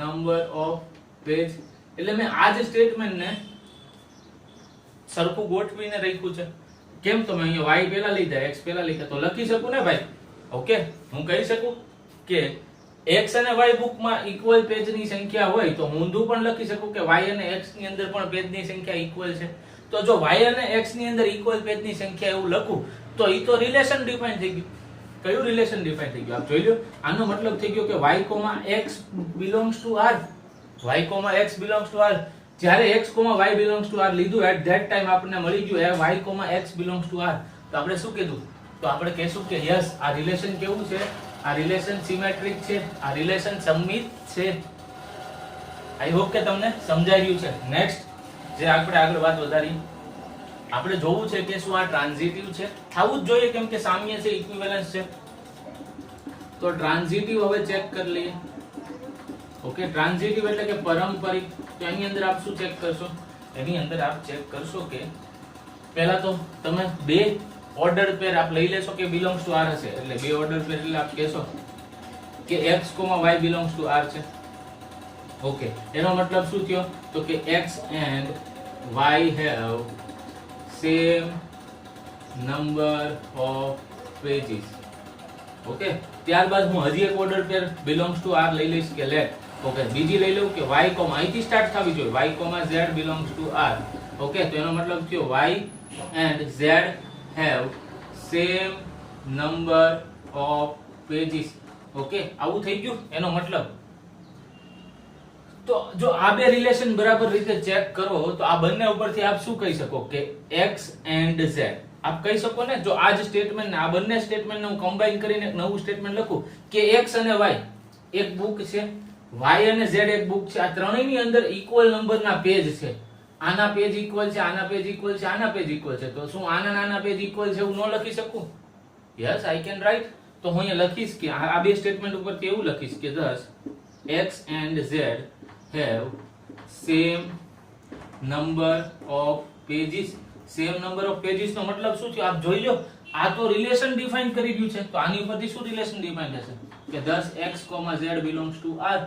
A: number of page એટલે મેં આ જ સ્ટેટમેન્ટને સરખું ગોઠવીને રાખ્યું છે. કેમ તો મેં અહીંયા y પહેલા લીધા x પહેલા લીધા તો લખી શકું ને ભાઈ. ઓકે હું કહી શકું કે x અને y બુકમાં ઇક્વલ પેજની સંખ્યા હોય તો હું ઊંધું પણ લખી શકું કે y અને x ની અંદર પણ પેજની સંખ્યા ઇક્વલ છે. તો જો y અને x ની અંદર ઇક્વલ પેજની સંખ્યા એવું લખું તો ઈ તો રિલેશન ડિફાઇન થઈ ગયું. કયું રિલેશન ડિફાઇન થઈ ગયું આપ જોઈ લો. આનો મતલબ થઈ ગયો કે y, x belongs to r. y, x belongs to r. જ્યારે x, y belongs to r લીધું એટ ધેટ ટાઈમ આપણને મળી ગયું y, x belongs to r. તો આપણે શું કીધું? તો આપણે કહેશું કે યસ આ રિલેશન કેવું છે? આ રિલેશન સિમેટ્રિક છે, આ રિલેશન સમમિત છે. આઈ હોપ કે તમને સમજાઈ ગયું છે. નેક્સ્ટ જે આપણે આગળ વાત વધારી આપણે જોવું છે કે શું આ ટ્રાન્ઝિટિવ છે. આવું જ જોઈએ કેમ કે સામ્ય છે, ઇક્વિવેલન્સ છે. તો ટ્રાન્ઝિટિવ હવે ચેક કરી લઈએ. ઓકે ટ્રાન્ઝિટિવ એટલે કે પારંપરિક. તો એની અંદર આપ શું ચેક કરશો? એની અંદર આપ ચેક કરશો કે પહેલા તો તમે બે ઓર્ડર પેર આપ લઈ લેશો કે belongs to r હશે એટલે બે ઓર્ડર પેર એટલે આપ કહેશો કે x, y belongs to r છે. ઓકે એનો મતલબ શું થયો? તો કે x and y have same number of pages. Okay ત્યારબાદ હું હજી એક order pair belongs to r લઈ લઈશ કે let. ઓકે બીજી લઈ લઉં કે y, અહીંથી સ્ટાર્ટ થવી જોઈએ y, z belongs to r. Okay તો એનો મતલબ થયો y and z have same number of pages. Okay આવું થઈ ગયું એનો મતલબ. તો જો આ બે રિલેશન બરાબર રીતે ચેક કરો તો આ બંને ઉપરથી આપ શું કહી શકો કે x and z આપ કહી શકો ને. જો આ જ સ્ટેટમેન્ટ આ બંને સ્ટેટમેન્ટને હું કમ્બાઈન કરીને એક નવું સ્ટેટમેન્ટ લખું કે x અને y એક બુક છે, y અને z એક બુક છે. આ ત્રણેયની અંદર ઇક્વલ નંબરના પેજ છે. આના પેજ ઇક્વલ છે, આના પેજ ઇક્વલ છે, આના પેજ ઇક્વલ છે. તો શું આના પેજ ઇક્વલ છે એવું ન લખી શકું? Yes I can right. તો હું અહીંયા લખીશ કે આ બે સ્ટેટમેન્ટ ઉપર કેવું લખીશ કે thus x and z have same number of pages. Same number of pages નો મતલબ શું છે આપ જોઈ લો. આ તો રિલેશન ડિફાઇન કરી દીધું છે તો આની ઉપરથી શું રિલેશન ડિફાઇન થશે કે thus x, z belongs to r.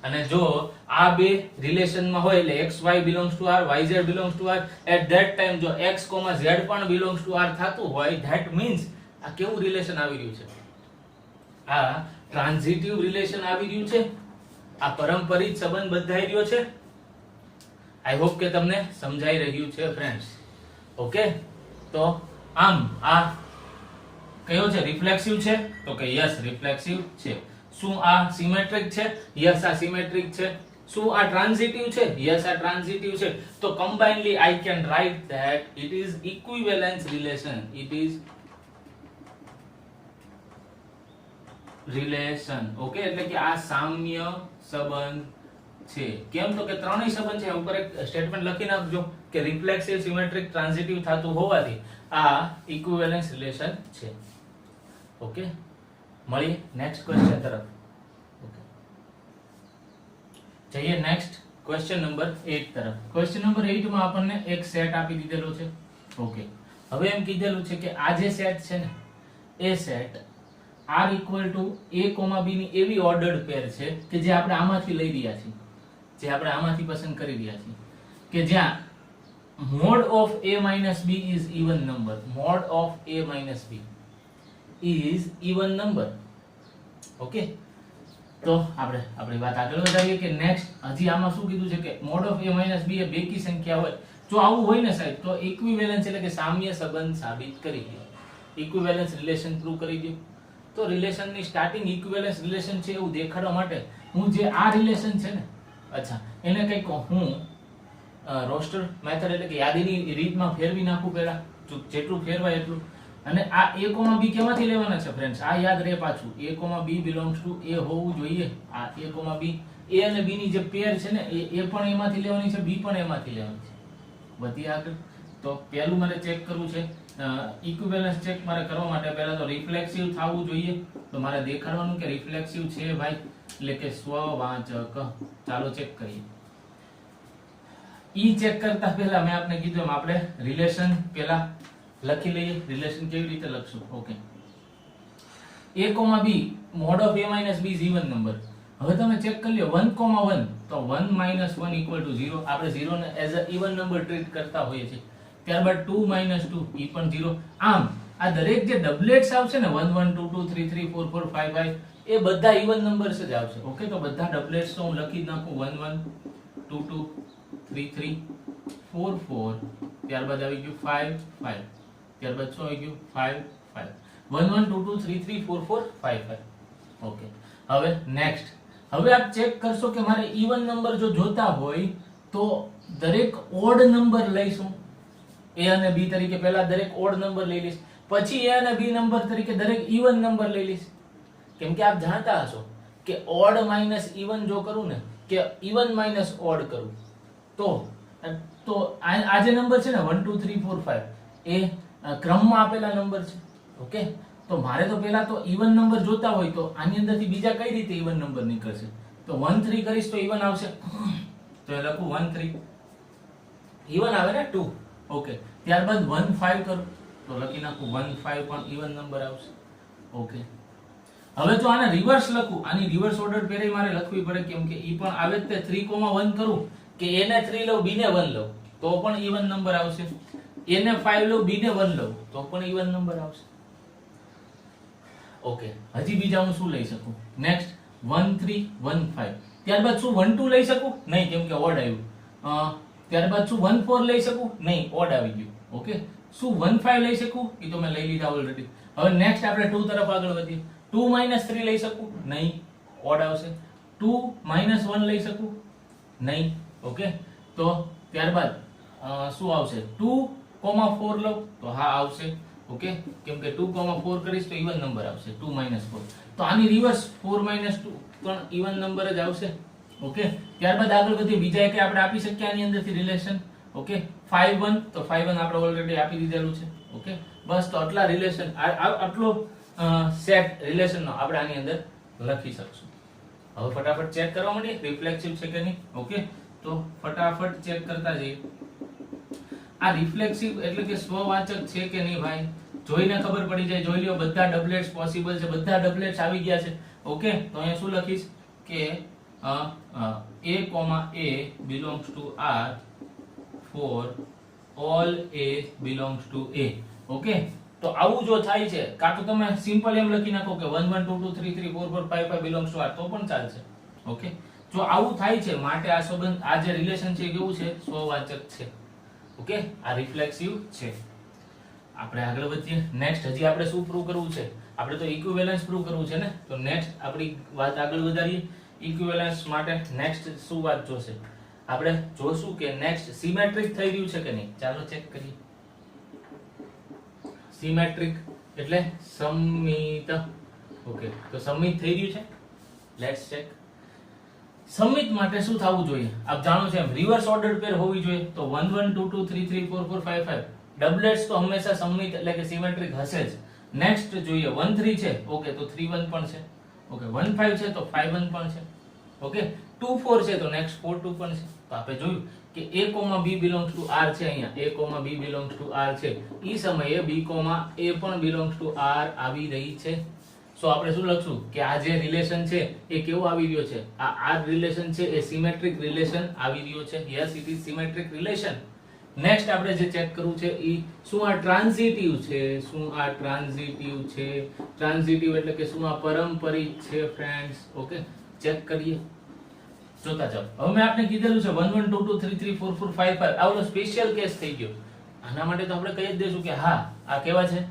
A: અને જો આ બે રિલેશનમાં હોય એટલે x, y belongs to r, y, z belongs to r at that time જો x, z પણ belongs to r થાતું હોય that means આ કેવું રિલેશન આવી રહ્યું છે? આ ટ્રાન્ઝિટિવ રિલેશન આવી રહ્યું છે. આ પારંપરિક સંબંધ બંધાઈ રહ્યો છે. આઈ હોપ કે તમને સમજાઈ રહ્યું છે ફ્રેન્ડ્સ. ઓકે તો આમ આ કયો છે? રિફ્લેક્સિવ છે. તો કે યસ રિફ્લેક્સિવ છે. શું આ સિમેટ્રિક છે? યસ આ સિમેટ્રિક છે. શું આ ટ્રાન્ઝિટિવ છે? યસ આ ટ્રાન્ઝિટિવ છે. તો combinedly I can write that it is equivalence relation. It is relation. Okay એટલે કે આ સામ્ય સંબંધ છે. કેમ તો કે ત્રણેય સંબંધ છે. ઉપર એક સ્ટેટમેન્ટ લખી નાખજો કે રિફ્લેક્સિવ, સિમેટ્રિક, ટ્રાન્ઝિટિવ થાતું હોવાથી આ ઇક્વિવેલન્સ રિલેશન છે. ઓકે મળીએ નેક્સ્ટ ક્વેશ્ચન તરફ. ઓકે જઈએ નેક્સ્ટ ક્વેશ્ચન નંબર 8 તરફ. ક્વેશ્ચન નંબર 8 માં આપણને એક સેટ આપી દીધેલો છે. ઓકે હવે એમ કીધેલું છે કે આ જે સેટ છે ને એ set r equal to a, b ની એવી ઓર્ડર્ડ પેર છે કે જે આપણે આમાંથી લઈ રહ્યા છીએ, જે આપણે આમાંથી પસંદ કરી રહ્યા છીએ કે જ્યાં mod of a minus b is even number. Mod of a minus b is even number. Okay તો આપણે આપણી વાત આગળ વધારીએ કે નેક્સ્ટ હજી આમાં શું કીધું છે કે mod of a minus b એ બેકી સંખ્યા હોય. જો આવું હોય ને સાહેબ તો ઇક્વિવેલન્સ એટલે કે સામ્ય સંબંધ સાબિત કરી દો. ઇક્વિવેલન્સ રિલેશન પ્રૂવ કરી દો. તો રિલેશનની સ્ટાર્ટિંગ ઇક્વિવેલન્સ રિલેશન છે એવું દેખાડવા માટે હું જે આ રિલેશન છે ને અચ્છા એને કંઈક હું રોસ્ટર મેથડ એટલે કે યાદીની રીતમાં ફેરવી નાખું પહેલા જેટલું ફેરવાય એટલું. અને આ a, b કેમાંથી લેવાના છે ફ્રેન્ડ્સ? આ યાદ રહે પાછું a, b belongs to a હોવું જોઈએ. આ a, b
B: એ અને બી ની જે પેર છે ને એ પણ એમાંથી લેવાની છે, બી પણ એમાંથી લેવાની છે. વધી આગળ. તો પહેલું મારે ચેક કરવું છે ઇક્વિવેલન્સ ચેક મારે કરવા માટે પહેલા તો રિફ્લેક્સિવ થવું જોઈએ. તો મારે દેખાડવાનું કે રિફ્લેક્સિવ છે ભાઈ, એટલે કે સ્વવાચક. ચાલો ચેક કરીએ. ઈ ચેક કરતા પહેલા મેં આપને કીધું એમ આપણે રિલેશન પહેલા લખી લઈએ. રિલેશન કેવી રીતે લખશું? Okay, a, b mod of a minus b is even number. હવે તમે ચેક કરી લ્યો 1, 1 તો 1 - 1 = 0. આપણે 0 ને as a even number treat કરતા હોઈએ છીએ. ત્યારબાદ 2 - 2 ઈ પણ 0. આમ આ દરેક જે ડબલેટ્સ આવશે ને 1 1 2 2 3 3 4 4 5 5 એ બધા ઇવન નંબર્સ જ આવશે. ઓકે, તો બધા ડબલેટ્સ તો હું લખી જ નાખું 1 1 2 2 3 3 4 4. ત્યારબાદ આવી ગયું 5 5. ત્યારબાદ શું આવી ગયું 5 5. 1 1 2 2 3 3 4 4 5 5. ઓકે, હવે નેક્સ્ટ. હવે આપ ચેક કરશો કે મારે ઇવન નંબર જો જોતા હોય તો દરેક ઓડ નંબર લઈશું. a અને b તરીકે પહેલા દરેક ઓડ નંબર લઈ લઈશ, પછી a અને b નંબર તરીકે દરેક ઇવન નંબર લઈ લઈશ. કેમ કે આપ જાણતા હશો કે ઓડ માઇનસ ઇવન જો કરું ને, કે ઇવન માઇનસ ઓડ કરું તો આ જે નંબર છે ને 1 2 3 4 5 એ ક્રમમાં આપેલા નંબર છે. ઓકે, તો મારે તો પહેલા તો ઇવન નંબર જોતા હોય તો આની અંદરથી બીજા કઈ રીતે ઇવન નંબર નીકળશે? તો 1 3 કરીશ તો ઇવન આવશે, તો એ લખું 1 3. ઇવન આવે ને 2. ઓકે, ત્યારબાદ 1 5 કરું તો લખી નાખું 1 5 પણ ઇવન નંબર આવશે. ઓકે, હવે જો આને રિવર્સ લખું, આની રિવર્સ ઓર્ડર પહેરે મારે લખવી પડે, કેમ કે ઈ પણ આવે જ તે 3, 1 કરું કે a ને 3 લઉં, b ને 1 લઉં તો પણ ઇવન નંબર આવશે. a ને 5 લઉં, b ને 1 લઉં તો પણ ઇવન નંબર આવશે. ઓકે, હજી બીજા હું શું લઈ શકું? નેક્સ્ટ 1 3 1 5. ત્યારબાદ શું 1 2 લઈ શકું? નહીં, કેમ કે ઓડ આવ્યું. ત્યારબાદ શું 1 4 લઈ શકું? નહીં, ઓડ આવી ગયું. ઓકે, શું 1 5 લઈ શકું? એ તો મેં લઈ લીધા ઓલરેડી. હવે નેક્સ્ટ આપણે 2 તરફ આગળ વધીએ. 2 - 3 લઈ શકું? નહીં, ઓડ આવશે. 2 - 1 લઈ શકું? નહીં. ઓકે, તો ત્યારબાદ શું આવશે? 2, 4 લઉં તો હા આવશે. ઓકે, કેમ કે 2, 4 કરીશ તો ઇવન નંબર આવશે 2 - 4. તો આની રિવર્સ 4 - 2 પણ ઇવન નંબર જ આવશે. ઓકે, ત્યારબાદ આગળ વધીએ. બીજા એક આપણે આપી શકીએ આની અંદરથી રિલેશન. ઓકે, 5 1 તો 5 1 આપણે ઓલરેડી આપી દીધેલું છે. ઓકે, બસ તો આટલા રિલેશન, આટલો સેટ રિલેશનનો આપણે આની અંદર લખી શકશું. હવે ફટાફટ ચેક કરવા માંડીએ રિફ્લેક્સિવ છે કે નહીં. ઓકે, તો ફટાફટ ચેક કરતા જઈએ. આ રિફ્લેક્સિવ એટલે કે સ્વવાચક છે કે નહીં ભાઈ? જોઈને ખબર પડી જાય. જોઈ લ્યો, બધા ડબલેટ્સ પોસિબલ છે, બધા ડબલેટ્સ આવી ગયા છે. ઓકે, તો અહીંયા શું લખીશ કે a, a belongs to R for all a belongs to a. Okay, તો આવું જો થાય છે, કાં તો તમે સિમ્પલ એમ લખી નાખો કે 1 1 2 2 3 3 4 4 5 5 belongs to R તો પણ ચાલશે. ઓકે, જો આવું થાય છે માટે આ સંબંધ, આ જે રિલેશન છે કેવું છે? સ્વવાચક છે. ઓકે, આ રિફ્લેક્સિવ છે. આપણે આગળ વધીએ. નેક્સ્ટ હજી આપણે શું પ્રૂવ કરવું છે? આપણે તો ઇક્વિવેલન્સ પ્રૂવ કરવું છે ને. તો નેક્સ્ટ આપણી વાત આગળ વધારીએ. ઇક્વિવેલન્સ માટે નેક્સ્ટ શું વાત જોશે? આપણે જોશું કે નેક્સ્ટ સિમેટ્રિક થઈ રહ્યું છે કે નહીં. ચાલો ચેક કરીએ. સિમેટ્રિક એટલે સમમિત. ઓકે, તો સમમિત થઈ રહ્યું છે. Let's check. સમમિત માટે શું થવું જોઈએ? આપ જાણો છો એમ રિવર્સ ઓર્ડર પેર હોવી જોઈએ. તો 1 1 2 2 3 3 4 4 5 5 ડબલેટ્સ તો હંમેશા સમમિત એટલે કે સિમેટ્રિક હશે જ. નેક્સ્ટ જોઈએ 1 3 છે. ઓકે, તો 3 1 પણ છે. ઓકે, 1 5 છે તો 5 1 પણ છે. ઓકે, 2 4 છે તો નેક્સ્ટ 4 2 પણ છે. તો આપણે જોયું કે a, b belongs to R છે. અહીંયા a, b belongs to R છે. ઈ સમયે b, a પણ belongs to R આવી રહી છે. સો આપણે શું લખશું કે આ જે રિલેશન છે એ કેવો આવી રહ્યો છે? આ રિલેશન છે એ સિમેટ્રિક રિલેશન આવી રહ્યો છે. Yes, it is symmetric relation. Next આપણે જે ચેક કરવું છે ઈ શું આ ટ્રાન્ઝિટિવ છે? શું આ ટ્રાન્ઝિટિવ છે? ટ્રાન્ઝિટિવ એટલે કે શું આ પારંપરિક છે ફ્રેન્ડ્સ? ઓકે, ચેક કરીએ. જોતા જાઓ. હવે મેં આપને કીધેલું છે 1 1 2 2 3 3 4 4 5 5 આવલો સ્પેશિયલ કેસ થઈ ગયો. આના માટે તો આપણે કહી જ દેશું કે હા આ કેવા છે?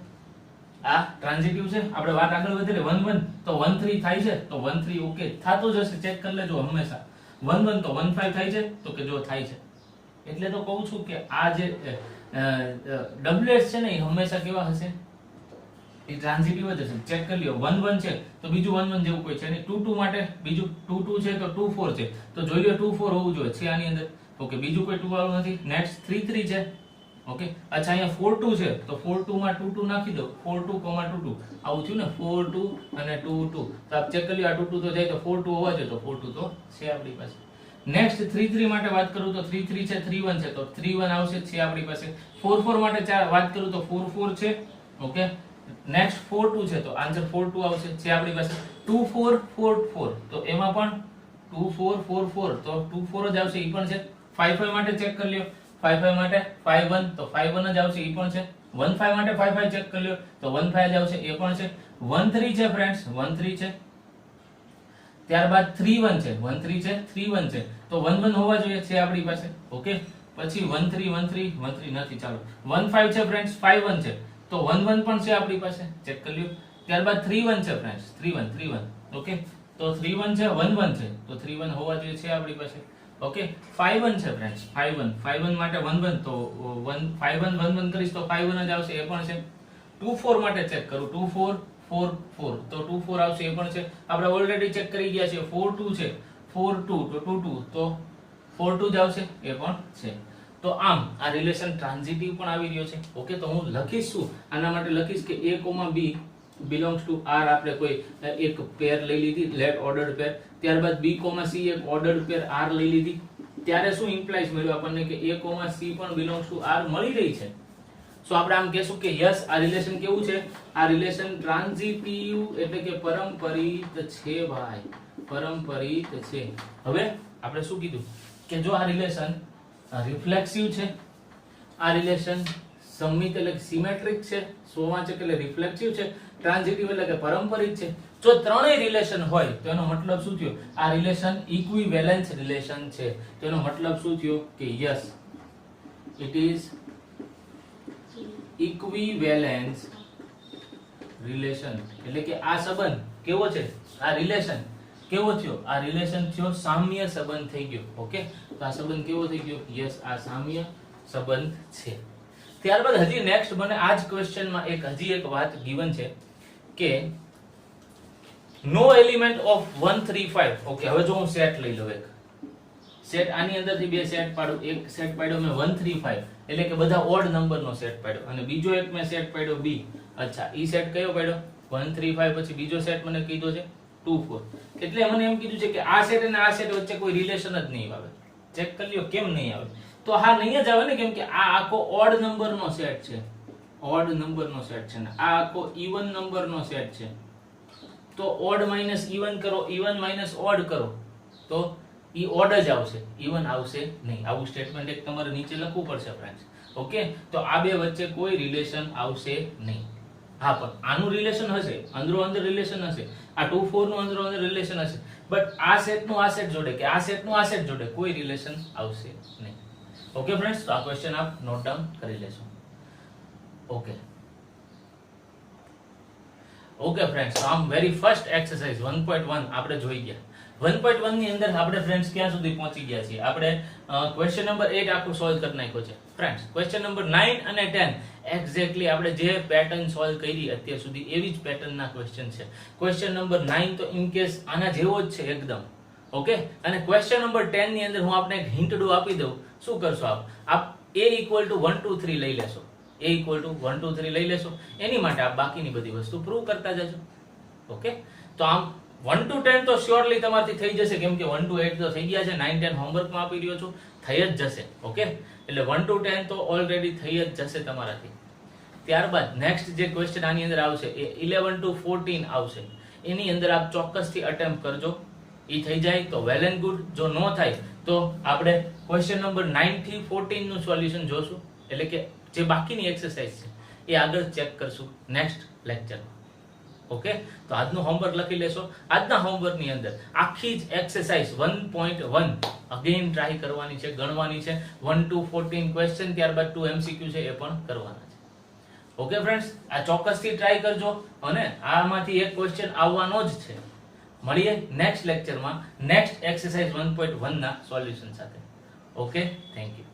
B: આ ટ્રાન્ઝિટિવ છે. આપણે વાત આગળ વધીએ 1 1 તો 1 3 થાય છે તો 1 3 ઓકે થાતો જ હશે. ચેક કરી લેજો હંમેશા. 1 1 તો 1 5 થાય છે તો કે જો થાય છે. એટલે તો કહું છું કે આ જે ડબલેટ્સ છે ને એ હંમેશા કેવા હશે? એ ટ્રાન્ઝિટિવ જ હશે. ચેક કરી લ્યો 1 1 છે તો બીજું 1 1 જેવું કોઈ છે નહીં. 2 2 માટે બીજું 2 2 છે તો 2 4 છે તો જોઈ લો 2 4 હોવું જોઈએ છે આની અંદર. ઓકે, બીજું કોઈ 2 વાળું નથી. નેક્સ્ટ 3 3 છે. ઓકે, અચ્છા અહીંયા 4 2 છે તો 4 2 માં 2 2 નાખી દો. 4 2, 2 2 આવું થયું ને 4 2 અને 2 2. તો આપ ચેક કરી લ્યો આ 2 2 તો જાય તો 4 2 હોવા જોઈએ તો 4 2 તો છે આપણી પાસે. નેક્સ્ટ 3 3 માટે વાત કરું તો 3 3 છે 3 1 છે તો 3 1 આવશે છે આપણી પાસે. 4 4 માટે વાત કરું તો 4 4 છે. ઓકે, નેક્સ્ટ 4 2 છે તો આન્સર 4 2 આવશે છે આપણી પાસે. 2 4 4 4 તો એમાં પણ 2 4 4 4 તો 2 4 જ આવશે, એ પણ છે. 5 5 માટે ચેક કરી લ્યો. 5 5 માટે 5 1 તો 5 1 જ આવશે, એ પણ છે. 1 5 માટે 5 5 ચેક કરી લ્યો તો 1 5 જ આવશે, એ પણ છે. 1 3 છે ફ્રેન્ડ્સ, 1 3 છે. ત્યારબાદ 3 1 છે, 1 3 છે 3 1 છે તો 1 1 હોવા જોઈએ છે આપણી પાસે. ઓકે, પછી 1 3 1 3 1 3 નથી, ચાલો 1 5 છે ફ્રેન્ડ્સ, 5 1 છે તો 1 1 પણ છે આપણી પાસે, ચેક કરી લ્યો. ત્યારબાદ 3 1 છે ફ્રેન્ડ્સ, 3 1 3 1. ઓકે, તો 3 1 છે, 1 1 છે તો 3 1 હોવા જોઈએ છે આપણી પાસે. ઓકે, 5 1 છે ફ્રેન્ડ્સ, 5 1 5 1 માટે 1 1 તો 5 1 1 1 કરીશ તો 5 1 જ આવશે, એ પણ છે. 2 4 માટે ચેક કરું, 2 4 4 4 તો 2 4 આવશે, એ પણ છે. આપણે ઓલરેડી ચેક કરી ગયા છે. 4 2 છે, 4 2 તો 2 2 તો 4 2 જ આવશે, એ પણ છે. તો આમ આ રિલેશન ટ્રાન્ઝિટિવ પણ આવી રહ્યો છે. ઓકે, તો હું લખીશ શું આના માટે, લખીશ કે a, b belongs to r. આપણે કોઈ એક પેર લઈ લીધી, લેટ ઓર્ડર્ડ પેર. ત્યારબાદ b, c એક ઓર્ડર્ડ પેર r લઈ લીધી. ત્યારે શું ઇમ્પ્લાઇઝ મળ્યું આપણને કે a, c પણ belongs to r મળી રહી છે. સો આપણે આમ કહેશું કે યસ આ રિલેશન કેવું છે, આ રિલેશન ટ્રાન્ઝિટિવ એટલે કે પરંપરિત છે ભાઈ, પરંપરિત છે. હવે આપણે શું કીધું કે જો આ રિલેશન રિફ્લેક્સિવ છે, આ રિલેશન સમમિત એટલે સિમેટ્રિક છે, સોવાચક એટલે રિફ્લેક્સિવ છે, ટ્રાન્ઝિટિવ એટલે કે પરંપરિત છે. જો ત્રણેય રિલેશન હોય તો એનો મતલબ શું થયો, આ રિલેશન ઇક્વિવેલેન્સ રિલેશન છે. તેનો મતલબ શું થયો કે યસ ઇટ ઇઝ ઇક્વિવેલેન્સ રિલેશન. એટલે કે આ સંબંધ કેવો છે, આ રિલેશન કેવો થયો, આ રિલેશન થયો સામ્ય સંબંધ થઈ ગયો. ઓકે, તો આ સંબંધ કેવો થઈ ગયો, યસ આ સામ્ય સંબંધ છે. ત્યારબાદ હજી નેક્સ્ટ મને આ જ ક્વેશ્ચનમાં હજી એક વાત ગિવન છે કે નો એલિમેન્ટ ઓફ 1 3 5. ઓકે, હવે જો હું સેટ લઈ લઉં, એક સેટ આની અંદરથી બે સેટ પાડું. એક સેટ પાડ્યો મેં 1 3 5 એટલે કે બધા ઓડ નંબરનો સેટ પાડ્યો, અને બીજો એક મેં સેટ પાડ્યો b. અચ્છા, ઈ સેટ કયો પાડ્યો 1 3 5, પછી બીજો સેટ મને કીધો છે 2 4. એટલે મને એમ કીધું છે કે આ સેટ અને આ સેટ વચ્ચે કોઈ રિલેશન જ નહીં આવે. ચેક કરી લ્યો કેમ નહીં આવે, તો હા નહીં જ આવે ને, કેમ કે આ આખો ઓડ નંબરનો સેટ છે, ઓડ નંબરનો સેટ છે, ને આ આખો ઇવન નંબરનો સેટ છે. તો ઓડ માઈનસ ઇવન કરો, ઇવન માઈનસ ઓડ કરો તો ઈ ઓડ જ આવશે, ઇવન આવશે નહીં. આવું સ્ટેટમેન્ટ એક તમારે નીચે લખવું પડશે ફ્રેન્ડ્સ. ઓકે, તો આ બે વચ્ચે કોઈ રિલેશન આવશે નહીં. હા, પણ આનું રિલેશન હશે, અંદરો અંદર રિલેશન હશે, આ 2 4 નું અંદરો અંદર રિલેશન હશે, બટ આ સેટ નું આ સેટ જોડે કે આ સેટ નું આ સેટ જોડે કોઈ રિલેશન આવશે નહીં. ઓકે ફ્રેન્ડ્સ, તો આ ક્વેશ્ચન આપ નોટ ડાઉન કરી લેશો. ઓકે ઓકે ફ્રેન્ડ્સ, તો આમ વેરી ફર્સ્ટ એક્સરસાઇઝ 1.1 આપણે જોઈ ગયા. 1.1 ની અંદર આપણે ફ્રેન્ડ્સ ક્યાં સુધી પહોંચી ગયા છીએ, આપણે ક્વેશ્ચન નંબર 8 આખું સોલ્વ કરી નાખ્યો છે ફ્રેન્ડ્સ. ક્વેશ્ચન નંબર 9 અને 10 એક્ઝેક્ટલી આપણે જે પેટર્ન સોલ્વ કરી અત્યાર સુધી એવી જ પેટર્નના ક્વેશ્ચન છે. ક્વેશ્ચન નંબર 9 તો ઇન કેસ આના જેવો જ છે એકદમ. ઓકે, અને ક્વેશ્ચન નંબર 10 ની અંદર હું આપને એક હિન્ટ ડુ આપી દઉં. શું કરશો આપ a = 1 2 3 લઈ લેશો, a = 1 2 3 લઈ લેશો. એની માટે આપ બાકીની બધી વસ્તુ પ્રૂવ કરતા જશો. ઓકે, તો આમ 1 to 10 તો શ્યોરલી તમારથી થઈ જશે, કેમ કે 1 to 8 તો થઈ ગયા છે. 9 10 હોમવર્કમાં આપી રહ્યો છું, થઈ જ જશે. ઓકે, એટલે 1 to 10 તો ઓલરેડી થઈ જ જશે તમારાથી. ત્યારબાદ નેક્સ્ટ જે ક્વેશ્ચન આની અંદર આવશે એ 11 to 14 આવશે. એની અંદર આપ ચોક્કસથી અટેમ્પ્ટ કરજો. ઈ થઈ જાય તો વેલ એન્ડ ગુડ. જો નો થાય તો આપણે ક્વેશ્ચન નંબર 9 થી 14 નું સોલ્યુશન જોશું, એટલે કે જે બાકીની એક્સરસાઇઝ છે એ આગળ ચેક કરશું નેક્સ્ટ લેક્ચરમાં. ઓકે, તો આજનું હોમવર્ક લખી લેશો. આજના હોમવર્કની અંદર આખી જ એક્સરસાઇઝ 1.1 અગેન ટ્રાય કરવાની છે, ગણવાની છે. 1 to 14 ક્વેશ્ચન, ત્યારબાદ 2 MCQ છે એ પણ કરવાના છે. ઓકે ફ્રેન્ડ્સ, આ ચોક્કસથી ટ્રાય કરજો, અને આમાંથી એક ક્વેશ્ચન આવવાનો જ છે. મળીએ નેક્સ્ટ લેક્ચરમાં નેક્સ્ટ એક્સરસાઇઝ 1.1 ના સોલ્યુશન સાથે. Okay, thank you.